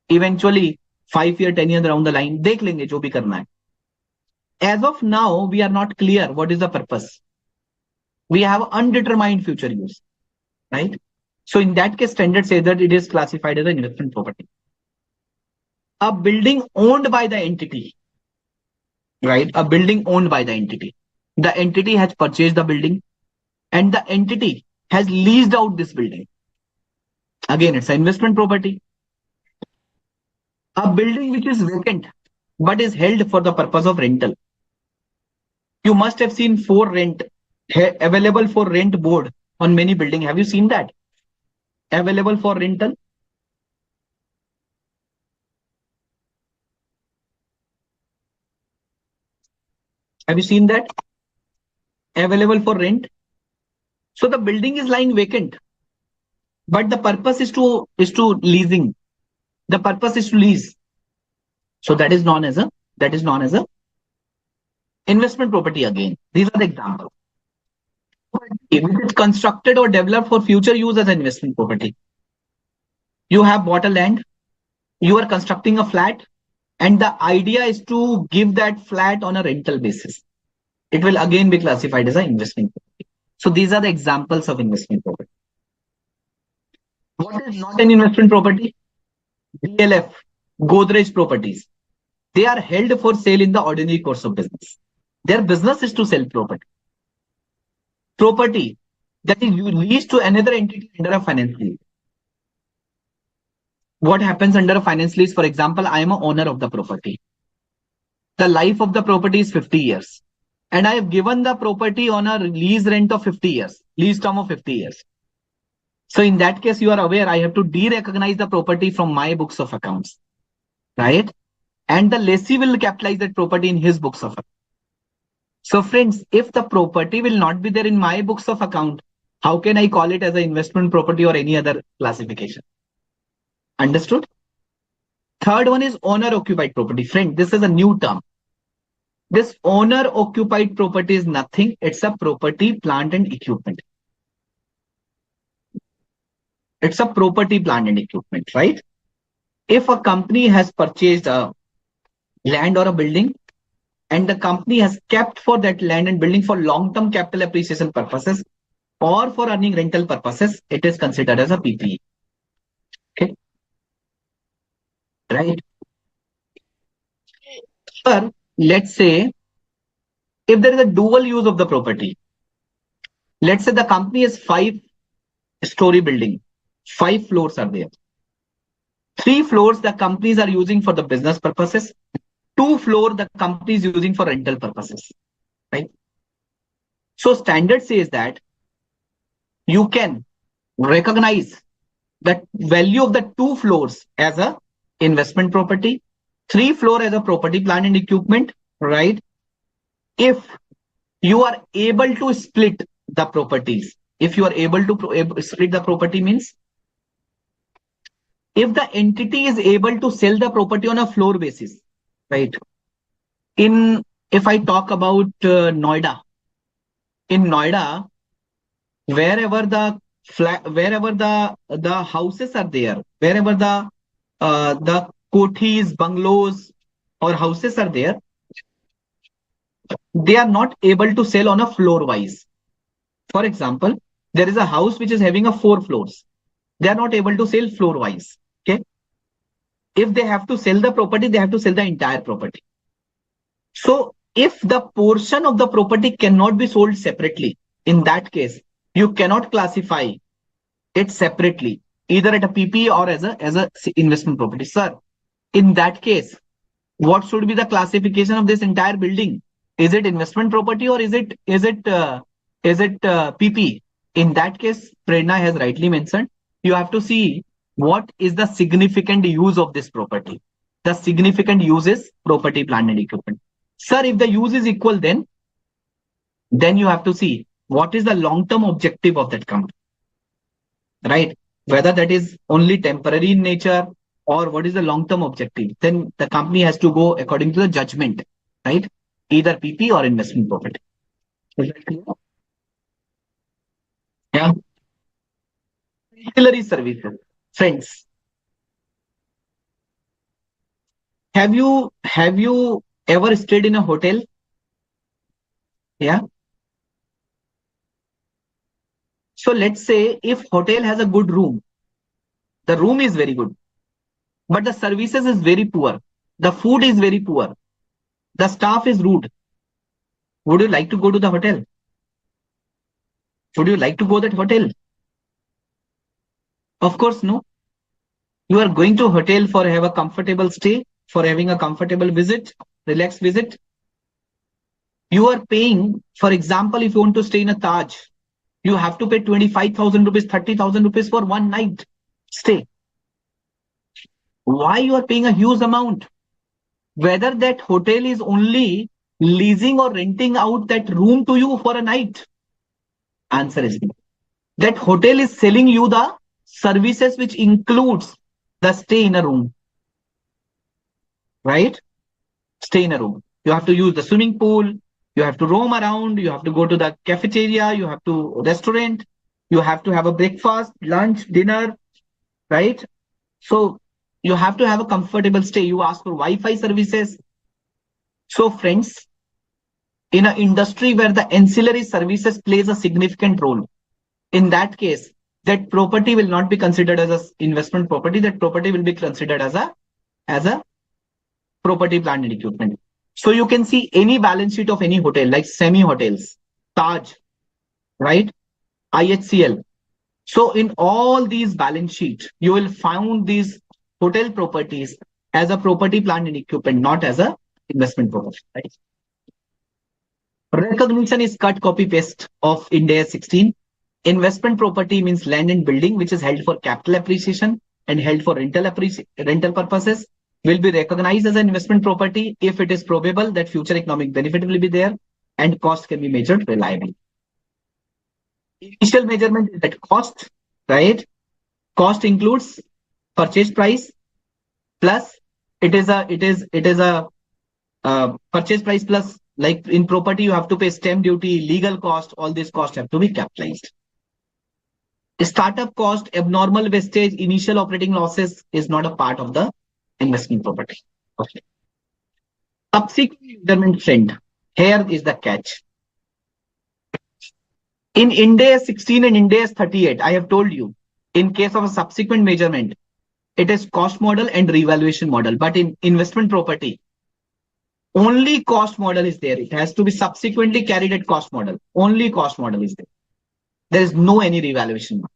Eventually, 5 years, 10 years down the line, देख लेंगे जो भी करना है. As of now, we are not clear what is the purpose. We have undetermined future use, right? So in that case, standard says that it is classified as an investment property. A building owned by the entity, right? A building owned by the entity. The entity has purchased the building and the entity has leased out this building. Again, it's an investment property. A building which is vacant but is held for the purpose of rental. You must have seen available for rent board on many buildings. Have you seen that? Available for rental. Have you seen that? Available for rent. So the building is lying vacant, but the purpose is to leasing. The purpose is to lease. So that is known as a investment property again. These are the examples. If it is constructed or developed for future use as an investment property. You have bought a land, you are constructing a flat, and the idea is to give that flat on a rental basis. It will again be classified as an investment property. So these are the examples of investment property. What is not an investment property? DLF, Godrej properties. They are held for sale in the ordinary course of business. Their business is to sell property. Property that is leased to another entity under a finance lease. What happens under a finance lease? For example, I am a owner of the property. The life of the property is 50 years. And I have given the property on a lease rent of 50 years, lease term of 50 years. So in that case, you are aware I have to de-recognize the property from my books of accounts, right? And the lessee will capitalize that property in his books of accounts. So friends, if the property will not be there in my books of account, how can I call it as an investment property or any other classification? Understood? Third one is owner occupied property. Friend, this is a new term. This owner occupied property is nothing. It's a property, plant and equipment. It's a property, plant and equipment, right? If a company has purchased a land or a building and the company has kept for that land and building for long-term capital appreciation purposes or for earning rental purposes, it is considered as a PPE. Okay, right? Or let's say if there is a dual use of the property, let's say the company is 5-story building, 5 floors are there. 3 floors the companies are using for the business purposes. 2 floors the company is using for rental purposes, right? So standard says that you can recognize the value of the 2 floors as a investment property, 3 floor as a property, plant and equipment, right? If you are able to split the properties, if you are able to split the property means if the entity is able to sell the property on a floor basis, right? In if I talk about Noida, in Noida, wherever the flat, wherever the houses are there, wherever the kothis, bungalows, or houses are there, they are not able to sell on a floor wise. For example, there is a house which is having a 4 floors. They are not able to sell floor wise. Okay. If they have to sell the property, they have to sell the entire property. So if the portion of the property cannot be sold separately, in that case, you cannot classify it separately, either at a PPE or as a investment property. Sir, in that case, what should be the classification of this entire building? Is it investment property or is it PP? In that case, Prerna has rightly mentioned, you have to see what is the significant use of this property. The significant use is property, plant and equipment. Sir, if the use is equal, then you have to see what is the long-term objective of that company, right? Whether that is only temporary in nature or what is the long-term objective. Then the company has to go according to the judgment, right? Either PP or investment property. Is that clear? Yeah. Ancillary services. Friends, have you ever stayed in a hotel? Yeah. So let's say if hotel has a good room, the room is very good, but the services is very poor. The food is very poor. The staff is rude. Would you like to go to the hotel? Would you like to go that hotel? Of course, no. You are going to hotel for have a comfortable stay, for having a comfortable visit, relaxed visit. You are paying, for example, if you want to stay in a Taj, you have to pay 25,000 rupees, 30,000 rupees for one night stay. Why you are paying a huge amount? Whether that hotel is only leasing or renting out that room to you for a night? Answer is no. That hotel is selling you the services which includes the stay in a room, right? Stay in a room. You have to use the swimming pool. You have to roam around. You have to go to the cafeteria. You have to restaurant. You have to have a breakfast, lunch, dinner, right? So you have to have a comfortable stay. You ask for Wi-Fi services. So friends, in an industry where the ancillary services plays a significant role, in that case, that property will not be considered as an investment property. That property will be considered as a property, plant and equipment. So you can see any balance sheet of any hotel, like semi hotels, Taj, right? IHCL. So in all these balance sheets, you will find these hotel properties as a property, plant and equipment, not as a investment property, right? Recognition is cut, copy, paste of IND AS 16. Investment property means land and building, which is held for capital appreciation and held for rental purposes, will be recognized as an investment property if it is probable that future economic benefit will be there and cost can be measured reliably. Initial measurement is at cost, right? Cost includes purchase price plus it is a purchase price plus, like in property you have to pay stamp duty, legal cost, all these costs have to be capitalized. Startup cost, abnormal wastage, initial operating losses is not a part of the investment property. Okay. Subsequent measurement trend. Here is the catch. In IND AS 16 and IND AS 38, I have told you, in case of a subsequent measurement, it is cost model and revaluation model. But in investment property, only cost model is there. It has to be subsequently carried at cost model. Only cost model is there. There is no any revaluation model.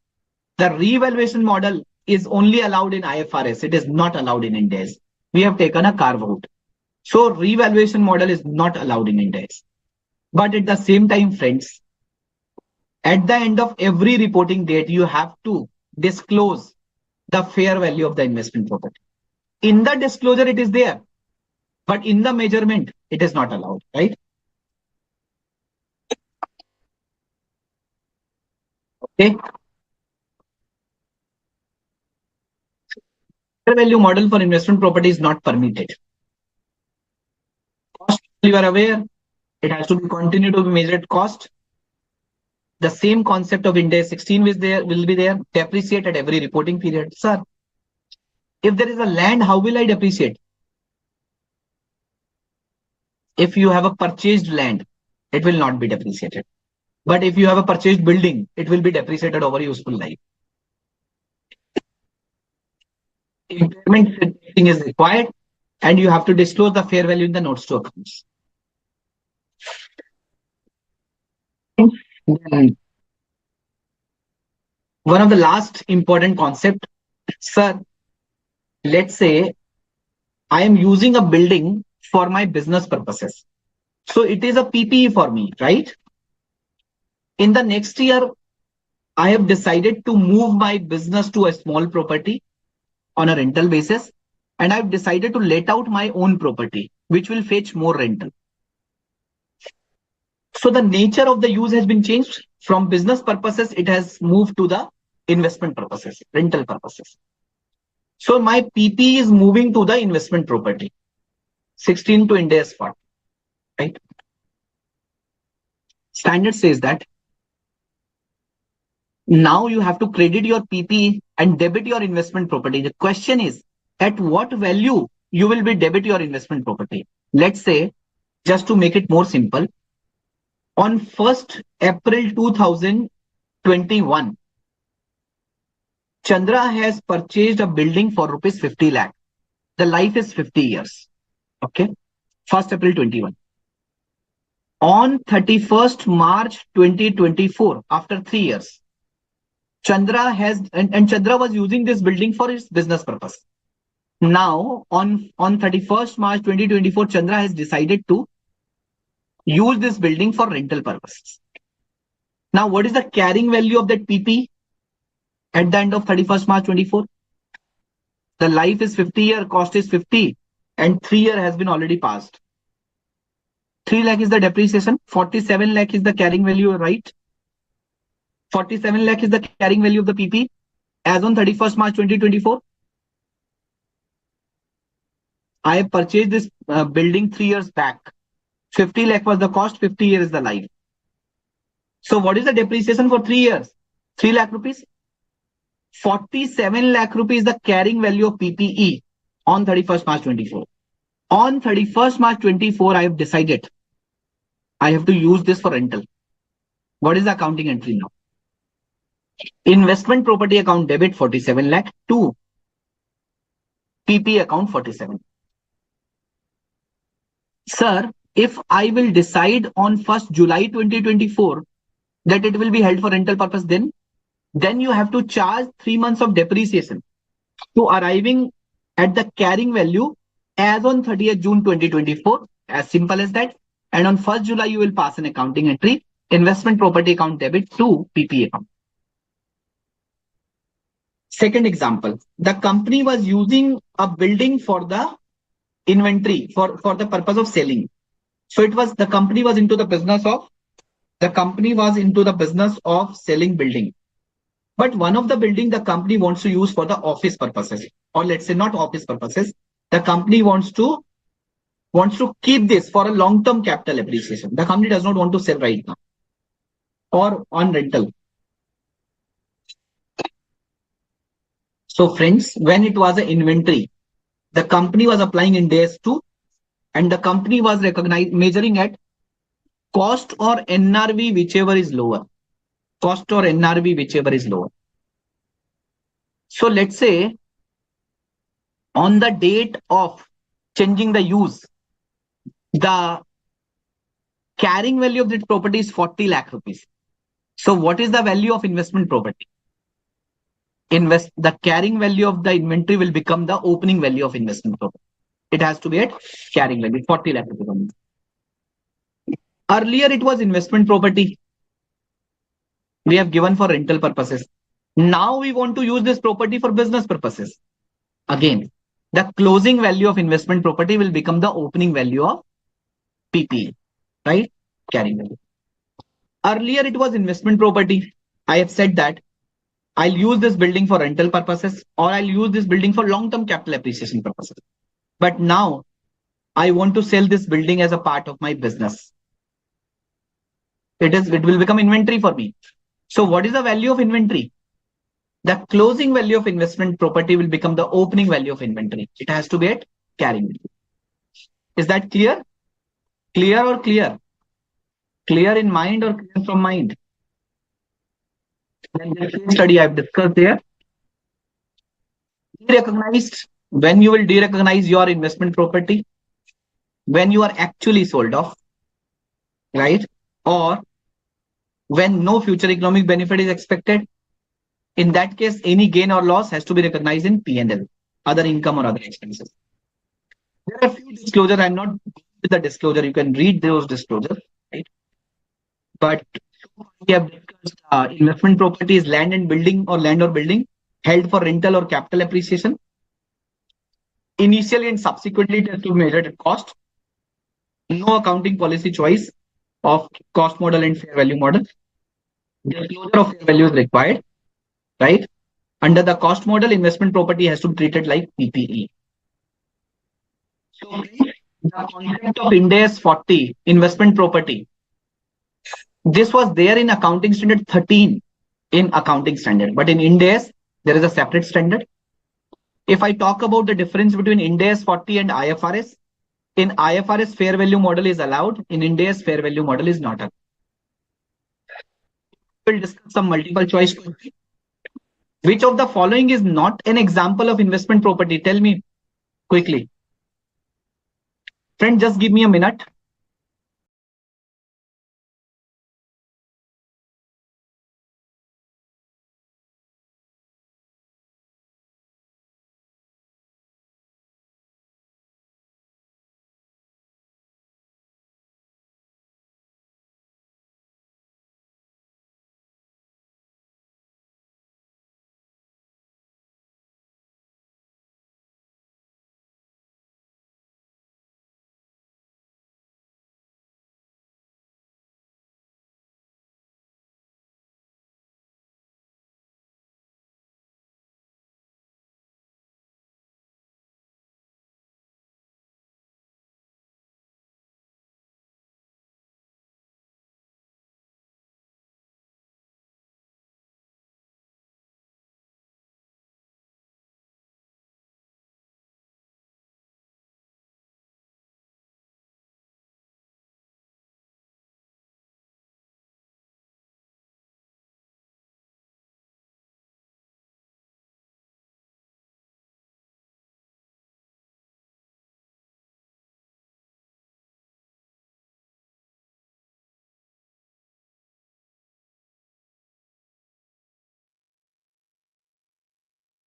The revaluation model is only allowed in IFRS. It is not allowed in IND AS. We have taken a carve out. So revaluation model is not allowed in IND AS. But at the same time, friends, at the end of every reporting date, you have to disclose the fair value of the investment property. In the disclosure, it is there, but in the measurement, it is not allowed, right? Okay. Fair value model for investment property is not permitted. Cost, you are aware, it has to be continue to be measured cost. The same concept of IND AS 16 will be there. Depreciate at every reporting period. Sir, if there is a land, how will I depreciate? If you have a purchased land, it will not be depreciated. But if you have a purchased building, it will be depreciated over useful life. Impairment testing is required, and you have to disclose the fair value in the notes to accounts. Then one of the last important concept, sir, let's say I am using a building for my business purposes. So it is a PPE for me, right? In the next year, I have decided to move my business to a small property on a rental basis, and I've decided to let out my own property, which will fetch more rental. So the nature of the use has been changed from business purposes. It has moved to the investment purposes, rental purposes. So my PP is moving to the investment property. 16 to IND AS 40, right? Standard says that now you have to credit your PP and debit your investment property. The question is, at what value you will be debit your investment property? Let's say, just to make it more simple, on 1st April 2021, Chandra has purchased a building for rupees 50 lakh. The life is 50 years. Okay. 1st April 21. On 31st March 2024, after 3 years, Chandra has, and Chandra was using this building for his business purpose. Now, on 31st March 2024, Chandra has decided to use this building for rental purposes. Now, what is the carrying value of that PP at the end of 31st March 24? The life is 50 year, cost is 50, and 3 year has been already passed. 3 lakh is the depreciation, 47 lakh is the carrying value, right? 47 lakh is the carrying value of the PP as on 31st March 2024. I have purchased this building 3 years back. 50 lakh was the cost, 50 years is the life. So what is the depreciation for 3 years? 3 lakh rupees. 47 lakh rupees the carrying value of PPE on 31st March 24. On 31st March 24, I have decided I have to use this for rental. What is the accounting entry now? Investment property account debit 47 lakh to PP account 47. Sir, if I will decide on 1st July 2024 that it will be held for rental purpose, then you have to charge 3 months of depreciation to arriving at the carrying value as on 30th June 2024. As simple as that. And on 1st July, you will pass an accounting entry, investment property account debit to PP account. Second example, the company was using a building for the inventory for the purpose of selling. So the company was into the business of selling building. But one of the building the company wants to use for the office purposes, or let's say not office purposes. The company wants to keep this for a long-term capital appreciation. The company does not want to sell right now or on rental. So friends, when it was an inventory, the company was applying IND AS 2 and the company was measuring at cost or NRV, whichever is lower. Cost or NRV, whichever is lower. So let's say on the date of changing the use, the carrying value of this property is 40 lakh rupees. So what is the value of investment property? The carrying value of the inventory will become the opening value of investment property. It has to be at carrying value, 40 lakh rupees. Earlier it was investment property. We have given for rental purposes. Now we want to use this property for business purposes. Again, the closing value of investment property will become the opening value of PPE, right? Carrying value. Earlier it was investment property. I have said that I'll use this building for rental purposes or I'll use this building for long-term capital appreciation purposes. But now I want to sell this building as a part of my business. It will become inventory for me. So what is the value of inventory? The closing value of investment property will become the opening value of inventory. It has to be at carrying value. Is that clear? Clear or clear? Clear in mind or clear from mind? Then the case study I've discussed there. Derecognized, when you will derecognize your investment property, when you are actually sold off, right? Or when no future economic benefit is expected. In that case, any gain or loss has to be recognized in P&L, other income or other expenses. There are a few disclosures. I'm not with the disclosure. You can read those disclosures, right? But we have discussed investment property is land and building or land or building held for rental or capital appreciation. Initially and subsequently, it has to be measured at cost. No accounting policy choice of cost model and fair value model. Disclosure of fair value is required, right? Under the cost model, investment property has to be treated like PPE. So the concept of IND AS 40, investment property, this was there in accounting standard 13 in accounting standard, but in IND AS, there is a separate standard. If I talk about the difference between IND AS 40 and IFRS, in IFRS, fair value model is allowed. In IND AS, fair value model is not allowed. We'll discuss some multiple choice questions. Which of the following is not an example of investment property? Tell me quickly. Friend, just give me a minute.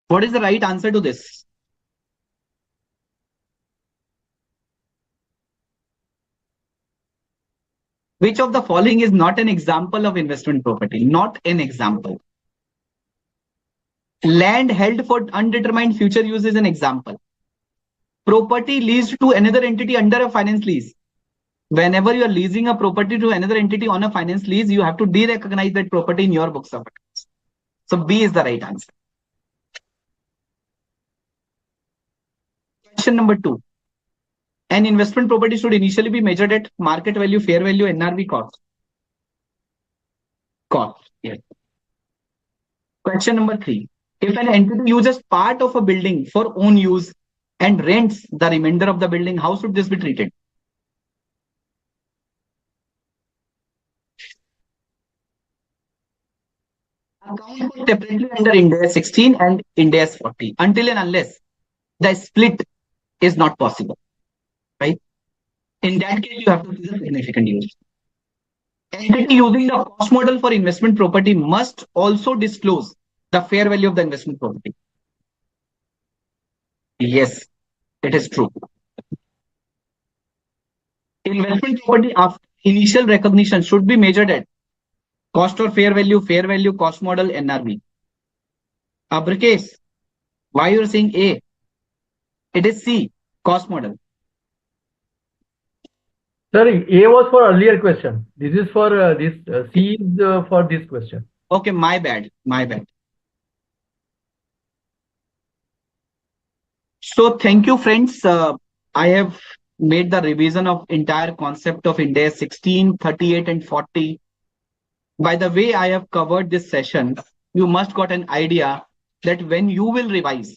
What is the right answer to this? Which of the following is not an example of investment property? Not an example. Land held for undetermined future use is an example. Property leased to another entity under a finance lease. Whenever you are leasing a property to another entity on a finance lease, you have to de-recognize that property in your books of accounts. So B is the right answer. Question number 2. An investment property should initially be measured at market value, fair value, NRV, cost. Cost. Yes. Question number 3. If an entity uses part of a building for own use and rents the remainder of the building, how should this be treated? Account for separately under IND AS 16 and IND AS 40 until and unless the split is not possible, right? In that case, you have to do the significant use. Entity using the cost model for investment property must also disclose the fair value of the investment property. Yes, it is true. Investment property after initial recognition should be measured at cost or fair value, cost model, NRV. Abrikes, why you are saying A? It is C, cost model. Sir, A was for earlier question. This is for this C is for this question. Okay, my bad, my bad. So thank you, friends. I have made the revision of entire concept of IND AS 16, 38, and 40. By the way I have covered this session, you must got an idea that when you will revise,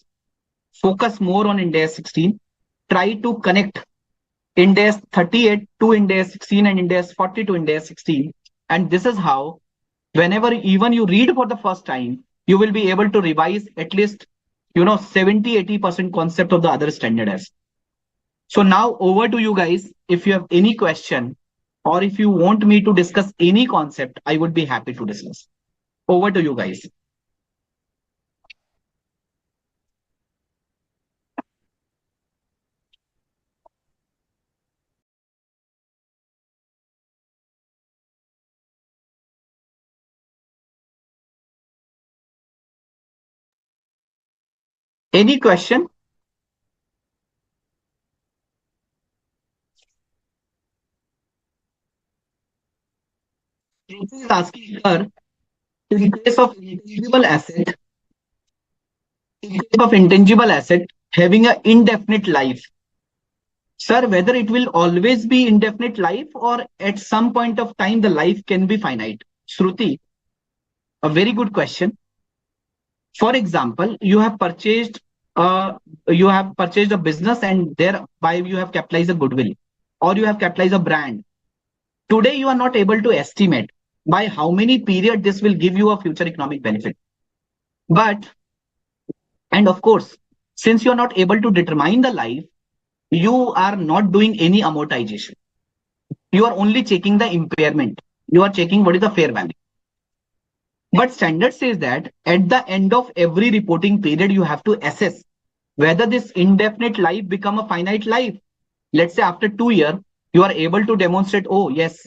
focus more on IND AS 16. Try to connect IND AS 38 to IND AS 16 and IND AS 40 to IND AS 16. And this is how, whenever even you read for the first time, you will be able to revise at least 70-80% concept of the other standard as. So now over to you guys. If you have any question or if you want me to discuss any concept, I would be happy to discuss. Over to you guys. Any question? Is asking, sir, in case of intangible asset, having an indefinite life, sir, whether it will always be indefinite life or at some point of time the life can be finite. Shruti, a very good question. For example, you have purchased a business and thereby you have capitalized a goodwill or you have capitalized a brand. Today you are not able to estimate by how many period this will give you a future economic benefit. And of course, since you are not able to determine the life, you are not doing any amortization. You are only checking the impairment. You are checking what is the fair value. But standard says that at the end of every reporting period, you have to assess whether this indefinite life become a finite life. Let's say after 2 years, you are able to demonstrate, oh yes,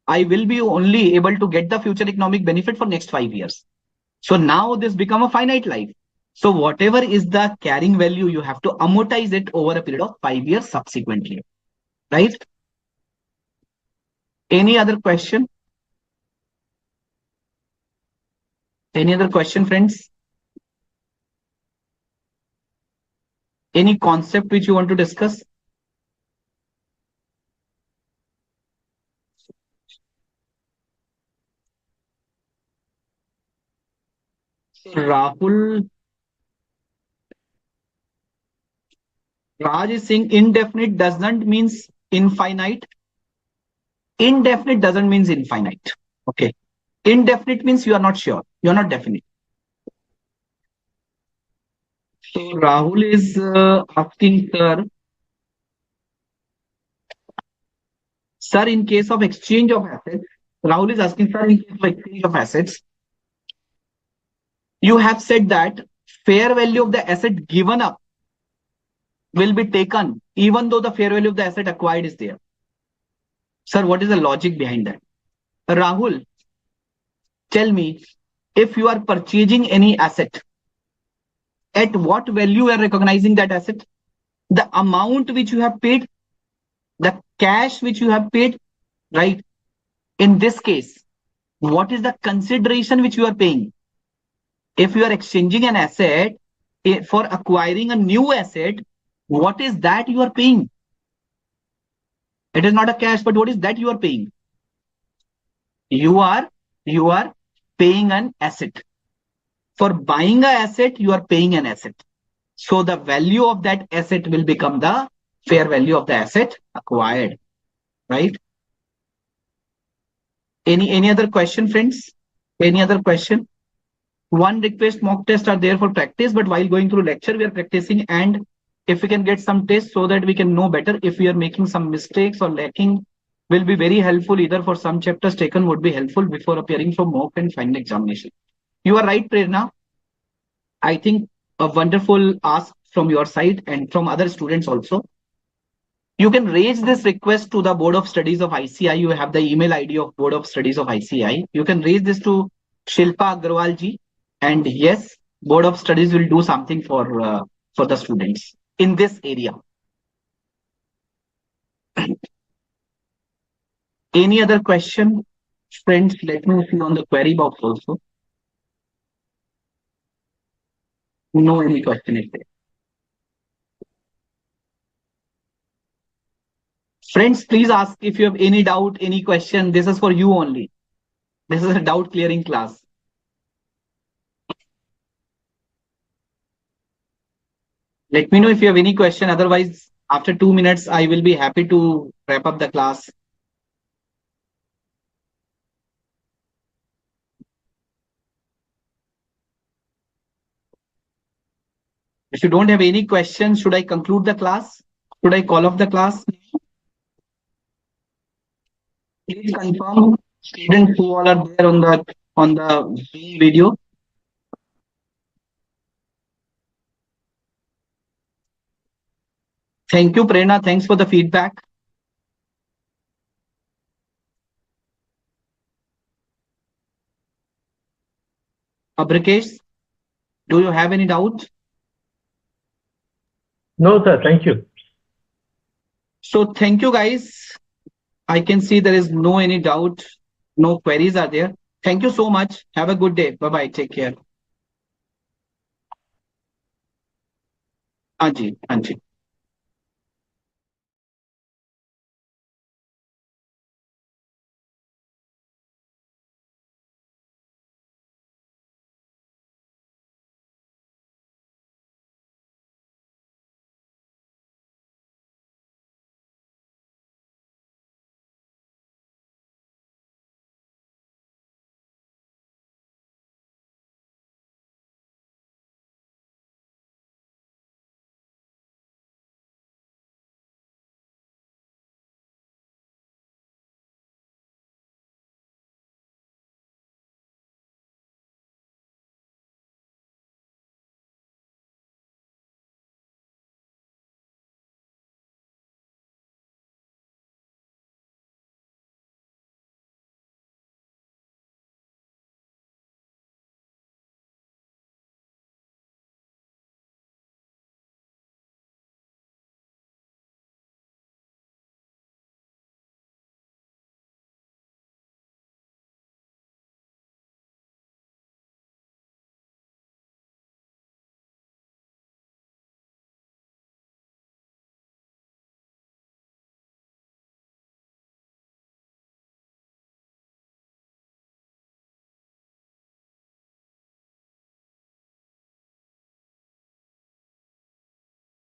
I will be only able to get the future economic benefit for next 5 years. So now this become a finite life. So whatever is the carrying value, you have to amortize it over a period of 5 years subsequently, right? Any other question? Any other question, friends? Any concept which you want to discuss? Rahul, Raj is saying indefinite doesn't means infinite. Indefinite doesn't means infinite. Okay. Indefinite means you are not sure. You are not definite. So Rahul is asking, sir, in case of exchange of assets, Rahul is asking, sir, in case of exchange of assets, you have said that fair value of the asset given up will be taken even though the fair value of the asset acquired is there. Sir, what is the logic behind that? Rahul, tell me, if you are purchasing any asset, at what value you are recognizing that asset? The amount which you have paid, the cash which you have paid, right? In this case, what is the consideration which you are paying? If you are exchanging an asset for acquiring a new asset, what is that you are paying? It is not a cash, but what is that you are paying? You are paying an asset. For buying an asset, you are paying an asset. So the value of that asset will become the fair value of the asset acquired, right? Any other question, friends? Any other question? One request, mock tests are there for practice, but while going through lecture, we are practicing, and if we can get some tests so that we can know better if we are making some mistakes or lacking, will be very helpful. Either for some chapters taken would be helpful before appearing for mock and final examination. You are right, Prerna. I think a wonderful ask from your side and from other students also. You can raise this request to the Board of Studies of ICAI. You have the email ID of Board of Studies of ICAI. You can raise this to Shilpa Agarwal ji, and yes, Board of Studies will do something for the students in this area. Any other question, friends? Let me see on the query box also. No, any question is there. Friends, please ask if you have any doubt, any question. This is for you only. This is a doubt clearing class. Let me know if you have any question. Otherwise, after 2 minutes, I will be happy to wrap up the class. If you don't have any questions, should I conclude the class? Should I call off the class? Please confirm, students who all are there on the video. Thank you, Prerna. Thanks for the feedback. Abrikesh, do you have any doubt? No, sir. Thank you. So thank you, guys. I can see there is no any doubt. No queries are there. Thank you so much. Have a good day. Bye-bye. Take care. Anji, Anji.